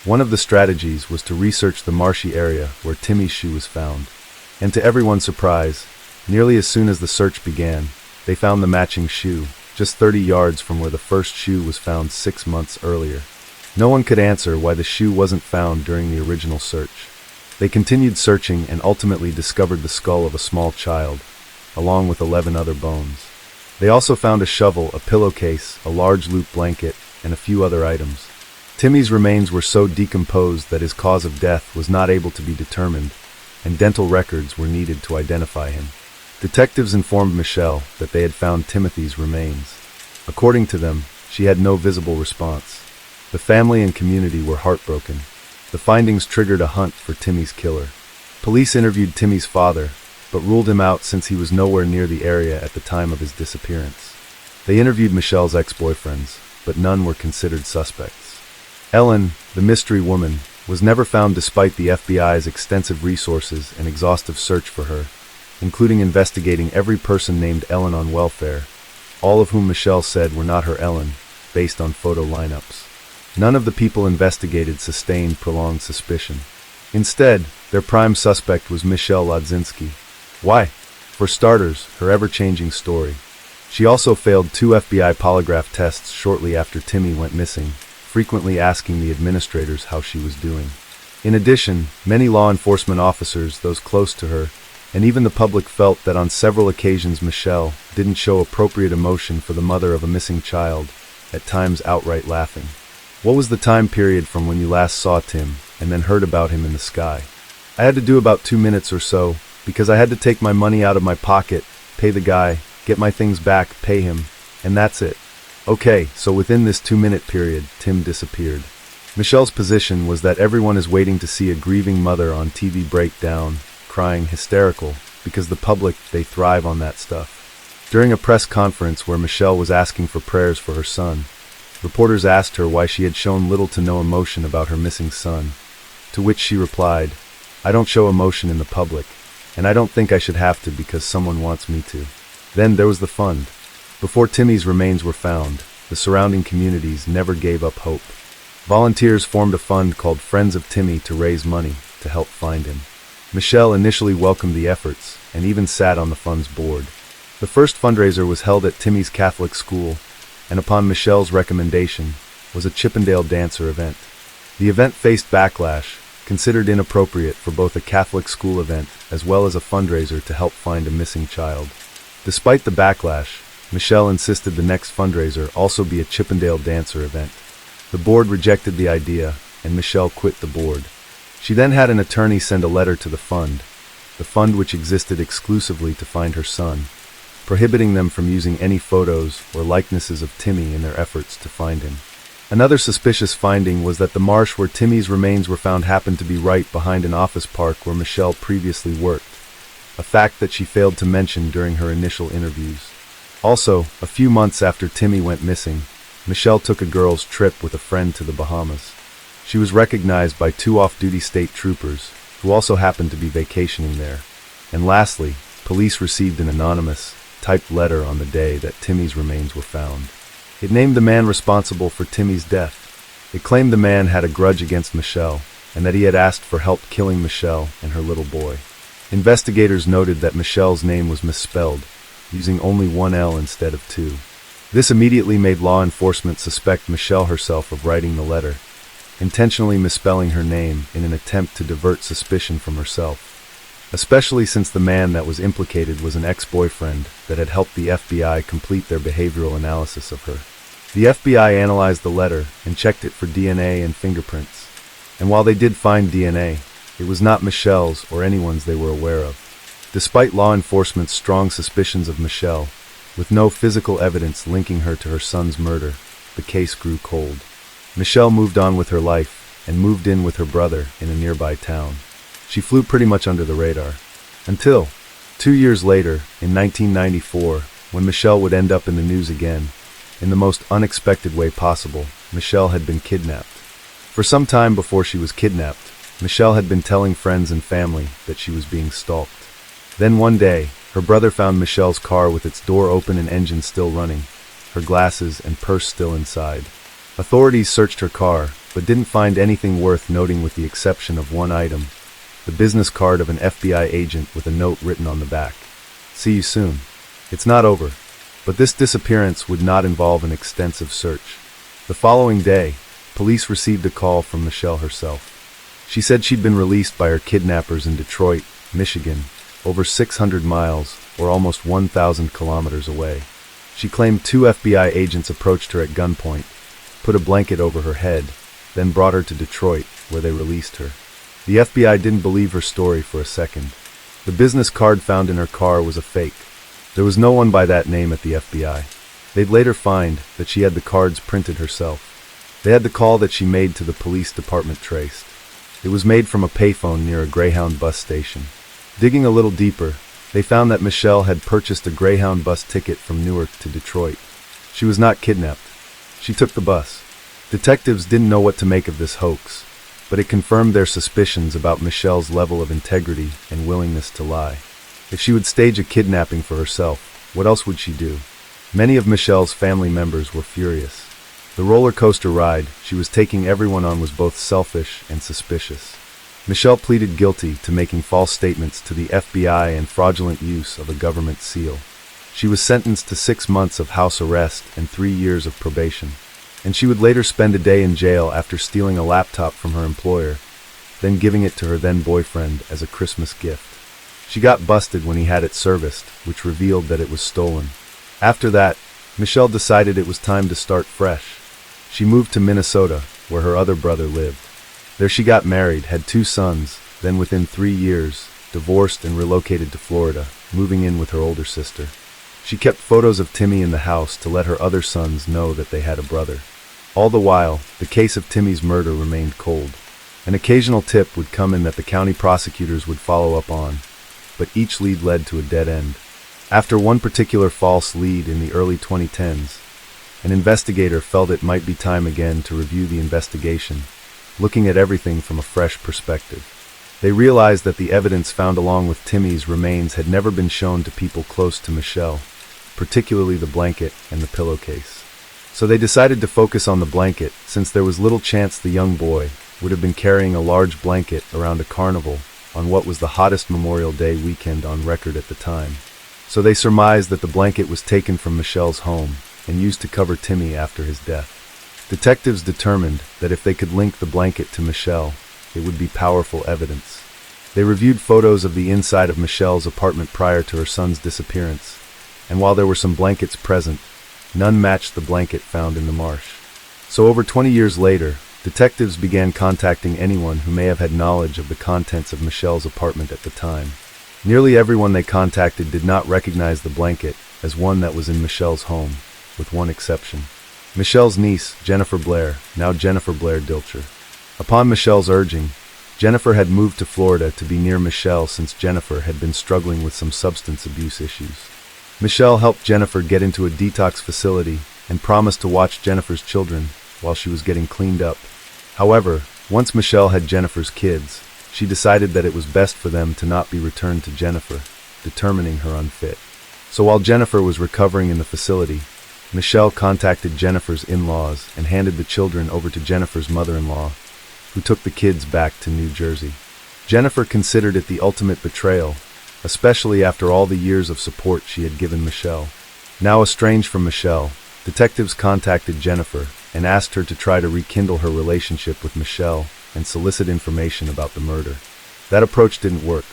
One of the strategies was to research the marshy area where Timmy's shoe was found. And to everyone's surprise, nearly as soon as the search began, they found the matching shoe, just 30 yards from where the first shoe was found 6 months earlier. No one could answer why the shoe wasn't found during the original search. They continued searching and ultimately discovered the skull of a small child, along with 11 other bones. They also found a shovel, a pillowcase, a large loop blanket, and a few other items. Timmy's remains were so decomposed that his cause of death was not able to be determined, and dental records were needed to identify him. Detectives informed Michelle that they had found Timothy's remains. According to them, she had no visible response. The family and community were heartbroken. The findings triggered a hunt for Timmy's killer. Police interviewed Timmy's father, but ruled him out since he was nowhere near the area at the time of his disappearance. They interviewed Michelle's ex-boyfriends, but none were considered suspects. Ellen, the mystery woman, was never found despite the FBI's extensive resources and exhaustive search for her, including investigating every person named Ellen on welfare, all of whom Michelle said were not her Ellen, based on photo lineups. None of the people investigated sustained prolonged suspicion. Instead, their prime suspect was Michelle Lodzinski. Why? For starters, her ever-changing story. She also failed 2 FBI polygraph tests shortly after Timmy went missing, frequently asking the administrators how she was doing. In addition, many law enforcement officers, those close to her, and even the public felt that on several occasions Michelle didn't show appropriate emotion for the mother of a missing child, at times outright laughing. What was the time period from when you last saw Tim and then heard about him in the sky? I had to do about 2 minutes or so, because I had to take my money out of my pocket, pay the guy, get my things back, pay him, and that's it. Okay, so within this 2-minute period, Tim disappeared. Michelle's position was that everyone is waiting to see a grieving mother on TV break down, crying hysterical, because the public, they thrive on that stuff. During a press conference where Michelle was asking for prayers for her son, reporters asked her why she had shown little to no emotion about her missing son, to which she replied, "I don't show emotion in the public, and I don't think I should have to because someone wants me to." Then there was the fund. Before Timmy's remains were found, the surrounding communities never gave up hope. Volunteers formed a fund called Friends of Timmy to raise money to help find him. Michelle initially welcomed the efforts and even sat on the fund's board. The first fundraiser was held at Timmy's Catholic school, and upon Michelle's recommendation, was a Chippendale dancer event. The event faced backlash, considered inappropriate for both a Catholic school event as well as a fundraiser to help find a missing child. Despite the backlash, Michelle insisted the next fundraiser also be a Chippendale dancer event. The board rejected the idea, and Michelle quit the board. She then had an attorney send a letter to the fund which existed exclusively to find her son, prohibiting them from using any photos or likenesses of Timmy in their efforts to find him. Another suspicious finding was that the marsh where Timmy's remains were found happened to be right behind an office park where Michelle previously worked, a fact that she failed to mention during her initial interviews. Also, a few months after Timmy went missing, Michelle took a girls' trip with a friend to the Bahamas. She was recognized by 2 off-duty state troopers, who also happened to be vacationing there. And lastly, police received an anonymous, typed letter on the day that Timmy's remains were found. It named the man responsible for Timmy's death. It claimed the man had a grudge against Michelle, and that he had asked for help killing Michelle and her little boy. Investigators noted that Michelle's name was misspelled, using only 1 L instead of 2. This immediately made law enforcement suspect Michelle herself of writing the letter, intentionally misspelling her name in an attempt to divert suspicion from herself, especially since the man that was implicated was an ex-boyfriend that had helped the FBI complete their behavioral analysis of her. The FBI analyzed the letter and checked it for DNA and fingerprints, and while they did find DNA, it was not Michelle's or anyone's they were aware of. Despite law enforcement's strong suspicions of Michelle, with no physical evidence linking her to her son's murder, the case grew cold. Michelle moved on with her life and moved in with her brother in a nearby town. She flew pretty much under the radar. Until 2 years later, in 1994, when Michelle would end up in the news again, in the most unexpected way possible, Michelle had been kidnapped. For some time before she was kidnapped, Michelle had been telling friends and family that she was being stalked. Then one day, her brother found Michelle's car with its door open and engine still running, her glasses and purse still inside. Authorities searched her car, but didn't find anything worth noting with the exception of one item, the business card of an FBI agent with a note written on the back. "See you soon." It's not over, but this disappearance would not involve an extensive search. The following day, police received a call from Michelle herself. She said she'd been released by her kidnappers in Detroit, Michigan, over 600 miles, or almost 1,000 kilometers away. She claimed 2 FBI agents approached her at gunpoint, put a blanket over her head, then brought her to Detroit, where they released her. The FBI didn't believe her story for a second. The business card found in her car was a fake. There was no one by that name at the FBI. They'd later find that she had the cards printed herself. They had the call that she made to the police department traced. It was made from a payphone near a Greyhound bus station. Digging a little deeper, they found that Michelle had purchased a Greyhound bus ticket from Newark to Detroit. She was not kidnapped. She took the bus. Detectives didn't know what to make of this hoax, but it confirmed their suspicions about Michelle's level of integrity and willingness to lie. If she would stage a kidnapping for herself, what else would she do? Many of Michelle's family members were furious. The roller coaster ride she was taking everyone on was both selfish and suspicious. Michelle pleaded guilty to making false statements to the FBI and fraudulent use of a government seal. She was sentenced to 6 months of house arrest and 3 years of probation. And she would later spend a day in jail after stealing a laptop from her employer, then giving it to her then-boyfriend as a Christmas gift. She got busted when he had it serviced, which revealed that it was stolen. After that, Michelle decided it was time to start fresh. She moved to Minnesota, where her other brother lived. There she got married, had 2 sons, then within 3 years, divorced and relocated to Florida, moving in with her older sister. She kept photos of Timmy in the house to let her other sons know that they had a brother. All the while, the case of Timmy's murder remained cold. An occasional tip would come in that the county prosecutors would follow up on, but each lead led to a dead end. After one particular false lead in the early 2010s, an investigator felt it might be time again to review the investigation, looking at everything from a fresh perspective. They realized that the evidence found along with Timmy's remains had never been shown to people close to Michelle, particularly the blanket and the pillowcase. So they decided to focus on the blanket, since there was little chance the young boy would have been carrying a large blanket around a carnival on what was the hottest Memorial Day weekend on record at the time. So they surmised that the blanket was taken from Michelle's home and used to cover Timmy after his death. Detectives determined that if they could link the blanket to Michelle, it would be powerful evidence. They reviewed photos of the inside of Michelle's apartment prior to her son's disappearance, and while there were some blankets present, none matched the blanket found in the marsh. So over 20 years later, detectives began contacting anyone who may have had knowledge of the contents of Michelle's apartment at the time. Nearly everyone they contacted did not recognize the blanket as one that was in Michelle's home, with one exception. Michelle's niece, Jennifer Blair, now Jennifer Blair Dilcher. Upon Michelle's urging, Jennifer had moved to Florida to be near Michelle since Jennifer had been struggling with some substance abuse issues. Michelle helped Jennifer get into a detox facility and promised to watch Jennifer's children while she was getting cleaned up. However, once Michelle had Jennifer's kids, she decided that it was best for them to not be returned to Jennifer, determining her unfit. So while Jennifer was recovering in the facility, Michelle contacted Jennifer's in-laws and handed the children over to Jennifer's mother-in-law, who took the kids back to New Jersey. Jennifer considered it the ultimate betrayal, especially after all the years of support she had given Michelle. Now estranged from Michelle, detectives contacted Jennifer and asked her to try to rekindle her relationship with Michelle and solicit information about the murder. That approach didn't work,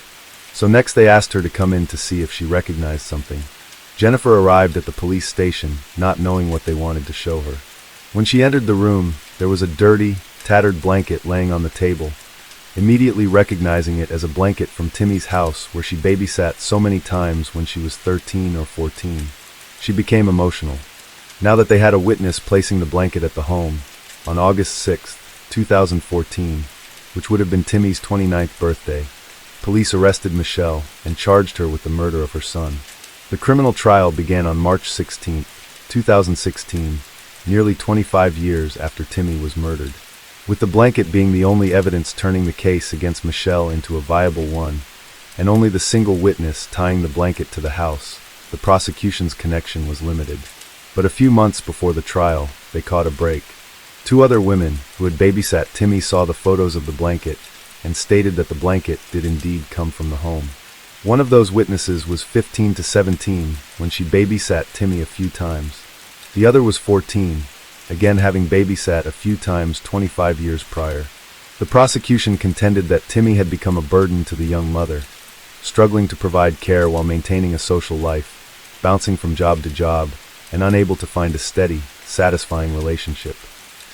so next they asked her to come in to see if she recognized something. Jennifer arrived at the police station, not knowing what they wanted to show her. When she entered the room, there was a dirty, tattered blanket laying on the table. Immediately recognizing it as a blanket from Timmy's house where she babysat so many times when she was 13 or 14. She became emotional. Now that they had a witness placing the blanket at the home, on August 6, 2014, which would have been Timmy's 29th birthday, police arrested Michelle and charged her with the murder of her son. The criminal trial began on March 16, 2016, nearly 25 years after Timmy was murdered. With the blanket being the only evidence turning the case against Michelle into a viable one, and only the single witness tying the blanket to the house, the prosecution's connection was limited. But a few months before the trial, they caught a break. 2 other women who had babysat Timmy saw the photos of the blanket and stated that the blanket did indeed come from the home. One of those witnesses was 15 to 17 when she babysat Timmy a few times. The other was 14, again having babysat a few times 25 years prior. The prosecution contended that Timmy had become a burden to the young mother, struggling to provide care while maintaining a social life, bouncing from job to job, and unable to find a steady, satisfying relationship.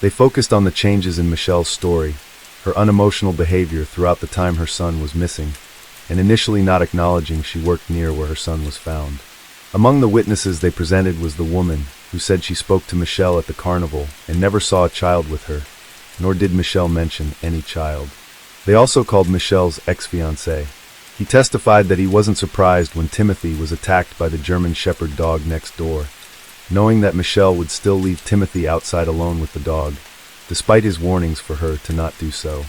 They focused on the changes in Michelle's story, her unemotional behavior throughout the time her son was missing, and initially not acknowledging she worked near where her son was found. Among the witnesses they presented was the woman who said she spoke to Michelle at the carnival and never saw a child with her, nor did Michelle mention any child. They also called Michelle's ex-fiancé. He testified that he wasn't surprised when Timothy was attacked by the German Shepherd dog next door, knowing that Michelle would still leave Timothy outside alone with the dog, despite his warnings for her to not do so.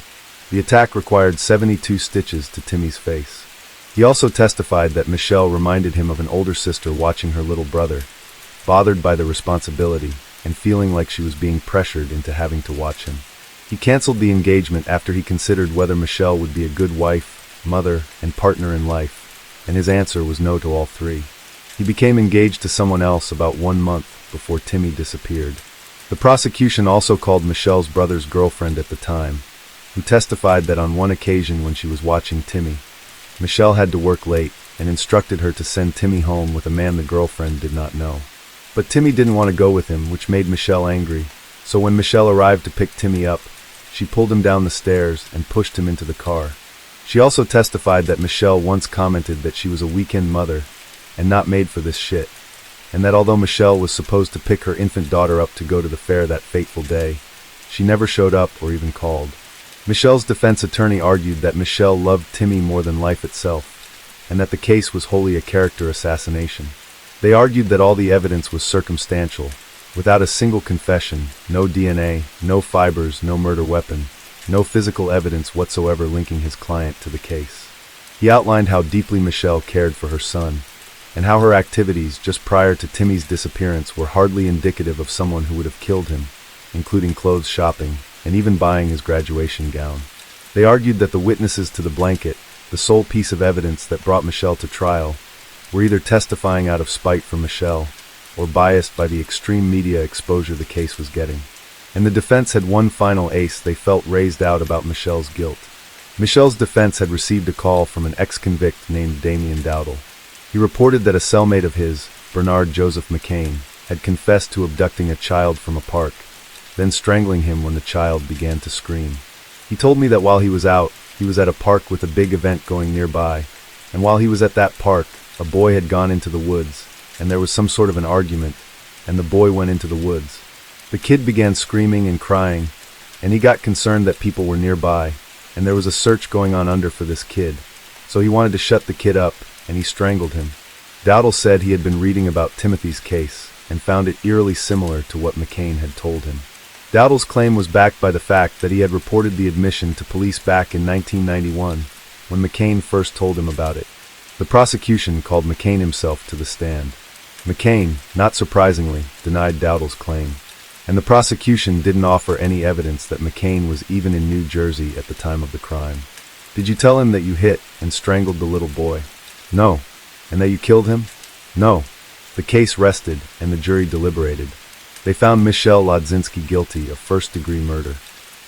The attack required 72 stitches to Timmy's face. He also testified that Michelle reminded him of an older sister watching her little brother, bothered by the responsibility and feeling like she was being pressured into having to watch him. He canceled the engagement after he considered whether Michelle would be a good wife, mother, and partner in life, and his answer was no to all three. He became engaged to someone else about 1 month before Timmy disappeared. The prosecution also called Michelle's brother's girlfriend at the time, who testified that on one occasion when she was watching Timmy, Michelle had to work late and instructed her to send Timmy home with a man the girlfriend did not know. But Timmy didn't want to go with him, which made Michelle angry, so when Michelle arrived to pick Timmy up, she pulled him down the stairs and pushed him into the car. She also testified that Michelle once commented that she was a weekend mother and not made for this shit, and that although Michelle was supposed to pick her infant daughter up to go to the fair that fateful day, she never showed up or even called. Michelle's defense attorney argued that Michelle loved Timmy more than life itself, and that the case was wholly a character assassination. They argued that all the evidence was circumstantial, without a single confession, no DNA, no fibers, no murder weapon, no physical evidence whatsoever linking his client to the case. He outlined how deeply Michelle cared for her son, and how her activities just prior to Timmy's disappearance were hardly indicative of someone who would have killed him, including clothes shopping, and even buying his graduation gown. They argued that the witnesses to the blanket, the sole piece of evidence that brought Michelle to trial, were either testifying out of spite for Michelle, or biased by the extreme media exposure the case was getting. And the defense had one final ace they felt raised out about Michelle's guilt. Michelle's defense had received a call from an ex-convict named Damien Dowdle. He reported that a cellmate of his, Bernard Joseph McCain, had confessed to abducting a child from a park, then strangling him when the child began to scream. He told me that while he was out, he was at a park with a big event going nearby, and while he was at that park, a boy had gone into the woods, and there was some sort of an argument, and the boy went into the woods. The kid began screaming and crying, and he got concerned that people were nearby, and there was a search going on under for this kid, so he wanted to shut the kid up, and he strangled him. Dowdle said he had been reading about Timothy's case, and found it eerily similar to what McCain had told him. Dowdle's claim was backed by the fact that he had reported the admission to police back in 1991, when McCain first told him about it. The prosecution called McCain himself to the stand. McCain, not surprisingly, denied Dowdle's claim, and the prosecution didn't offer any evidence that McCain was even in New Jersey at the time of the crime. Did you tell him that you hit and strangled the little boy? No. And that you killed him? No. The case rested, and the jury deliberated. They found Michelle Lodzinski guilty of first-degree murder.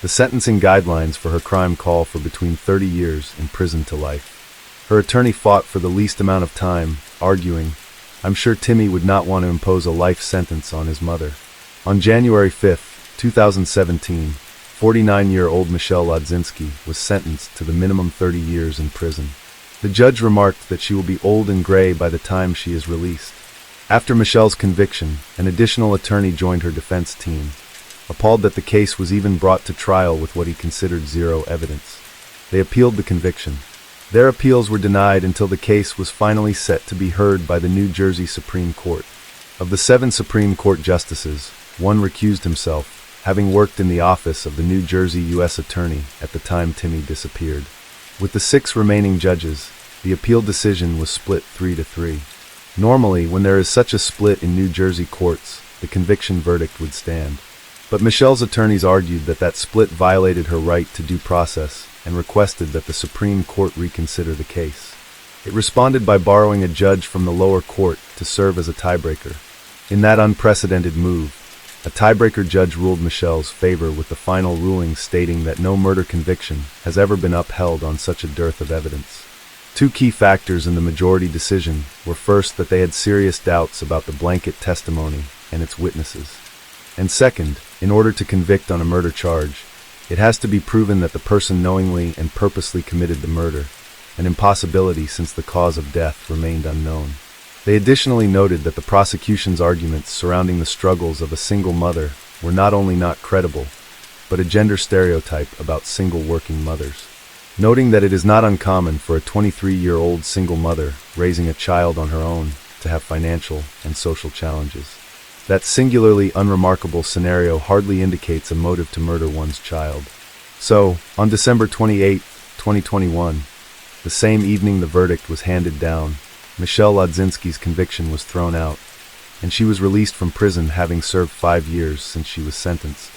The sentencing guidelines for her crime call for between 30 years in prison to life. Her attorney fought for the least amount of time, arguing, "I'm sure Timmy would not want to impose a life sentence on his mother." On January 5, 2017, 49-year-old Michelle Lodzinski was sentenced to the minimum 30 years in prison. The judge remarked that she will be old and gray by the time she is released. After Michelle's conviction, an additional attorney joined her defense team, appalled that the case was even brought to trial with what he considered zero evidence. They appealed the conviction. Their appeals were denied until the case was finally set to be heard by the New Jersey Supreme Court. Of the 7 Supreme Court justices, one recused himself, having worked in the office of the New Jersey U.S. Attorney at the time Timmy disappeared. With the 6 remaining judges, the appeal decision was split 3-3. Normally, when there is such a split in New Jersey courts, the conviction verdict would stand. But Michelle's attorneys argued that that split violated her right to due process and requested that the Supreme Court reconsider the case. It responded by borrowing a judge from the lower court to serve as a tiebreaker. In that unprecedented move, a tiebreaker judge ruled Michelle's favor with the final ruling stating that no murder conviction has ever been upheld on such a dearth of evidence. 2 key factors in the majority decision were first that they had serious doubts about the blanket testimony and its witnesses. And second, in order to convict on a murder charge, it has to be proven that the person knowingly and purposely committed the murder, an impossibility since the cause of death remained unknown. They additionally noted that the prosecution's arguments surrounding the struggles of a single mother were not only not credible, but a gender stereotype about single working mothers. Noting that it is not uncommon for a 23-year-old single mother raising a child on her own to have financial and social challenges. That singularly unremarkable scenario hardly indicates a motive to murder one's child. So, on December 28, 2021, the same evening the verdict was handed down, Michelle Ladzinski's conviction was thrown out, and she was released from prison having served 5 years since she was sentenced.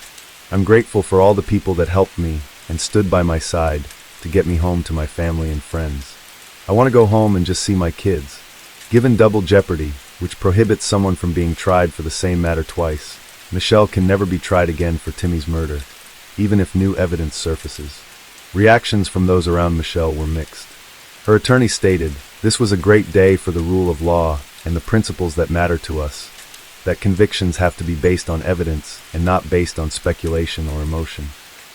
I'm grateful for all the people that helped me and stood by my side to get me home to my family and friends. I want to go home and just see my kids. Given double jeopardy, which prohibits someone from being tried for the same matter twice, Michelle can never be tried again for Timmy's murder, even if new evidence surfaces. Reactions from those around Michelle were mixed. Her attorney stated, "This was a great day for the rule of law and the principles that matter to us, that convictions have to be based on evidence and not based on speculation or emotion."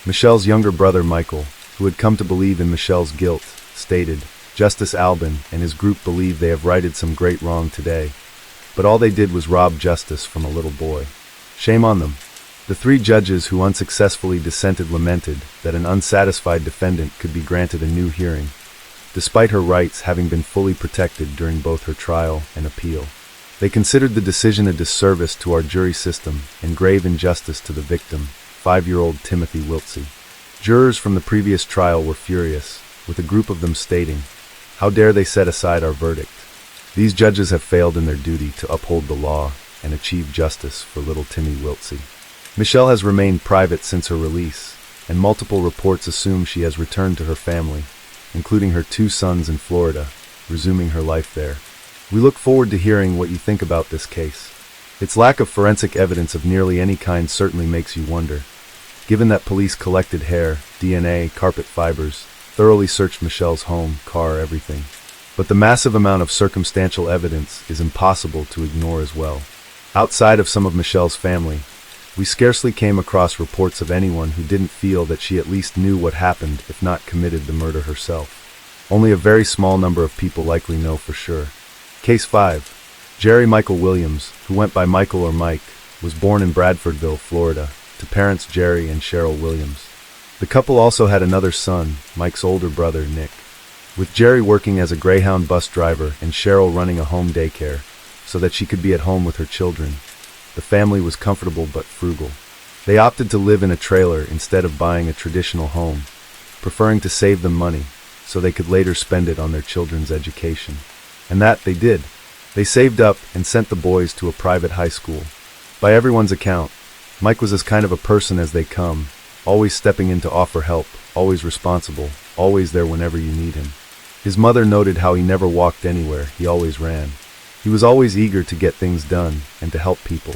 Michelle's younger brother Michael, who had come to believe in Michelle's guilt, stated, "Justice Albin and his group believe they have righted some great wrong today, but all they did was rob justice from a little boy. Shame on them." The 3 judges who unsuccessfully dissented lamented that an unsatisfied defendant could be granted a new hearing, despite her rights having been fully protected during both her trial and appeal. They considered the decision a disservice to our jury system and grave injustice to the victim, 5-year-old Timothy Wiltsey. Jurors from the previous trial were furious, with a group of them stating, "How dare they set aside our verdict? These judges have failed in their duty to uphold the law and achieve justice for little Timmy Wiltsey." Michelle has remained private since her release, and multiple reports assume she has returned to her family, including her 2 sons in Florida, resuming her life there. We look forward to hearing what you think about this case. Its lack of forensic evidence of nearly any kind certainly makes you wonder. Given that police collected hair, DNA, carpet fibers, thoroughly searched Michelle's home, car, everything. But the massive amount of circumstantial evidence is impossible to ignore as well. Outside of some of Michelle's family, we scarcely came across reports of anyone who didn't feel that she at least knew what happened, if not committed the murder herself. Only a very small number of people likely know for sure. Case 5. Jerry Michael Williams, who went by Michael or Mike, was born in Bradfordville, Florida, to parents Jerry and Cheryl Williams. The couple also had another son, Mike's older brother, Nick. With Jerry working as a Greyhound bus driver and Cheryl running a home daycare, so that she could be at home with her children, the family was comfortable but frugal. They opted to live in a trailer instead of buying a traditional home, preferring to save them money so they could later spend it on their children's education. And that they did. They saved up and sent the boys to a private high school. By everyone's account, Mike was as kind of a person as they come, always stepping in to offer help, always responsible, always there whenever you need him. His mother noted how he never walked anywhere, he always ran. He was always eager to get things done and to help people.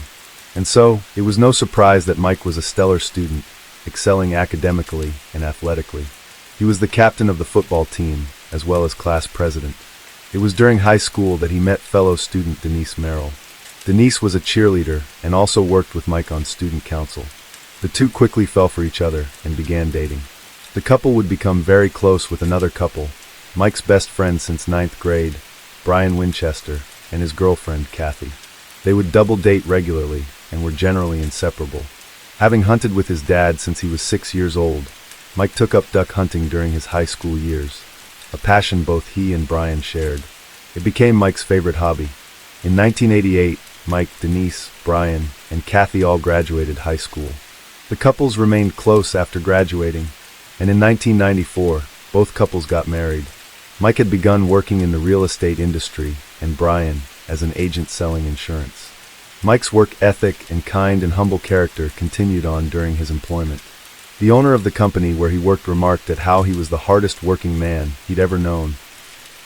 And so, it was no surprise that Mike was a stellar student, excelling academically and athletically. He was the captain of the football team, as well as class president. It was during high school that he met fellow student Denise Merrill. Denise was a cheerleader and also worked with Mike on student council. The two quickly fell for each other and began dating. The couple would become very close with another couple, Mike's best friend since 9th grade, Brian Winchester, and his girlfriend, Kathy. They would double date regularly and were generally inseparable. Having hunted with his dad since he was 6 years old, Mike took up duck hunting during his high school years, a passion both he and Brian shared. It became Mike's favorite hobby. In 1988, Mike, Denise, Brian, and Kathy all graduated high school. The couples remained close after graduating, and in 1994, both couples got married. Mike had begun working in the real estate industry, and Brian as an agent selling insurance. Mike's work ethic and kind and humble character continued on during his employment. The owner of the company where he worked remarked at how he was the hardest working man he'd ever known,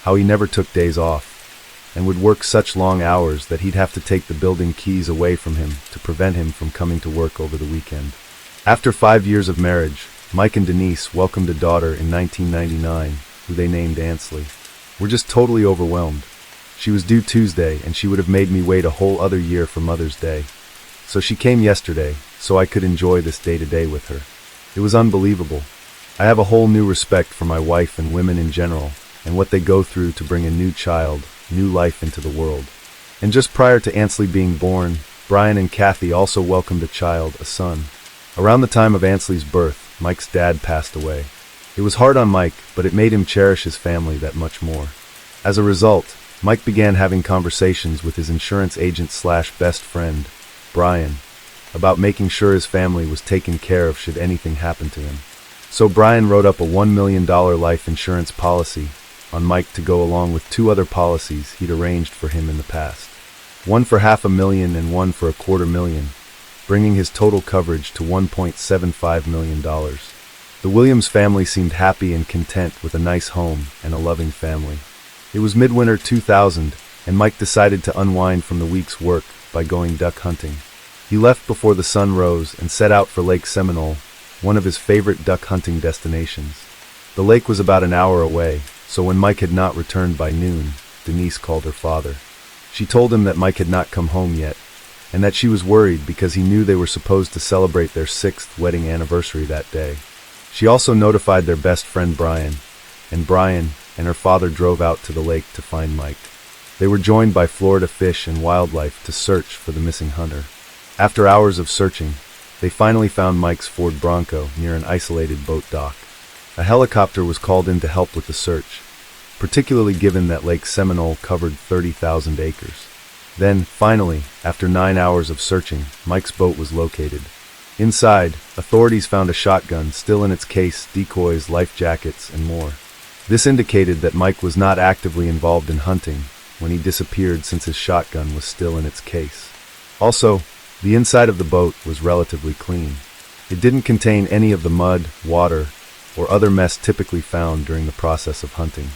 how he never took days off, and would work such long hours that he'd have to take the building keys away from him to prevent him from coming to work over the weekend. After 5 years of marriage, Mike and Denise welcomed a daughter in 1999, who they named Ansley. We're just totally overwhelmed. She was due Tuesday, and she would have made me wait a whole other year for Mother's Day. So she came yesterday, so I could enjoy this day-to-day with her. It was unbelievable. I have a whole new respect for my wife and women in general, and what they go through to bring a new child, new life into the world. And just prior to Ansley being born, Brian and Kathy also welcomed a child, a son. Around the time of Ansley's birth, Mike's dad passed away. It was hard on Mike, but it made him cherish his family that much more. As a result, Mike began having conversations with his insurance agent/best friend, Brian, about making sure his family was taken care of should anything happen to him. So Brian wrote up a $1 million life insurance policy on Mike to go along with two other policies he'd arranged for him in the past. One for $500,000 and one for $250,000, bringing his total coverage to $1.75 million. The Williams family seemed happy and content with a nice home and a loving family. It was midwinter 2000, and Mike decided to unwind from the week's work by going duck hunting. He left before the sun rose and set out for Lake Seminole, one of his favorite duck hunting destinations. The lake was about an hour away, so when Mike had not returned by noon, Denise called her father. She told him that Mike had not come home yet, and that she was worried because he knew they were supposed to celebrate their 6th wedding anniversary that day. She also notified their best friend Brian and her father drove out to the lake to find Mike. They were joined by Florida Fish and Wildlife to search for the missing hunter. After hours of searching, they finally found Mike's Ford Bronco near an isolated boat dock. A helicopter was called in to help with the search, particularly given that Lake Seminole covered 30,000 acres. Then, finally, after 9 hours of searching, Mike's boat was located. Inside, authorities found a shotgun still in its case, decoys, life jackets, and more. This indicated that Mike was not actively involved in hunting when he disappeared, since his shotgun was still in its case. Also, the inside of the boat was relatively clean. It didn't contain any of the mud, water, or other mess typically found during the process of hunting.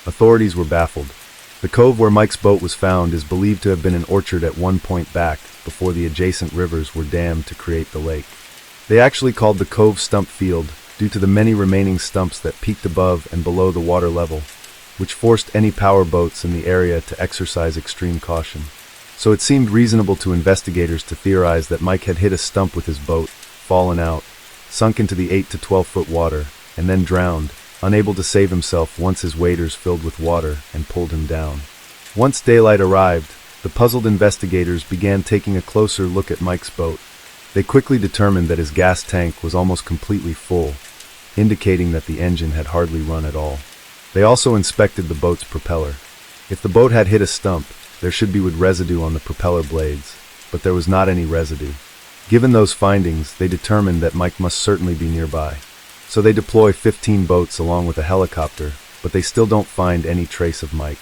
Authorities were baffled. The cove where Mike's boat was found is believed to have been an orchard at one point back, before the adjacent rivers were dammed to create the lake. They actually called the cove Stump Field due to the many remaining stumps that peaked above and below the water level, which forced any power boats in the area to exercise extreme caution. So it seemed reasonable to investigators to theorize that Mike had hit a stump with his boat, fallen out, sunk into the 8 to 12-foot water, and then drowned, unable to save himself once his waders filled with water and pulled him down. Once daylight arrived, the puzzled investigators began taking a closer look at Mike's boat. They quickly determined that his gas tank was almost completely full, indicating that the engine had hardly run at all. They also inspected the boat's propeller. If the boat had hit a stump, there should be wood residue on the propeller blades, but there was not any residue. Given those findings, they determined that Mike must certainly be nearby. So they deploy 15 boats along with a helicopter, but they still don't find any trace of Mike.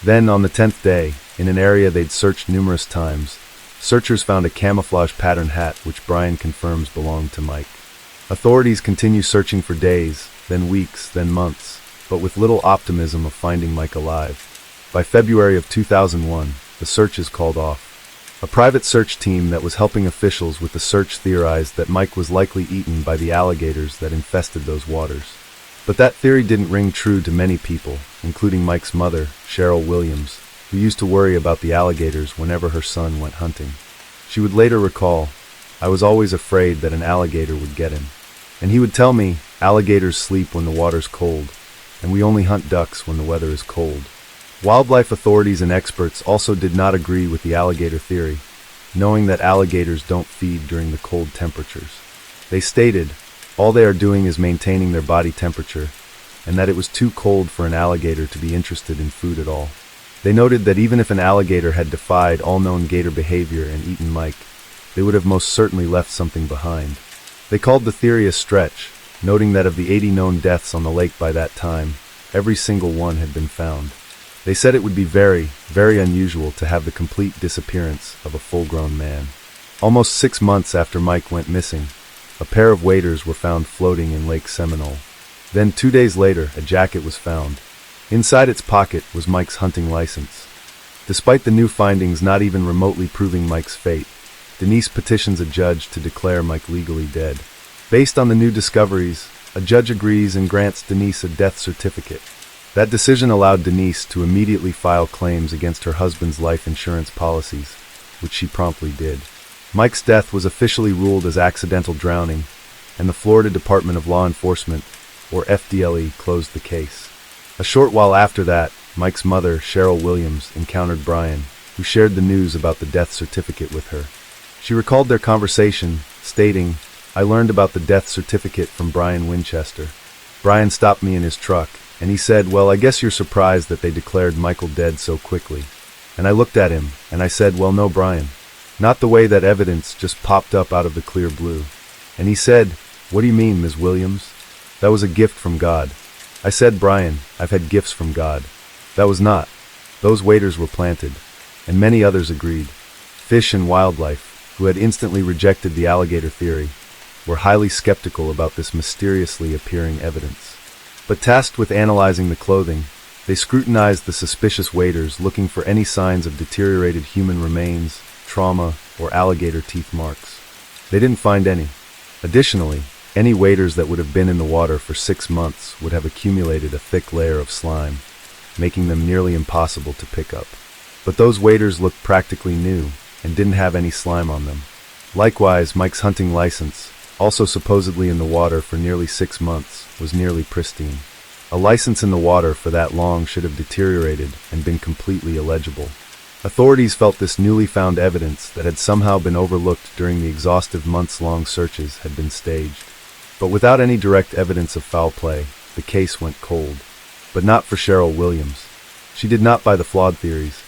Then, on the 10th day, in an area they'd searched numerous times, searchers found a camouflage pattern hat which Brian confirms belonged to Mike. Authorities continue searching for days, then weeks, then months, but with little optimism of finding Mike alive. By February of 2001, the search is called off. A private search team that was helping officials with the search theorized that Mike was likely eaten by the alligators that infested those waters. But that theory didn't ring true to many people, including Mike's mother, Cheryl Williams, who used to worry about the alligators whenever her son went hunting. She would later recall, "I was always afraid that an alligator would get him. And he would tell me, alligators sleep when the water's cold, and we only hunt ducks when the weather is cold." Wildlife authorities and experts also did not agree with the alligator theory, knowing that alligators don't feed during the cold temperatures. They stated, all they are doing is maintaining their body temperature, and that it was too cold for an alligator to be interested in food at all. They noted that even if an alligator had defied all known gator behavior and eaten Mike, they would have most certainly left something behind. They called the theory a stretch, noting that of the 80 known deaths on the lake by that time, every single one had been found. They said it would be very, very unusual to have the complete disappearance of a full-grown man. Almost 6 months after Mike went missing, a pair of waders were found floating in Lake Seminole. Then 2 days later, a jacket was found. Inside its pocket was Mike's hunting license. Despite the new findings not even remotely proving Mike's fate, Denise petitions a judge to declare Mike legally dead. Based on the new discoveries, a judge agrees and grants Denise a death certificate. That decision allowed Denise to immediately file claims against her husband's life insurance policies, which she promptly did. Mike's death was officially ruled as accidental drowning, and the Florida Department of Law Enforcement, or FDLE, closed the case. A short while after that, Mike's mother, Cheryl Williams, encountered Brian, who shared the news about the death certificate with her. She recalled their conversation, stating, "I learned about the death certificate from Brian Winchester. Brian stopped me in his truck, and he said, 'Well, I guess you're surprised that they declared Michael dead so quickly.' And I looked at him, and I said, 'Well, no, Brian. Not the way that evidence just popped up out of the clear blue. And he said, "What do you mean, Ms. Williams? That was a gift from God." I said, "Brian, I've had gifts from God." That was not. Those waiters were planted. And many others agreed. Fish and wildlife, who had instantly rejected the alligator theory, were highly skeptical about this mysteriously appearing evidence. But tasked with analyzing the clothing, they scrutinized the suspicious waiters, looking for any signs of deteriorated human remains, trauma, or alligator teeth marks. They didn't find any. Additionally, any waders that would have been in the water for 6 months would have accumulated a thick layer of slime, making them nearly impossible to pick up. But those waders looked practically new and didn't have any slime on them. Likewise, Mike's hunting license, also supposedly in the water for nearly 6 months, was nearly pristine. A license in the water for that long should have deteriorated and been completely illegible. Authorities felt this newly found evidence that had somehow been overlooked during the exhaustive months-long searches had been staged. But without any direct evidence of foul play, the case went cold. But not for Cheryl Williams. She did not buy the flawed theories.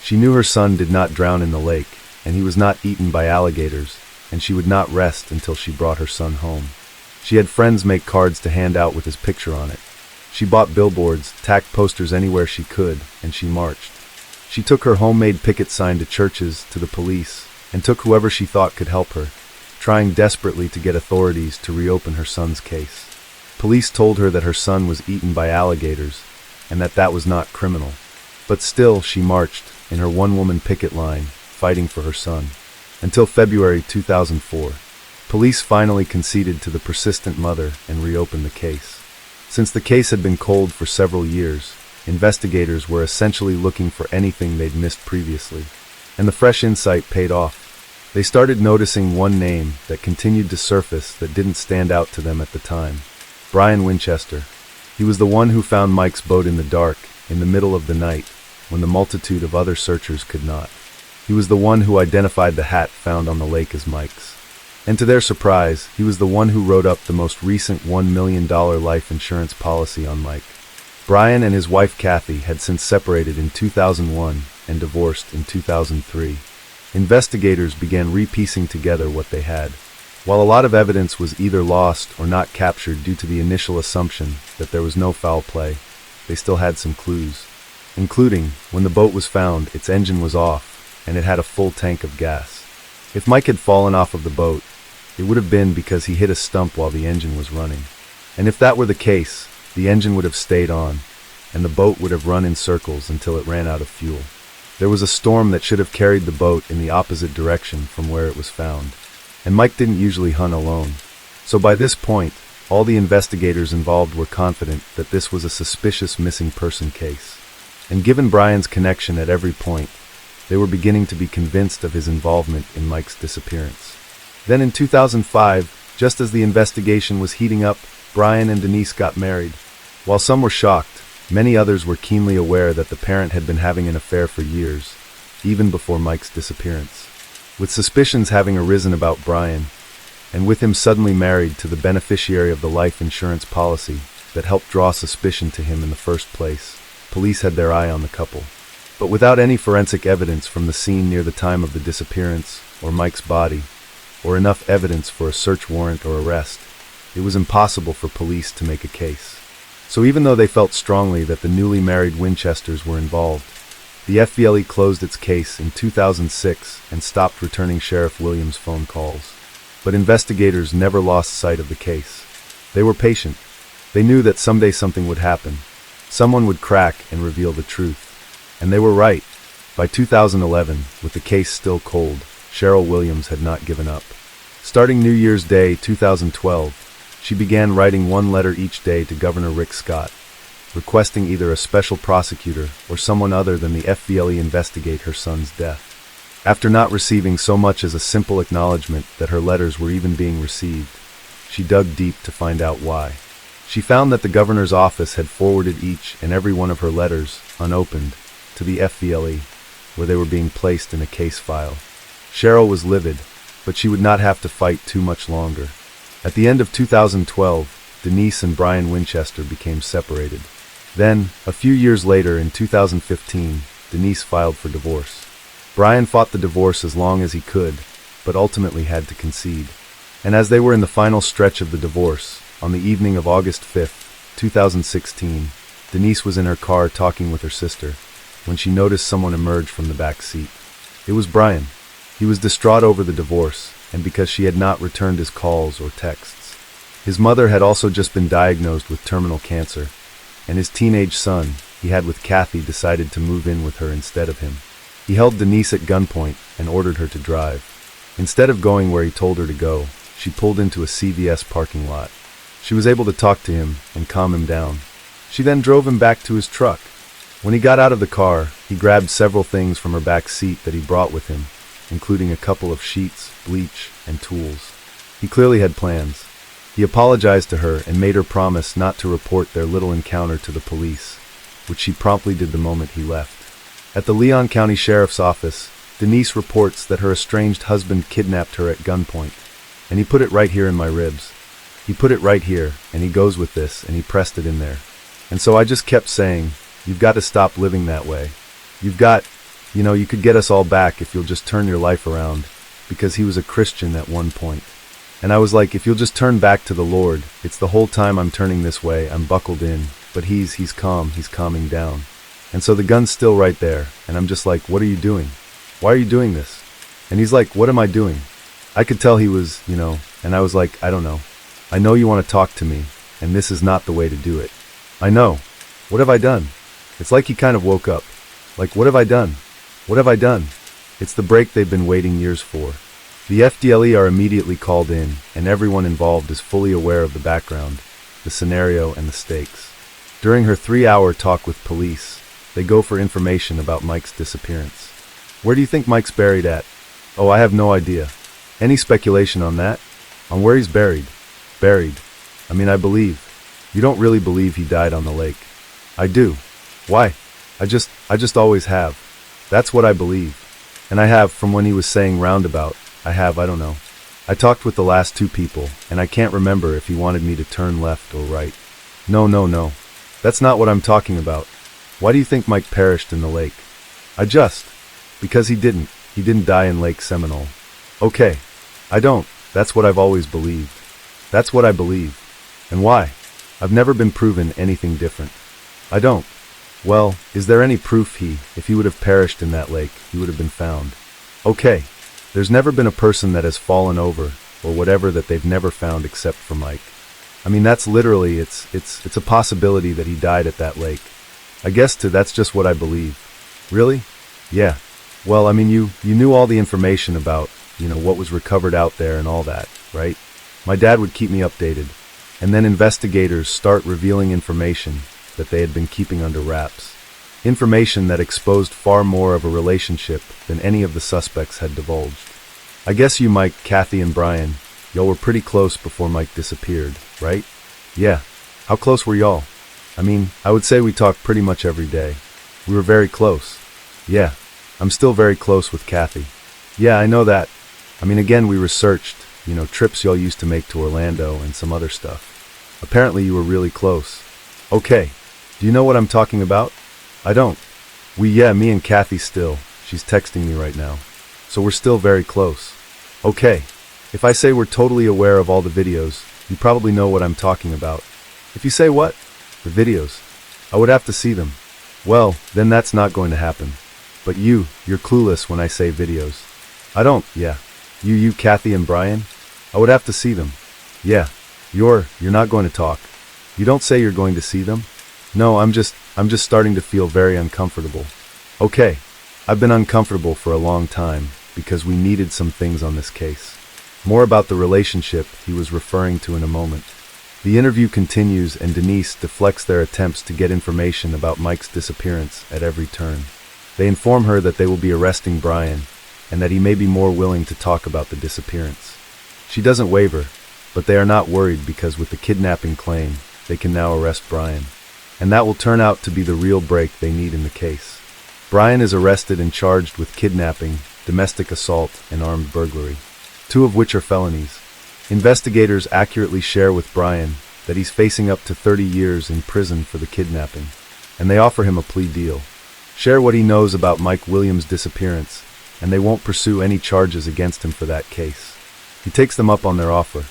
She knew her son did not drown in the lake, and he was not eaten by alligators, and she would not rest until she brought her son home. She had friends make cards to hand out with his picture on it. She bought billboards, tacked posters anywhere she could, and she marched. She took her homemade picket sign to churches, to the police, and took whoever she thought could help her, trying desperately to get authorities to reopen her son's case. Police told her that her son was eaten by alligators, and that was not criminal. But still, she marched, in her one-woman picket line, fighting for her son. Until February 2004. Police finally conceded to the persistent mother and reopened the case. Since the case had been cold for several years, investigators were essentially looking for anything they'd missed previously. And the fresh insight paid off. They started noticing one name that continued to surface that didn't stand out to them at the time. Brian Winchester. He was the one who found Mike's boat in the dark, in the middle of the night, when the multitude of other searchers could not. He was the one who identified the hat found on the lake as Mike's. And to their surprise, he was the one who wrote up the most recent $1 million life insurance policy on Mike. Brian and his wife Kathy had since separated in 2001 and divorced in 2003. Investigators began repiecing together what they had. While a lot of evidence was either lost or not captured due to the initial assumption that there was no foul play, they still had some clues. Including, when the boat was found, its engine was off, and it had a full tank of gas. If Mike had fallen off of the boat, it would have been because he hit a stump while the engine was running. And if that were the case, the engine would have stayed on, and the boat would have run in circles until it ran out of fuel. There was a storm that should have carried the boat in the opposite direction from where it was found. And Mike didn't usually hunt alone. So by this point, all the investigators involved were confident that this was a suspicious missing person case. And given Brian's connection at every point, they were beginning to be convinced of his involvement in Mike's disappearance. Then in 2005, just as the investigation was heating up, Brian and Denise got married. While some were shocked, many others were keenly aware that the parent had been having an affair for years, even before Mike's disappearance. With suspicions having arisen about Brian, and with him suddenly married to the beneficiary of the life insurance policy that helped draw suspicion to him in the first place, police had their eye on the couple. But without any forensic evidence from the scene near the time of the disappearance, or Mike's body, or enough evidence for a search warrant or arrest, it was impossible for police to make a case. So even though they felt strongly that the newly married Winchesters were involved, the FVLE closed its case in 2006 and stopped returning Sheriff Williams' phone calls. But investigators never lost sight of the case. They were patient. They knew that someday something would happen. Someone would crack and reveal the truth. And they were right. By 2011, with the case still cold, Cheryl Williams had not given up. Starting New Year's Day 2012, she began writing one letter each day to Governor Rick Scott, requesting either a special prosecutor or someone other than the FVLE investigate her son's death. After not receiving so much as a simple acknowledgement that her letters were even being received, she dug deep to find out why. She found that the governor's office had forwarded each and every one of her letters, unopened, to the FVLE, where they were being placed in a case file. Cheryl was livid, but she would not have to fight too much longer. At the end of 2012, Denise and Brian Winchester became separated. Then, a few years later in 2015, Denise filed for divorce. Brian fought the divorce as long as he could, but ultimately had to concede. And as they were in the final stretch of the divorce, on the evening of August 5th, 2016, Denise was in her car talking with her sister when she noticed someone emerge from the back seat. It was Brian. He was distraught over the divorce, and because she had not returned his calls or texts. His mother had also just been diagnosed with terminal cancer, and his teenage son he had with Kathy decided to move in with her instead of him. He held Denise at gunpoint and ordered her to drive. Instead of going where he told her to go, she pulled into a CVS parking lot. She was able to talk to him and calm him down. She then drove him back to his truck. When he got out of the car, he grabbed several things from her back seat that he brought with him, including a couple of sheets, bleach, and tools. He clearly had plans. He apologized to her and made her promise not to report their little encounter to the police, which she promptly did the moment he left. At the Leon County Sheriff's Office, Denise reports that her estranged husband kidnapped her at gunpoint. And he put it right here in my ribs. He put it right here, and he goes with this, and he pressed it in there. And so I just kept saying, you've got to stop living that way. You could get us all back if you'll just turn your life around, because he was a Christian at one point. And I was like, if you'll just turn back to the Lord, it's the whole time I'm turning this way, I'm buckled in, but he's calm, he's calming down. And so the gun's still right there, and I'm just like, what are you doing? Why are you doing this? And he's like, what am I doing? I could tell he was, and I was like, I don't know. I know you want to talk to me, and this is not the way to do it. I know. What have I done? It's like he kind of woke up. Like, what have I done? What have I done? It's the break they've been waiting years for. The FDLE are immediately called in, and everyone involved is fully aware of the background, the scenario, and the stakes. During her 3-hour talk with police, they go for information about Mike's disappearance. Where do you think Mike's buried at? Oh, I have no idea. Any speculation on that? On where he's buried? Buried. I believe. You don't really believe he died on the lake. I do. Why? I just always have. That's what I believe. And I have, from when he was saying roundabout, I don't know. I talked with the last 2 people, and I can't remember if he wanted me to turn left or right. No. That's not what I'm talking about. Why do you think Mike perished in the lake? Because he didn't. He didn't die in Lake Seminole. Okay. I don't. That's what I've always believed. That's what I believe. And why? I've never been proven anything different. I don't. Well, is there any proof if he would have perished in that lake, he would have been found? Okay. There's never been a person that has fallen over, or whatever, that they've never found except for Mike. That's literally, it's a possibility that he died at that lake. I guess that's just what I believe. Really? Yeah. Well, you knew all the information about, what was recovered out there and all that, right? My dad would keep me updated. And then investigators start revealing information that they had been keeping under wraps. Information that exposed far more of a relationship than any of the suspects had divulged. I guess you, Mike, Kathy, and Brian, y'all were pretty close before Mike disappeared, right? Yeah. How close were y'all? I would say we talked pretty much every day. We were very close. Yeah. I'm still very close with Kathy. Yeah, I know that. Again, we researched, trips y'all used to make to Orlando and some other stuff. Apparently you were really close. Okay. Do you know what I'm talking about? I don't. Me and Kathy still. She's texting me right now. So we're still very close. Okay. If I say we're totally aware of all the videos, you probably know what I'm talking about. If you say what? The videos. I would have to see them. Well, then that's not going to happen. But you're clueless when I say videos. I don't, yeah. You, Kathy, and Brian? I would have to see them. Yeah. You're not going to talk. You don't say you're going to see them? No, I'm just starting to feel very uncomfortable. Okay. I've been uncomfortable for a long time because we needed some things on this case. More about the relationship he was referring to in a moment. The interview continues, and Denise deflects their attempts to get information about Mike's disappearance at every turn. They inform her that they will be arresting Brian, and that he may be more willing to talk about the disappearance. She doesn't waver, but they are not worried because with the kidnapping claim, they can now arrest Brian. And that will turn out to be the real break they need in the case. Brian is arrested and charged with kidnapping, domestic assault, and armed burglary, 2 of which are felonies. Investigators accurately share with Brian that he's facing up to 30 years in prison for the kidnapping, and they offer him a plea deal. Share what he knows about Mike Williams' disappearance, and they won't pursue any charges against him for that case. He takes them up on their offer.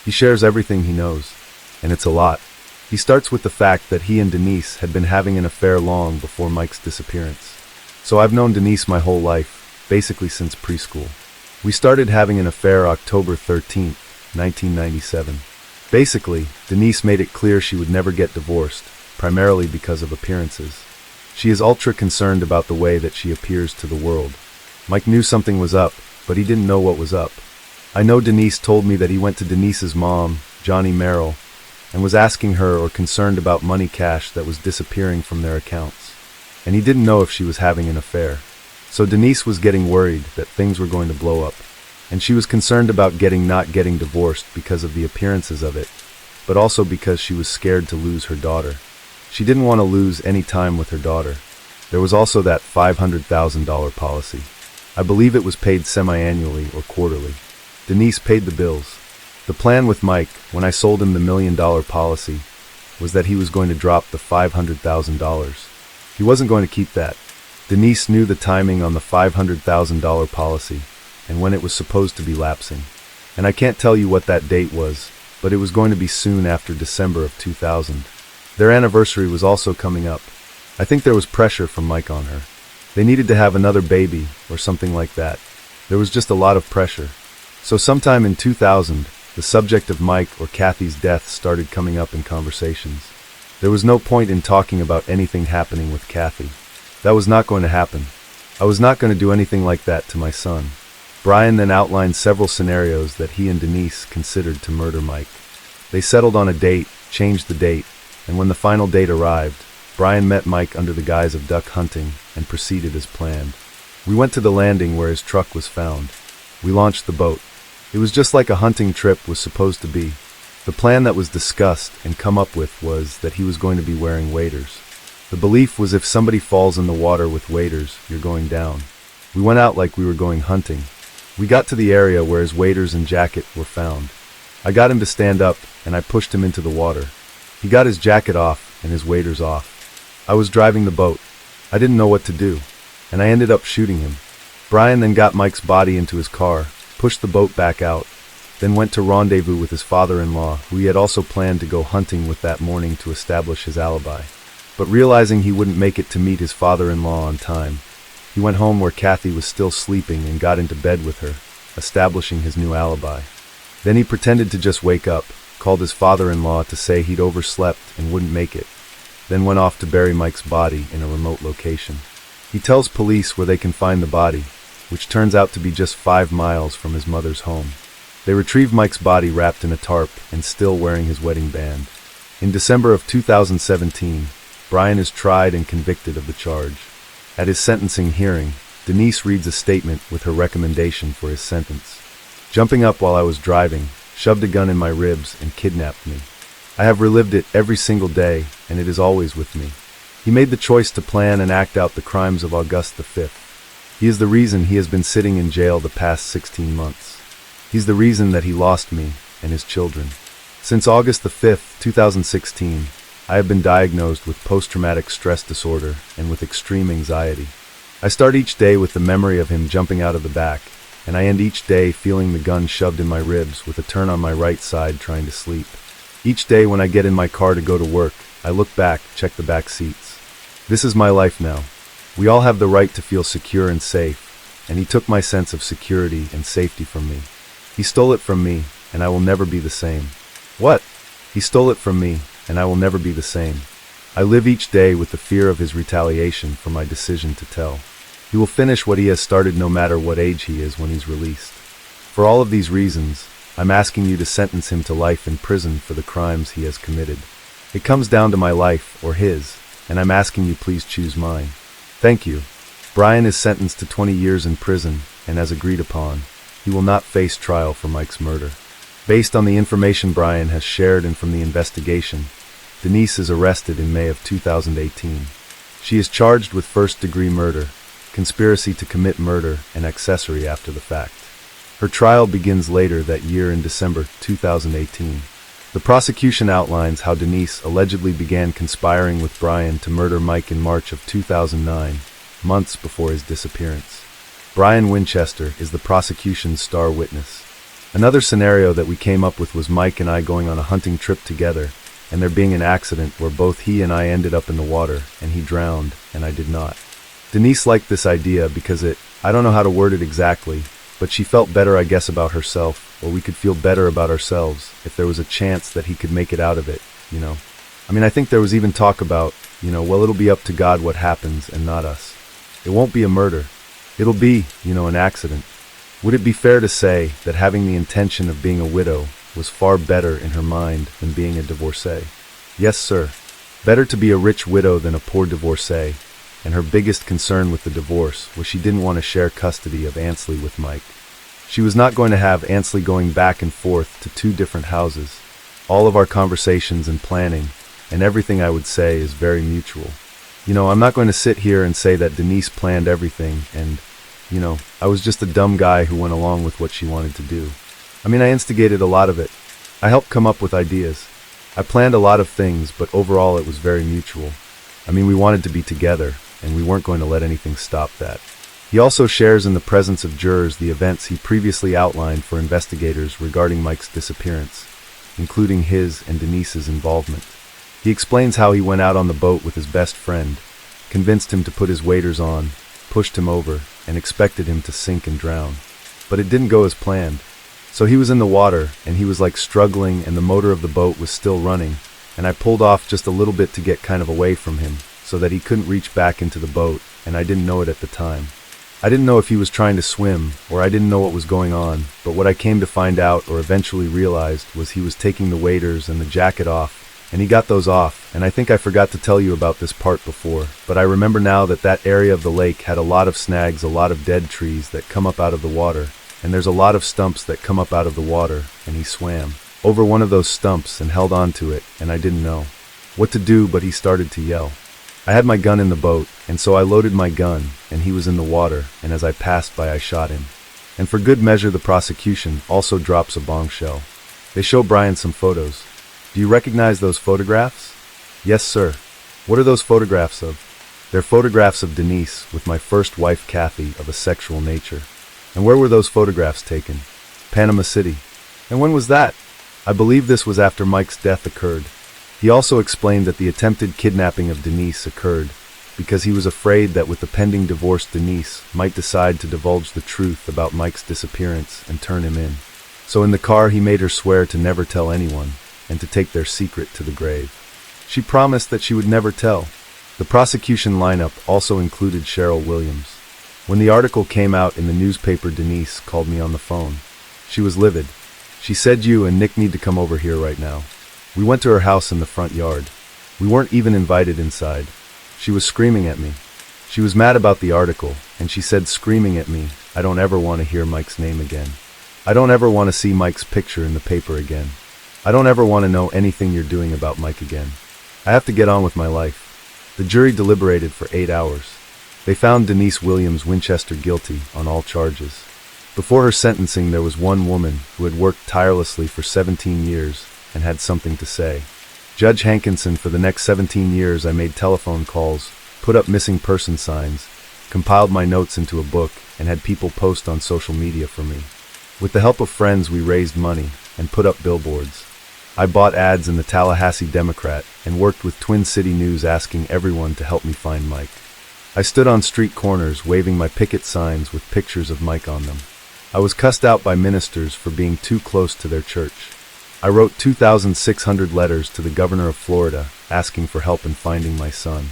He shares everything he knows, and it's a lot. He starts with the fact that he and Denise had been having an affair long before Mike's disappearance. So I've known Denise my whole life, basically since preschool. We started having an affair October 13th, 1997. Basically, Denise made it clear she would never get divorced, primarily because of appearances. She is ultra concerned about the way that she appears to the world. Mike knew something was up, but he didn't know what was up. I know Denise told me that he went to Denise's mom, Johnny Merrill, and was asking her or concerned about money cash that was disappearing from their accounts. And he didn't know if she was having an affair. So Denise was getting worried that things were going to blow up. And she was concerned about not getting divorced because of the appearances of it, but also because she was scared to lose her daughter. She didn't want to lose any time with her daughter. There was also that $500,000 policy. I believe it was paid semi-annually or quarterly. Denise paid the bills. The plan with Mike, when I sold him the $1 million policy, was that he was going to drop the $500,000. He wasn't going to keep that. Denise knew the timing on the $500,000 policy, and when it was supposed to be lapsing. And I can't tell you what that date was, but it was going to be soon after December of 2000. Their anniversary was also coming up. I think there was pressure from Mike on her. They needed to have another baby, or something like that. There was just a lot of pressure. So sometime in 2000, the subject of Mike or Kathy's death started coming up in conversations. There was no point in talking about anything happening with Kathy. That was not going to happen. I was not going to do anything like that to my son. Brian then outlined several scenarios that he and Denise considered to murder Mike. They settled on a date, changed the date, and when the final date arrived, Brian met Mike under the guise of duck hunting and proceeded as planned. We went to the landing where his truck was found. We launched the boat. It was just like a hunting trip was supposed to be. The plan that was discussed and come up with was that he was going to be wearing waders. The belief was if somebody falls in the water with waders, you're going down. We went out like we were going hunting. We got to the area where his waders and jacket were found. I got him to stand up, and I pushed him into the water. He got his jacket off and his waders off. I was driving the boat. I didn't know what to do, and I ended up shooting him. Brian then got Mike's body into his car, pushed the boat back out, then went to rendezvous with his father-in-law, who he had also planned to go hunting with that morning to establish his alibi. But realizing he wouldn't make it to meet his father-in-law on time, he went home where Kathy was still sleeping and got into bed with her, establishing his new alibi. Then he pretended to just wake up, called his father-in-law to say he'd overslept and wouldn't make it, then went off to bury Mike's body in a remote location. He tells police where they can find the body, which turns out to be just 5 miles from his mother's home. They retrieve Mike's body wrapped in a tarp and still wearing his wedding band. In December of 2017, Brian is tried and convicted of the charge. At his sentencing hearing, Denise reads a statement with her recommendation for his sentence. Jumping up while I was driving, shoved a gun in my ribs and kidnapped me. I have relived it every single day, and it is always with me. He made the choice to plan and act out the crimes of August the 5th. He is the reason he has been sitting in jail the past 16 months. He's the reason that he lost me and his children. Since August the 5th, 2016, I have been diagnosed with post-traumatic stress disorder and with extreme anxiety. I start each day with the memory of him jumping out of the back, and I end each day feeling the gun shoved in my ribs with a turn on my right side trying to sleep. Each day when I get in my car to go to work, I look back, check the back seats. This is my life now. We all have the right to feel secure and safe, and he took my sense of security and safety from me. He stole it from me, and I will never be the same. What? He stole it from me, and I will never be the same. I live each day with the fear of his retaliation for my decision to tell. He will finish what he has started no matter what age he is when he's released. For all of these reasons, I'm asking you to sentence him to life in prison for the crimes he has committed. It comes down to my life, or his, and I'm asking you please choose mine. Thank you. Brian is sentenced to 20 years in prison, and as agreed upon, he will not face trial for Mike's murder. Based on the information Brian has shared and from the investigation, Denise is arrested in May of 2018. She is charged with first-degree murder, conspiracy to commit murder, and accessory after the fact. Her trial begins later that year in December 2018. The prosecution outlines how Denise allegedly began conspiring with Brian to murder Mike in March of 2009, months before his disappearance. Brian Winchester is the prosecution's star witness. Another scenario that we came up with was Mike and I going on a hunting trip together, and there being an accident where both he and I ended up in the water, and he drowned, and I did not. Denise liked this idea because I don't know how to word it exactly, but she felt better, I guess, about herself, or we could feel better about ourselves if there was a chance that he could make it out of it, you know. I think there was even talk about, well, it'll be up to God what happens and not us. It won't be a murder. It'll be, an accident. Would it be fair to say that having the intention of being a widow was far better in her mind than being a divorcee? Yes, sir. Better to be a rich widow than a poor divorcee, and her biggest concern with the divorce was she didn't want to share custody of Ansley with Mike. She was not going to have Ansley going back and forth to 2 different houses. All of our conversations and planning, and everything I would say is very mutual. I'm not going to sit here and say that Denise planned everything and, I was just a dumb guy who went along with what she wanted to do. I instigated a lot of it. I helped come up with ideas. I planned a lot of things, but overall it was very mutual. We wanted to be together, and we weren't going to let anything stop that. He also shares in the presence of jurors the events he previously outlined for investigators regarding Mike's disappearance, including his and Denise's involvement. He explains how he went out on the boat with his best friend, convinced him to put his waders on, pushed him over, and expected him to sink and drown. But it didn't go as planned. So he was in the water, and he was struggling, and the motor of the boat was still running, and I pulled off just a little bit to get kind of away from him, so that he couldn't reach back into the boat, and I didn't know it at the time. I didn't know if he was trying to swim, or I didn't know what was going on, but what I came to find out, or eventually realized, was he was taking the waders and the jacket off, and he got those off, and I think I forgot to tell you about this part before, but I remember now that area of the lake had a lot of snags, a lot of dead trees that come up out of the water, and there's a lot of stumps that come up out of the water, and he swam over one of those stumps and held on to it, and I didn't know what to do, but he started to yell. I had my gun in the boat, and so I loaded my gun, and he was in the water, and as I passed by I shot him. And for good measure the prosecution also drops a bombshell. They show Brian some photos. Do you recognize those photographs? Yes, sir. What are those photographs of? They're photographs of Denise with my first wife, Kathy, of a sexual nature. And where were those photographs taken? Panama City. And when was that? I believe this was after Mike's death occurred. He also explained that the attempted kidnapping of Denise occurred because he was afraid that with the pending divorce, Denise might decide to divulge the truth about Mike's disappearance and turn him in. So in the car, he made her swear to never tell anyone, and to take their secret to the grave. She promised that she would never tell. The prosecution lineup also included Cheryl Williams. When the article came out in the newspaper, Denise called me on the phone. She was livid. She said, "You and Nick need to come over here right now." We went to her house in the front yard. We weren't even invited inside. She was screaming at me. She was mad about the article, and she said, screaming at me, "I don't ever want to hear Mike's name again. I don't ever want to see Mike's picture in the paper again. I don't ever want to know anything you're doing about Mike again. I have to get on with my life." The jury deliberated for 8 hours. They found Denise Williams Winchester guilty on all charges. Before her sentencing, there was one woman who had worked tirelessly for 17 years and had something to say. Judge Hankinson, for the next 17 years, I made telephone calls, put up missing person signs, compiled my notes into a book, and had people post on social media for me. With the help of friends, we raised money and put up billboards. I bought ads in the Tallahassee Democrat and worked with Twin City News asking everyone to help me find Mike. I stood on street corners waving my picket signs with pictures of Mike on them. I was cussed out by ministers for being too close to their church. I wrote 2,600 letters to the governor of Florida asking for help in finding my son.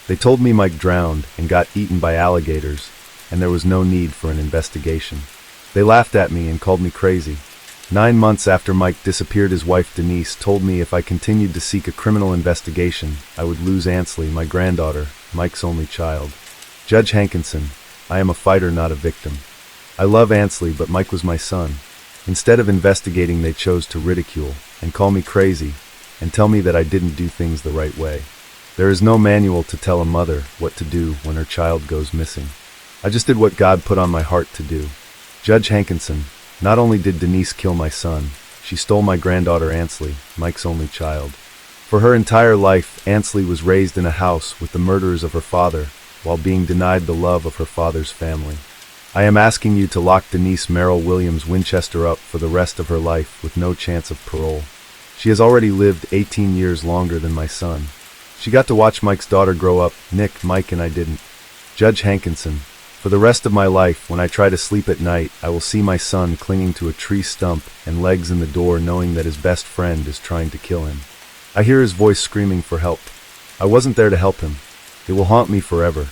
They told me Mike drowned and got eaten by alligators, and there was no need for an investigation. They laughed at me and called me crazy. 9 months after Mike disappeared, his wife Denise told me if I continued to seek a criminal investigation, I would lose Ansley, my granddaughter, Mike's only child. Judge Hankinson, I am a fighter, not a victim. I love Ansley, but Mike was my son. Instead of investigating, they chose to ridicule and call me crazy and tell me that I didn't do things the right way. There is no manual to tell a mother what to do when her child goes missing. I just did what God put on my heart to do. Judge Hankinson, not only did Denise kill my son, she stole my granddaughter Ansley, Mike's only child. For her entire life, Ansley was raised in a house with the murderers of her father while being denied the love of her father's family. I am asking you to lock Denise Merrill Williams Winchester up for the rest of her life with no chance of parole. She has already lived 18 years longer than my son. She got to watch Mike's daughter grow up. Nick, Mike, and I didn't. Judge Hankinson, for the rest of my life, when I try to sleep at night, I will see my son clinging to a tree stump and legs in the door, knowing that his best friend is trying to kill him. I hear his voice screaming for help. I wasn't there to help him. It will haunt me forever.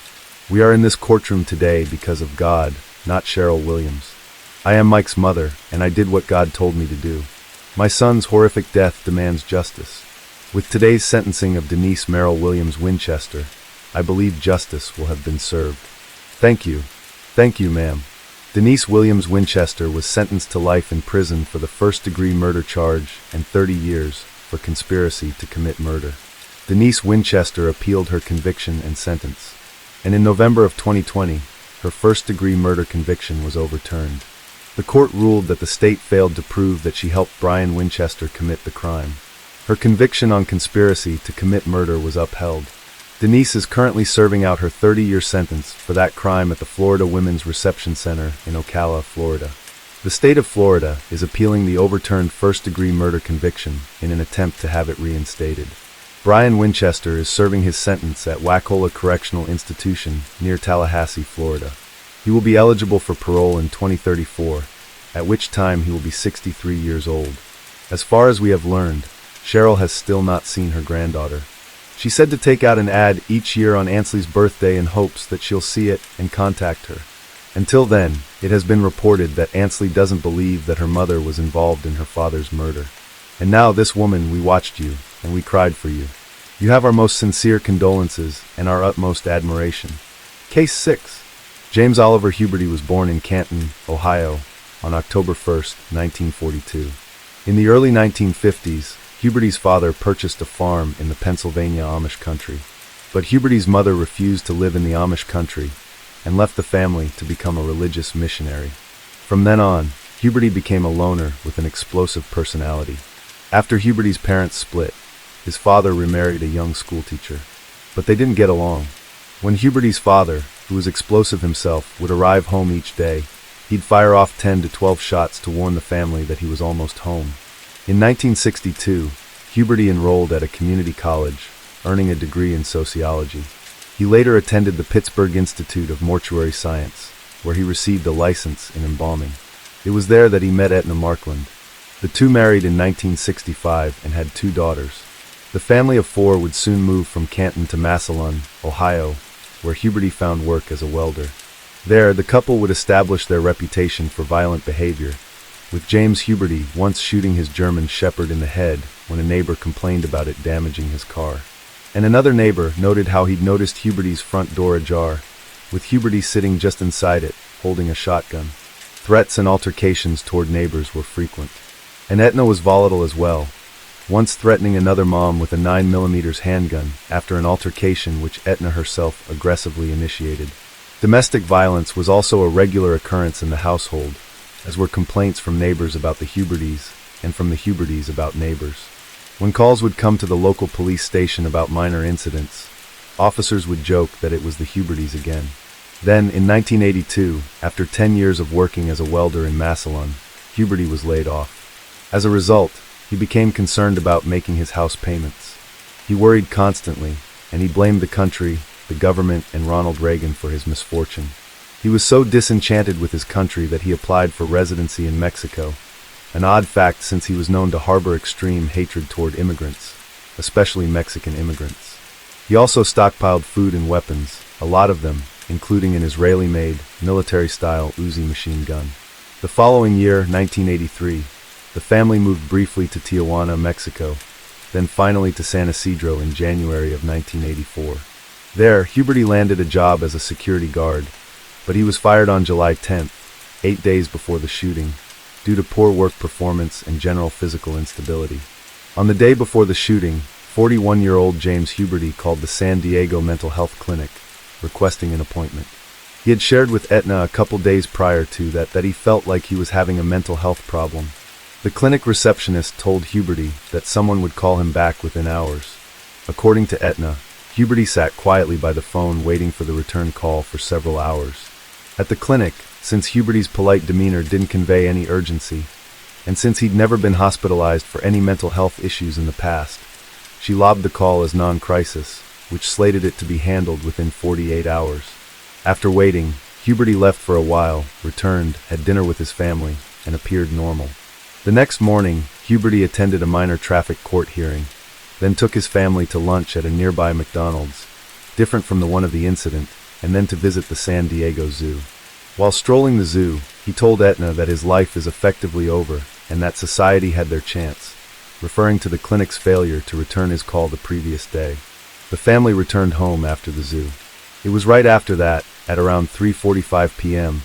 We are in this courtroom today because of God, not Cheryl Williams. I am Mike's mother, and I did what God told me to do. My son's horrific death demands justice. With today's sentencing of Denise Merrill Williams Winchester, I believe justice will have been served. Thank you. Thank you, ma'am. Denise Williams Winchester was sentenced to life in prison for the first-degree murder charge and 30 years for conspiracy to commit murder. Denise Winchester appealed her conviction and sentence, and in November of 2020, her first-degree murder conviction was overturned. The court ruled that the state failed to prove that she helped Brian Winchester commit the crime. Her conviction on conspiracy to commit murder was upheld. Denise is currently serving out her 30-year sentence for that crime at the Florida Women's Reception Center in Ocala, Florida. The state of Florida is appealing the overturned first-degree murder conviction in an attempt to have it reinstated. Brian Winchester is serving his sentence at Wacola Correctional Institution near Tallahassee, Florida. He will be eligible for parole in 2034, at which time he will be 63 years old. As far as we have learned, Cheryl has still not seen her granddaughter. She said to take out an ad each year on Ansley's birthday in hopes that she'll see it and contact her. Until then, it has been reported that Ansley doesn't believe that her mother was involved in her father's murder. And now this woman, we watched you, and we cried for you. You have our most sincere condolences and our utmost admiration. Case 6. James Oliver Huberty was born in Canton, Ohio, on October 1, 1942. In the early 1950s, Huberty's father purchased a farm in the Pennsylvania Amish country. But Huberty's mother refused to live in the Amish country and left the family to become a religious missionary. From then on, Huberty became a loner with an explosive personality. After Huberty's parents split, his father remarried a young schoolteacher. But they didn't get along. When Huberty's father, who was explosive himself, would arrive home each day, he'd fire off 10 to 12 shots to warn the family that he was almost home. In 1962, Huberty enrolled at a community college, earning a degree in sociology. He later attended the Pittsburgh Institute of Mortuary Science, where he received a license in embalming. It was there that he met Etna Markland. The two married in 1965 and had 2 daughters. The family of 4 would soon move from Canton to Massillon, Ohio, where Huberty found work as a welder. There, the couple would establish their reputation for violent behavior, with James Huberty once shooting his German Shepherd in the head when a neighbor complained about it damaging his car. And another neighbor noted how he'd noticed Huberty's front door ajar, with Huberty sitting just inside it, holding a shotgun. Threats and altercations toward neighbors were frequent. And Etna was volatile as well, once threatening another mom with a 9mm handgun after an altercation which Etna herself aggressively initiated. Domestic violence was also a regular occurrence in the household, as were complaints from neighbors about the Hubertys and from the Hubertys about neighbors. When calls would come to the local police station about minor incidents, officers would joke that it was the Hubertys again. Then, in 1982, after 10 years of working as a welder in Massillon, Huberty was laid off. As a result, he became concerned about making his house payments. He worried constantly, and he blamed the country, the government, and Ronald Reagan for his misfortune. He was so disenchanted with his country that he applied for residency in Mexico, an odd fact since he was known to harbor extreme hatred toward immigrants, especially Mexican immigrants. He also stockpiled food and weapons, a lot of them, including an Israeli-made, military-style Uzi machine gun. The following year, 1983, the family moved briefly to Tijuana, Mexico, then finally to San Isidro in January of 1984. There, Huberty landed a job as a security guard, but he was fired on July 10th, 8 days before the shooting, due to poor work performance and general physical instability. On the day before the shooting, 41-year-old James Huberty called the San Diego Mental Health Clinic, requesting an appointment. He had shared with Etna a couple days prior to that he felt like he was having a mental health problem. The clinic receptionist told Huberty that someone would call him back within hours. According to Etna, Huberty sat quietly by the phone waiting for the return call for several hours. At the clinic, since Huberty's polite demeanor didn't convey any urgency, and since he'd never been hospitalized for any mental health issues in the past, she lobbed the call as non-crisis, which slated it to be handled within 48 hours. After waiting, Huberty left for a while, returned, had dinner with his family, and appeared normal. The next morning, Huberty attended a minor traffic court hearing, then took his family to lunch at a nearby McDonald's, different from the one of the incident, and then to visit the San Diego Zoo. While strolling the zoo, he told Etna that his life is effectively over and that society had their chance, referring to the clinic's failure to return his call the previous day. The family returned home after the zoo. It was right after that, at around 3:45 p.m.,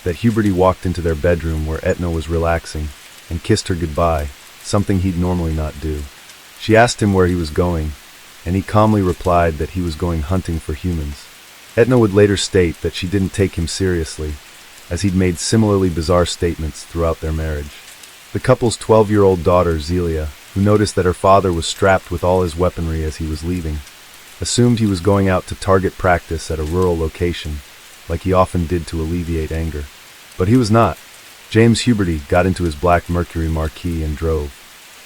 that Huberty walked into their bedroom where Etna was relaxing and kissed her goodbye, something he'd normally not do. She asked him where he was going, and he calmly replied that he was going hunting for humans. Etna would later state that she didn't take him seriously, as he'd made similarly bizarre statements throughout their marriage. The couple's 12-year-old daughter, Zelia, who noticed that her father was strapped with all his weaponry as he was leaving, assumed he was going out to target practice at a rural location, like he often did to alleviate anger. But he was not. James Huberty got into his black Mercury Marquis and drove.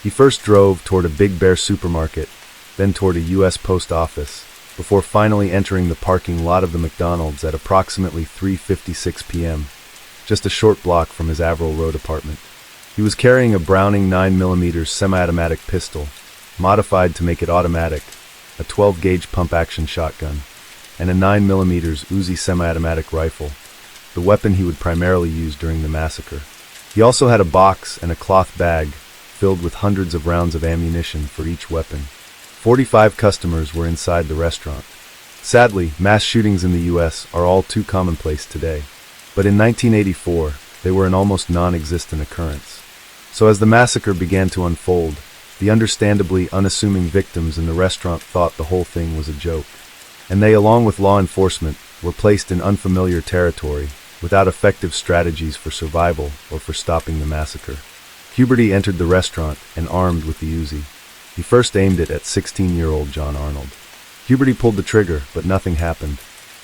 He first drove toward a Big Bear supermarket, then toward a U.S. post office, before finally entering the parking lot of the McDonald's at approximately 3:56 p.m., just a short block from his Averill Road apartment. He was carrying a Browning 9mm semi-automatic pistol, modified to make it automatic, a 12-gauge pump-action shotgun, and a 9mm Uzi semi-automatic rifle, the weapon he would primarily use during the massacre. He also had a box and a cloth bag filled with hundreds of rounds of ammunition for each weapon. 45 customers were inside the restaurant. Sadly, mass shootings in the U.S. are all too commonplace today. But in 1984, they were an almost non-existent occurrence. So as the massacre began to unfold, the understandably unassuming victims in the restaurant thought the whole thing was a joke. And they, along with law enforcement, were placed in unfamiliar territory, without effective strategies for survival or for stopping the massacre. Huberty entered the restaurant and armed with the Uzi. He first aimed it at 16-year-old John Arnold. Huberty pulled the trigger, but nothing happened.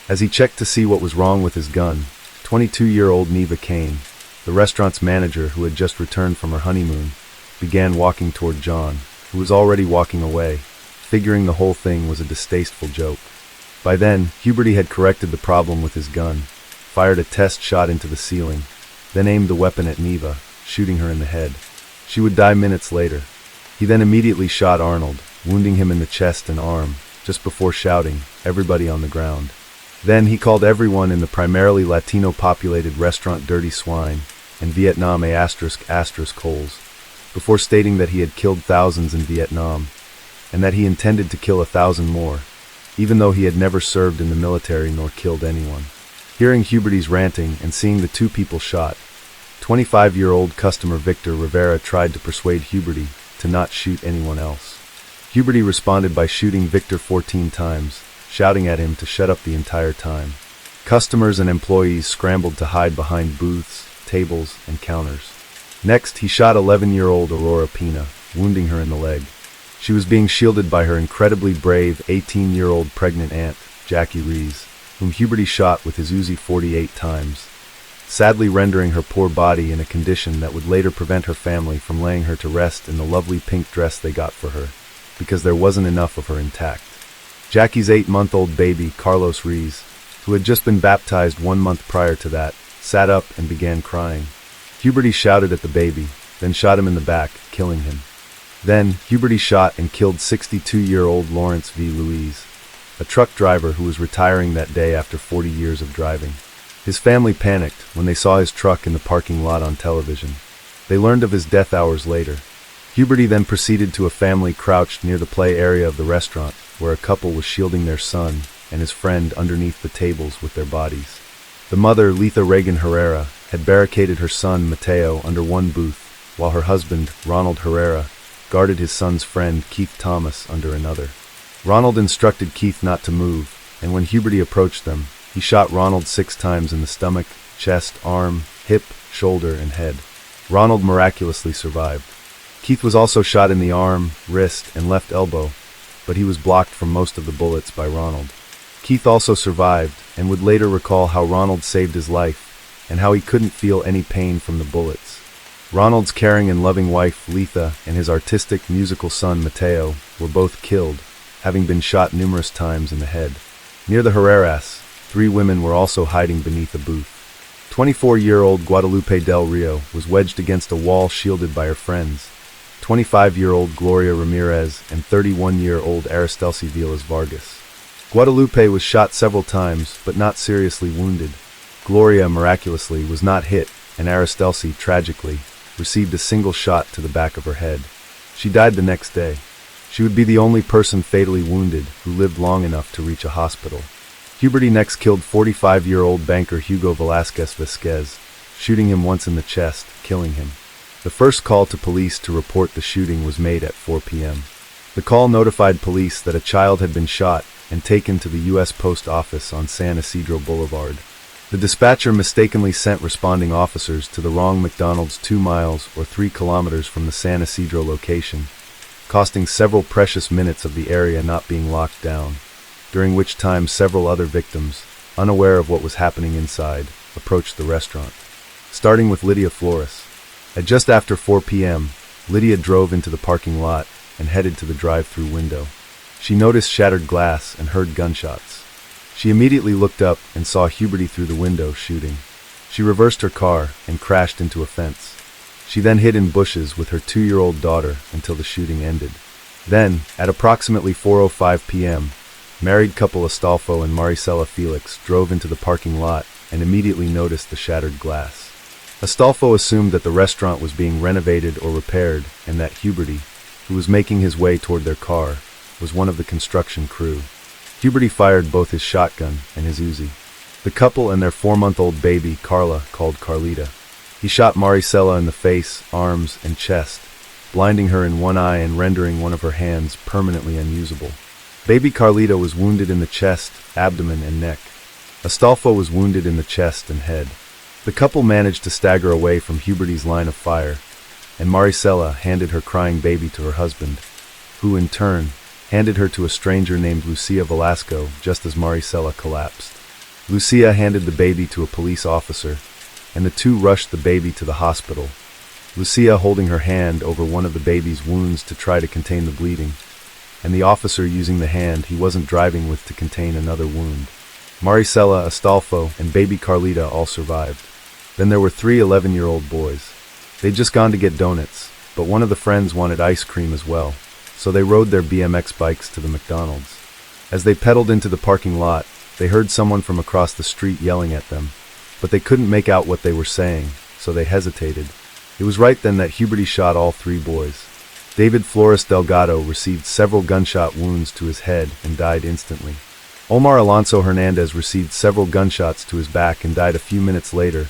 As he checked to see what was wrong with his gun, 22-year-old Neva Kane, the restaurant's manager who had just returned from her honeymoon, began walking toward John, who was already walking away, figuring the whole thing was a distasteful joke. By then, Huberty had corrected the problem with his gun, fired a test shot into the ceiling, then aimed the weapon at Neva, shooting her in the head. She would die minutes later. He then immediately shot Arnold, wounding him in the chest and arm, just before shouting, "Everybody on the ground." Then he called everyone in the primarily Latino-populated restaurant dirty swine and Vietnam ****, before stating that he had killed thousands in Vietnam, and that he intended to kill 1,000 more, even though he had never served in the military nor killed anyone. Hearing Huberty's ranting and seeing the two people shot, 25-year-old customer Victor Rivera tried to persuade Huberty to not shoot anyone else. Huberty responded by shooting Victor 14 times, shouting at him to shut up the entire time. Customers and employees scrambled to hide behind booths, tables, and counters. Next, he shot 11-year-old Aurora Pina, wounding her in the leg. She was being shielded by her incredibly brave 18-year-old pregnant aunt, Jackie Rees, whom Huberty shot with his Uzi 48 times, sadly rendering her poor body in a condition that would later prevent her family from laying her to rest in the lovely pink dress they got for her, because there wasn't enough of her intact. Jackie's 8-month-old baby, Carlos Rees, who had just been baptized 1 month prior to that, sat up and began crying. Huberty shouted at the baby, then shot him in the back, killing him. Then, Huberty shot and killed 62-year-old Lawrence V. Louise, a truck driver who was retiring that day after 40 years of driving. His family panicked when they saw his truck in the parking lot on television. They learned of his death hours later. Huberty then proceeded to a family crouched near the play area of the restaurant, where a couple was shielding their son and his friend underneath the tables with their bodies. The mother, Letha Reagan Herrera, had barricaded her son, Mateo, under one booth, while her husband, Ronald Herrera, guarded his son's friend, Keith Thomas, under another. Ronald instructed Keith not to move, and when Huberty approached them, he shot Ronald 6 times in the stomach, chest, arm, hip, shoulder, and head. Ronald miraculously survived. Keith was also shot in the arm, wrist, and left elbow, but he was blocked from most of the bullets by Ronald. Keith also survived and would later recall how Ronald saved his life and how he couldn't feel any pain from the bullets. Ronald's caring and loving wife, Letha, and his artistic, musical son, Mateo, were both killed, having been shot numerous times in the head. Near the Herreras, 3 women were also hiding beneath a booth. 24-year-old Guadalupe Del Rio was wedged against a wall shielded by her friends, 25-year-old Gloria Ramirez and 31-year-old Aristelci Vilas Vargas. Guadalupe was shot several times, but not seriously wounded. Gloria, miraculously, was not hit, and Aristelci, tragically, received a single shot to the back of her head. She died the next day. She would be the only person fatally wounded who lived long enough to reach a hospital. Huberty next killed 45-year-old banker Hugo Velasquez Vasquez, shooting him once in the chest, killing him. The first call to police to report the shooting was made at 4 p.m. The call notified police that a child had been shot and taken to the U.S. Post Office on San Isidro Boulevard. The dispatcher mistakenly sent responding officers to the wrong McDonald's 2 miles or 3 kilometers from the San Isidro location, costing several precious minutes of the area not being locked down, during which time several other victims, unaware of what was happening inside, approached the restaurant. Starting with Lydia Flores. At just after 4 p.m., Lydia drove into the parking lot and headed to the drive-through window. She noticed shattered glass and heard gunshots. She immediately looked up and saw Huberty through the window shooting. She reversed her car and crashed into a fence. She then hid in bushes with her 2-year-old daughter until the shooting ended. Then, at approximately 4:05 p.m., married couple Astolfo and Maricela Felix drove into the parking lot and immediately noticed the shattered glass. Astolfo assumed that the restaurant was being renovated or repaired and that Huberty, who was making his way toward their car, was one of the construction crew. Huberty fired both his shotgun and his Uzi. The couple and their 4-month-old baby, Carla, called Carlita. He shot Maricela in the face, arms, and chest, blinding her in one eye and rendering one of her hands permanently unusable. Baby Carlita was wounded in the chest, abdomen, and neck. Astolfo was wounded in the chest and head. The couple managed to stagger away from Huberty's line of fire, and Maricela handed her crying baby to her husband, who, in turn, handed her to a stranger named Lucia Velasco just as Maricela collapsed. Lucia handed the baby to a police officer, and the two rushed the baby to the hospital, Lucia holding her hand over one of the baby's wounds to try to contain the bleeding, and the officer using the hand he wasn't driving with to contain another wound. Maricela, Astolfo, and baby Carlita all survived. Then there were 3 11-year-old boys. They'd just gone to get donuts, but one of the friends wanted ice cream as well, so they rode their BMX bikes to the McDonald's. As they pedaled into the parking lot, they heard someone from across the street yelling at them, but they couldn't make out what they were saying, so they hesitated. It was right then that Huberty shot all 3 boys. David Flores Delgado received several gunshot wounds to his head and died instantly. Omar Alonso Hernandez received several gunshots to his back and died a few minutes later,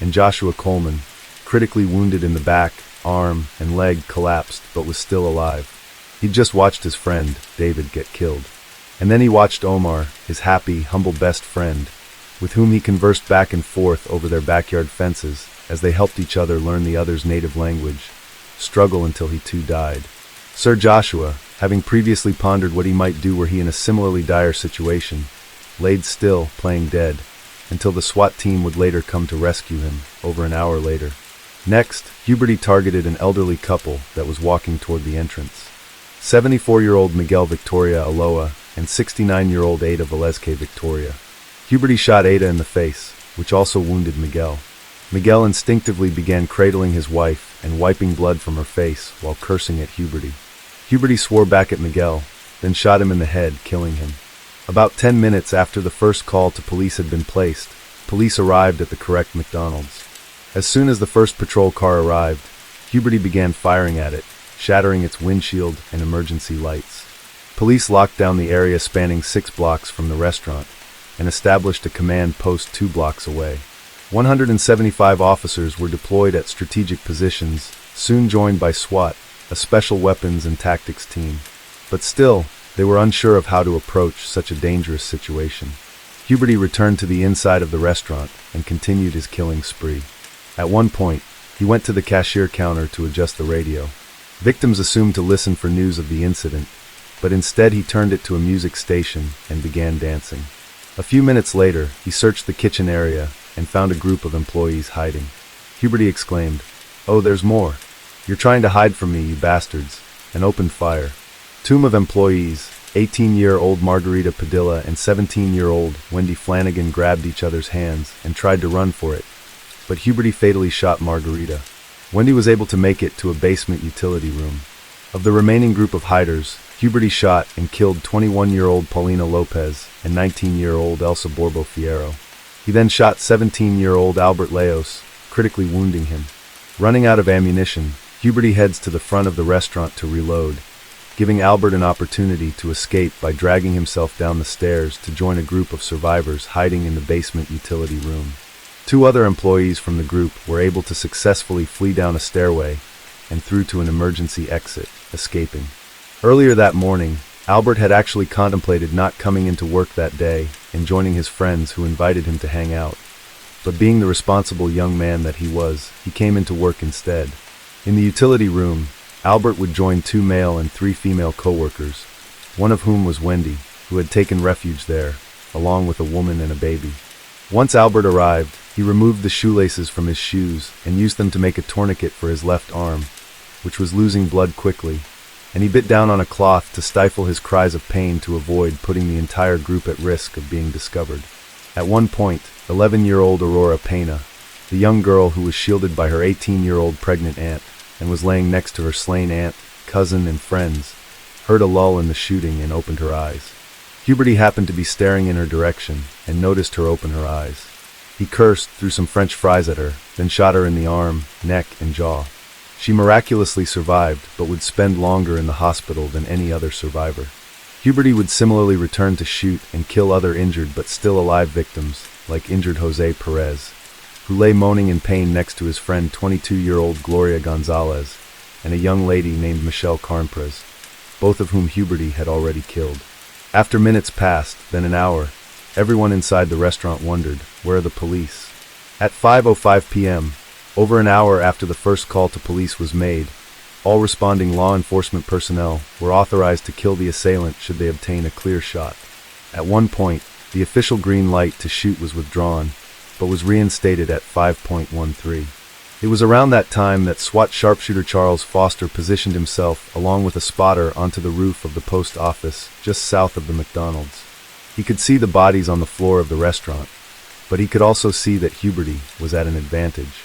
and Joshua Coleman, critically wounded in the back, arm, and leg, collapsed but was still alive. He'd just watched his friend, David, get killed. And then he watched Omar, his happy, humble best friend, with whom he conversed back and forth over their backyard fences as they helped each other learn the other's native language, struggle until he too died. Sir Joshua, having previously pondered what he might do were he in a similarly dire situation, laid still, playing dead, until the SWAT team would later come to rescue him, over an hour later. Next, Huberty targeted an elderly couple that was walking toward the entrance. 74-year-old Miguel Victoria Aloa and 69-year-old Ada Velezque Victoria. Huberty shot Ada in the face, which also wounded Miguel. Miguel instinctively began cradling his wife and wiping blood from her face while cursing at Huberty. Huberty swore back at Miguel, then shot him in the head, killing him. About 10 minutes after the first call to police had been placed, police arrived at the correct McDonald's. As soon as the first patrol car arrived, Huberty began firing at it, shattering its windshield and emergency lights. Police locked down the area spanning 6 blocks from the restaurant and established a command post 2 blocks away. 175 officers were deployed at strategic positions, soon joined by SWAT, a special weapons and tactics team. But still, they were unsure of how to approach such a dangerous situation. Huberty returned to the inside of the restaurant and continued his killing spree. At one point, he went to the cashier counter to adjust the radio. Victims assumed to listen for news of the incident, but instead he turned it to a music station and began dancing. A few minutes later, he searched the kitchen area and found a group of employees hiding. Huberty exclaimed, "Oh, there's more. You're trying to hide from me, you bastards," and opened fire. Two of employees, 18-year-old Margarita Padilla and 17-year-old Wendy Flanagan, grabbed each other's hands and tried to run for it, but Huberty fatally shot Margarita. Wendy was able to make it to a basement utility room. Of the remaining group of hiders, Huberty shot and killed 21-year-old Paulina Lopez and 19-year-old Elsa Borbo Fierro. He then shot 17-year-old Albert Leos, critically wounding him. Running out of ammunition, Huberty heads to the front of the restaurant to reload, giving Albert an opportunity to escape by dragging himself down the stairs to join a group of survivors hiding in the basement utility room. Two other employees from the group were able to successfully flee down a stairway and through to an emergency exit, escaping. Earlier that morning, Albert had actually contemplated not coming into work that day and joining his friends who invited him to hang out. But being the responsible young man that he was, he came into work instead. In the utility room, Albert would join 2 male and 3 female co-workers, one of whom was Wendy, who had taken refuge there, along with a woman and a baby. Once Albert arrived, he removed the shoelaces from his shoes and used them to make a tourniquet for his left arm, which was losing blood quickly, and he bit down on a cloth to stifle his cries of pain to avoid putting the entire group at risk of being discovered. At one point, 11-year-old Aurora Pena, the young girl who was shielded by her 18-year-old pregnant aunt and was laying next to her slain aunt, cousin, and friends, heard a lull in the shooting and opened her eyes. Huberty happened to be staring in her direction and noticed her open her eyes. He cursed, threw some French fries at her, then shot her in the arm, neck, and jaw. She miraculously survived, but would spend longer in the hospital than any other survivor. Huberty would similarly return to shoot and kill other injured but still alive victims, like injured Jose Perez, who lay moaning in pain next to his friend 22-year-old Gloria Gonzalez and a young lady named Michelle Carnprez, both of whom Huberty had already killed. After minutes passed, then an hour, everyone inside the restaurant wondered, where are the police? At 5:05 p.m., over an hour after the first call to police was made, all responding law enforcement personnel were authorized to kill the assailant should they obtain a clear shot. At one point, the official green light to shoot was withdrawn, but was reinstated at 5:13. It was around that time that SWAT sharpshooter Charles Foster positioned himself along with a spotter onto the roof of the post office just south of the McDonald's. He could see the bodies on the floor of the restaurant, but he could also see that Huberty was at an advantage.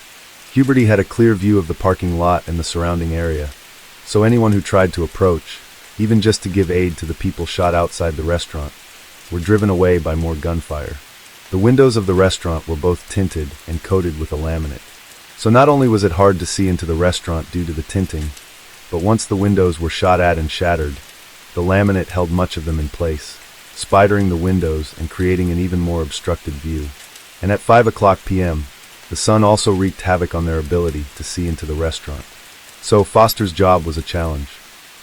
Huberty had a clear view of the parking lot and the surrounding area, so anyone who tried to approach, even just to give aid to the people shot outside the restaurant, were driven away by more gunfire. The windows of the restaurant were both tinted and coated with a laminate. So not only was it hard to see into the restaurant due to the tinting, but once the windows were shot at and shattered, the laminate held much of them in place, spidering the windows and creating an even more obstructed view. And at 5:00 p.m., the sun also wreaked havoc on their ability to see into the restaurant. So Foster's job was a challenge.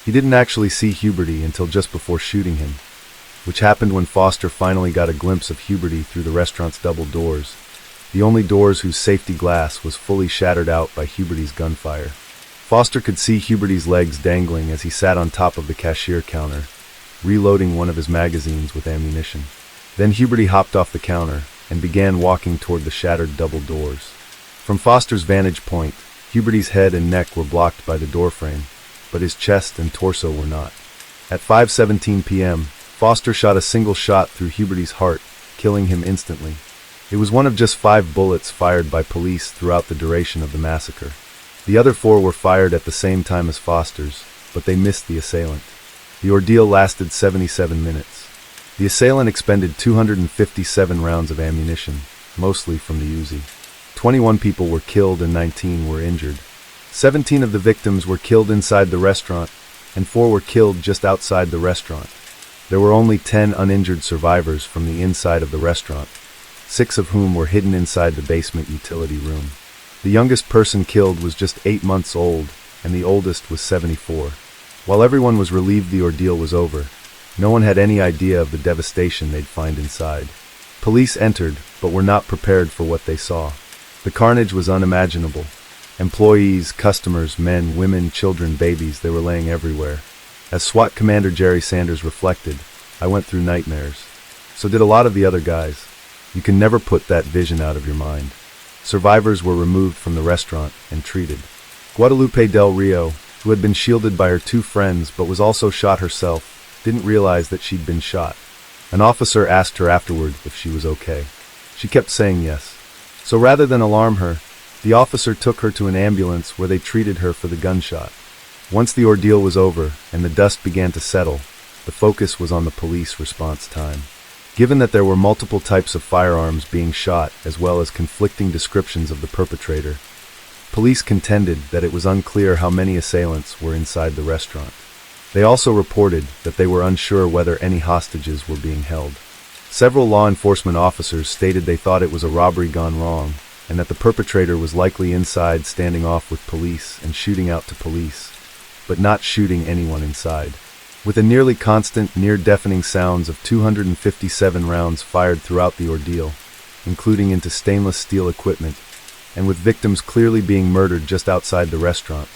He didn't actually see Huberty until just before shooting him, which happened when Foster finally got a glimpse of Huberty through the restaurant's double doors, the only doors whose safety glass was fully shattered out by Huberty's gunfire. Foster could see Huberty's legs dangling as he sat on top of the cashier counter, reloading one of his magazines with ammunition. Then Huberty hopped off the counter and began walking toward the shattered double doors. From Foster's vantage point, Huberty's head and neck were blocked by the doorframe, but his chest and torso were not. At 5:17 p.m., Foster shot a single shot through Huberty's heart, killing him instantly. It was one of just 5 bullets fired by police throughout the duration of the massacre. The other 4 were fired at the same time as Foster's, but they missed the assailant. The ordeal lasted 77 minutes. The assailant expended 257 rounds of ammunition, mostly from the Uzi. 21 people were killed and 19 were injured. 17 of the victims were killed inside the restaurant, and 4 were killed just outside the restaurant. There were only 10 uninjured survivors from the inside of the restaurant, 6 of whom were hidden inside the basement utility room. The youngest person killed was just 8 months old, and the oldest was 74. While everyone was relieved the ordeal was over, no one had any idea of the devastation they'd find inside. Police entered, but were not prepared for what they saw. The carnage was unimaginable. Employees, customers, men, women, children, babies, they were laying everywhere. As SWAT Commander Jerry Sanders reflected, I went through nightmares. So did a lot of the other guys. You can never put that vision out of your mind. Survivors were removed from the restaurant and treated. Guadalupe Del Rio, who had been shielded by her two friends but was also shot herself, didn't realize that she'd been shot. An officer asked her afterward if she was okay. She kept saying yes. So rather than alarm her, the officer took her to an ambulance where they treated her for the gunshot. Once the ordeal was over and the dust began to settle, the focus was on the police response time. Given that there were multiple types of firearms being shot as well as conflicting descriptions of the perpetrator, police contended that it was unclear how many assailants were inside the restaurant. They also reported that they were unsure whether any hostages were being held. Several law enforcement officers stated they thought it was a robbery gone wrong, and that the perpetrator was likely inside standing off with police and shooting out to police, but not shooting anyone inside. With a nearly constant, near-deafening sounds of 257 rounds fired throughout the ordeal, including into stainless steel equipment, and with victims clearly being murdered just outside the restaurant,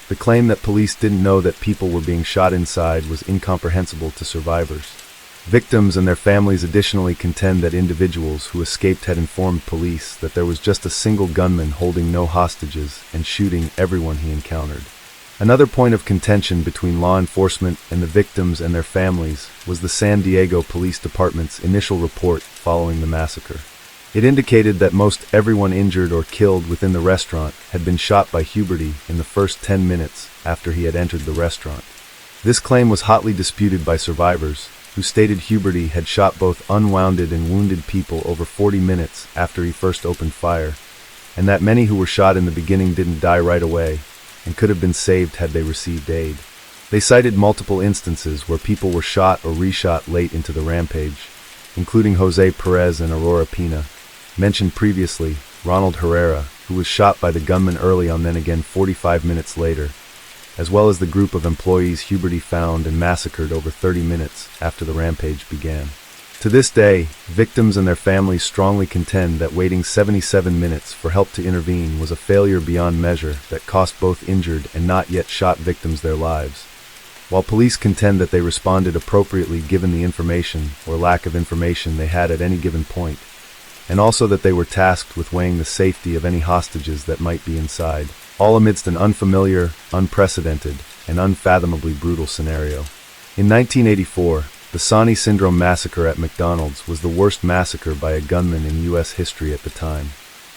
the claim that police didn't know that people were being shot inside was incomprehensible to survivors. Victims and their families additionally contend that individuals who escaped had informed police that there was just a single gunman holding no hostages and shooting everyone he encountered. Another point of contention between law enforcement and the victims and their families was the San Diego Police Department's initial report following the massacre. It indicated that most everyone injured or killed within the restaurant had been shot by Huberty in the first 10 minutes after he had entered the restaurant. This claim was hotly disputed by survivors, who stated Huberty had shot both unwounded and wounded people over 40 minutes after he first opened fire, and that many who were shot in the beginning didn't die right away and could have been saved had they received aid. They cited multiple instances where people were shot or reshot late into the rampage, including Jose Perez and Aurora Pina. Mentioned previously, Ronald Herrera, who was shot by the gunman early on then again 45 minutes later, as well as the group of employees Huberty found and massacred over 30 minutes after the rampage began. To this day, victims and their families strongly contend that waiting 77 minutes for help to intervene was a failure beyond measure that cost both injured and not yet shot victims their lives, while police contend that they responded appropriately given the information or lack of information they had at any given point, and also that they were tasked with weighing the safety of any hostages that might be inside, all amidst an unfamiliar, unprecedented, and unfathomably brutal scenario. In 1984, the Sawney Syndrome massacre at McDonald's was the worst massacre by a gunman in U.S. history at the time.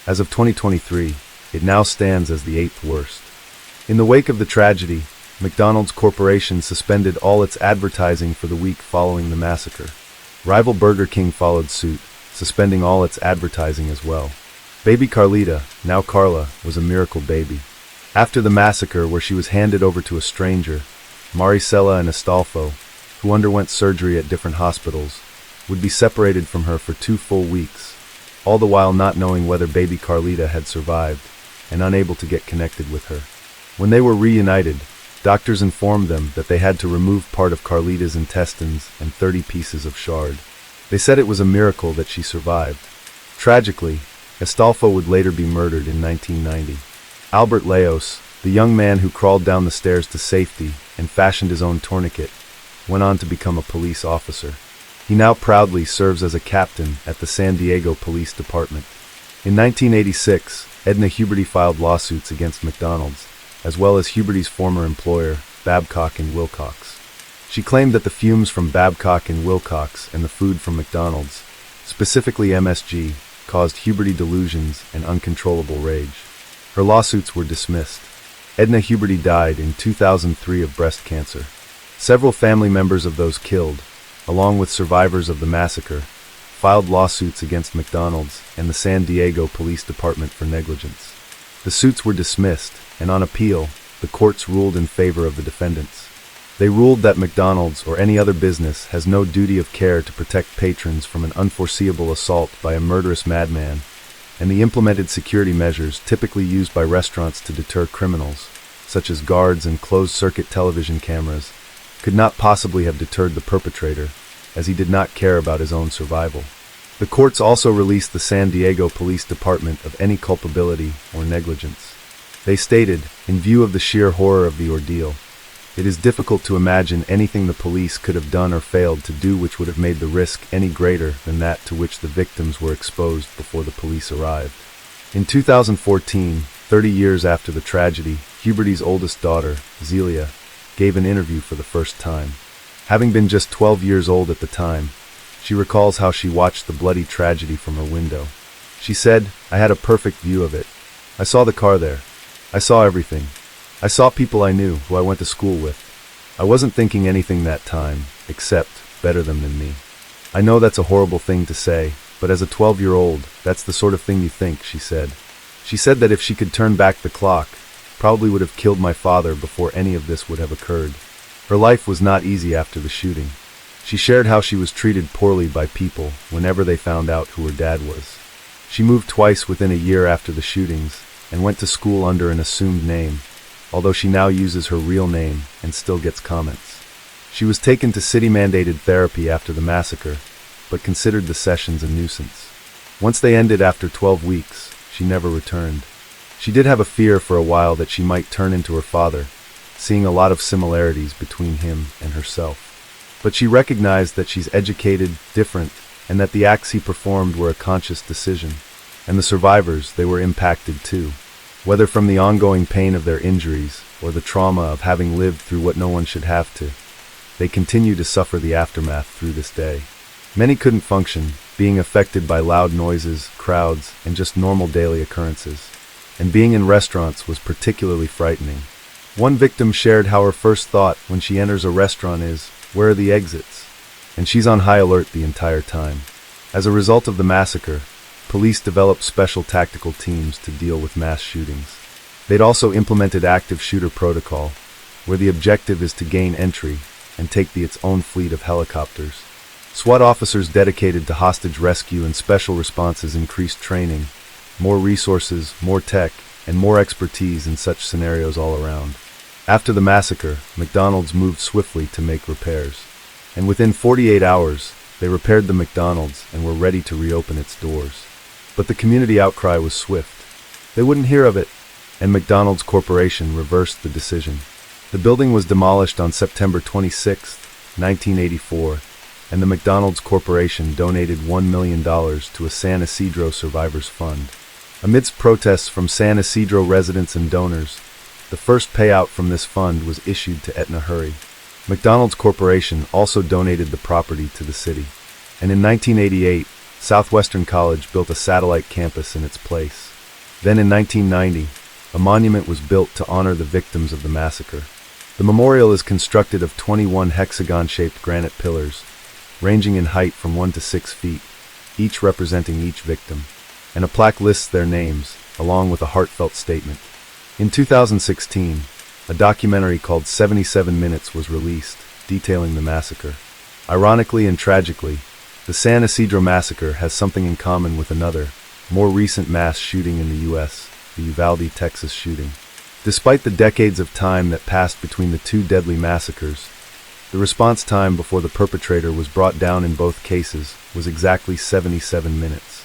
As of 2023, it now stands as the 8th worst. In the wake of the tragedy, McDonald's Corporation suspended all its advertising for the week following the massacre. Rival Burger King followed suit, suspending all its advertising as well. Baby Carlita, now Carla, was a miracle baby. After the massacre, where she was handed over to a stranger, Maricela and Astolfo, who underwent surgery at different hospitals, would be separated from her for 2 full weeks, all the while not knowing whether baby Carlita had survived and unable to get connected with her. When they were reunited, doctors informed them that they had to remove part of Carlita's intestines and 30 pieces of shard. They said it was a miracle that she survived. Tragically, Astolfo would later be murdered in 1990. Albert Leos, the young man who crawled down the stairs to safety and fashioned his own tourniquet, went on to become a police officer. He now proudly serves as a captain at the San Diego Police Department. In 1986, Edna Huberty filed lawsuits against McDonald's, as well as Huberty's former employer, Babcock and Wilcox. She claimed that the fumes from Babcock and Wilcox and the food from McDonald's, specifically MSG, caused Huberty delusions and uncontrollable rage. Her lawsuits were dismissed. Edna Huberty died in 2003 of breast cancer. Several family members of those killed, along with survivors of the massacre, filed lawsuits against McDonald's and the San Diego Police Department for negligence. The suits were dismissed, and on appeal, the courts ruled in favor of the defendants. They ruled that McDonald's or any other business has no duty of care to protect patrons from an unforeseeable assault by a murderous madman, and the implemented security measures typically used by restaurants to deter criminals, such as guards and closed-circuit television cameras, could not possibly have deterred the perpetrator, as he did not care about his own survival. The courts also released the San Diego Police Department of any culpability or negligence. They stated, in view of the sheer horror of the ordeal, It is difficult to imagine anything the police could have done or failed to do which would have made the risk any greater than that to which the victims were exposed before the police arrived. In 2014, 30 years after the tragedy, Huberty's oldest daughter, Zelia, gave an interview for the first time. Having been just 12 years old at the time, she recalls how she watched the bloody tragedy from her window. She said, "I had a perfect view of it. I saw the car there. I saw everything. I saw people I knew, who I went to school with. I wasn't thinking anything that time, except better them than me." I know that's a horrible thing to say, but as a 12-year-old, that's the sort of thing you think, she said. She said that if she could turn back the clock, probably would have killed my father before any of this would have occurred. Her life was not easy after the shooting. She shared how she was treated poorly by people whenever they found out who her dad was. She moved twice within a year after the shootings and went to school under an assumed name, although she now uses her real name and still gets comments. She was taken to city-mandated therapy after the massacre, but considered the sessions a nuisance. Once they ended after 12 weeks, she never returned. She did have a fear for a while that she might turn into her father, seeing a lot of similarities between him and herself. But she recognized that she's educated, different, and that the acts he performed were a conscious decision. And the survivors, they were impacted too. Whether from the ongoing pain of their injuries or the trauma of having lived through what no one should have to, they continue to suffer the aftermath through this day. Many couldn't function, being affected by loud noises, crowds, and just normal daily occurrences. And being in restaurants was particularly frightening. One victim shared how her first thought when she enters a restaurant is, "Where are the exits?" And she's on high alert the entire time. As a result of the massacre, police developed special tactical teams to deal with mass shootings. They'd also implemented active shooter protocol, where the objective is to gain entry and take its own fleet of helicopters. SWAT officers dedicated to hostage rescue and special responses increased training, more resources, more tech, and more expertise in such scenarios all around. After the massacre, McDonald's moved swiftly to make repairs. And within 48 hours, they repaired the McDonald's and were ready to reopen its doors. But the community outcry was swift. They wouldn't hear of it, and McDonald's Corporation reversed the decision. The building was demolished on September 26, 1984, and the McDonald's Corporation donated $1 million to a San Isidro Survivors Fund. Amidst protests from San Isidro residents and donors, the first payout from this fund was issued to Etna Hurry. McDonald's Corporation also donated the property to the city. And in 1988, Southwestern College built a satellite campus in its place. Then in 1990, a monument was built to honor the victims of the massacre. The memorial is constructed of 21 hexagon-shaped granite pillars, ranging in height from 1 to 6 feet, each representing each victim. And a plaque lists their names, along with a heartfelt statement. In 2016, a documentary called 77 Minutes was released, detailing the massacre. Ironically and tragically, the San Isidro massacre has something in common with another, more recent mass shooting in the U.S., the Uvalde, Texas shooting. Despite the decades of time that passed between the two deadly massacres, the response time before the perpetrator was brought down in both cases was exactly 77 minutes.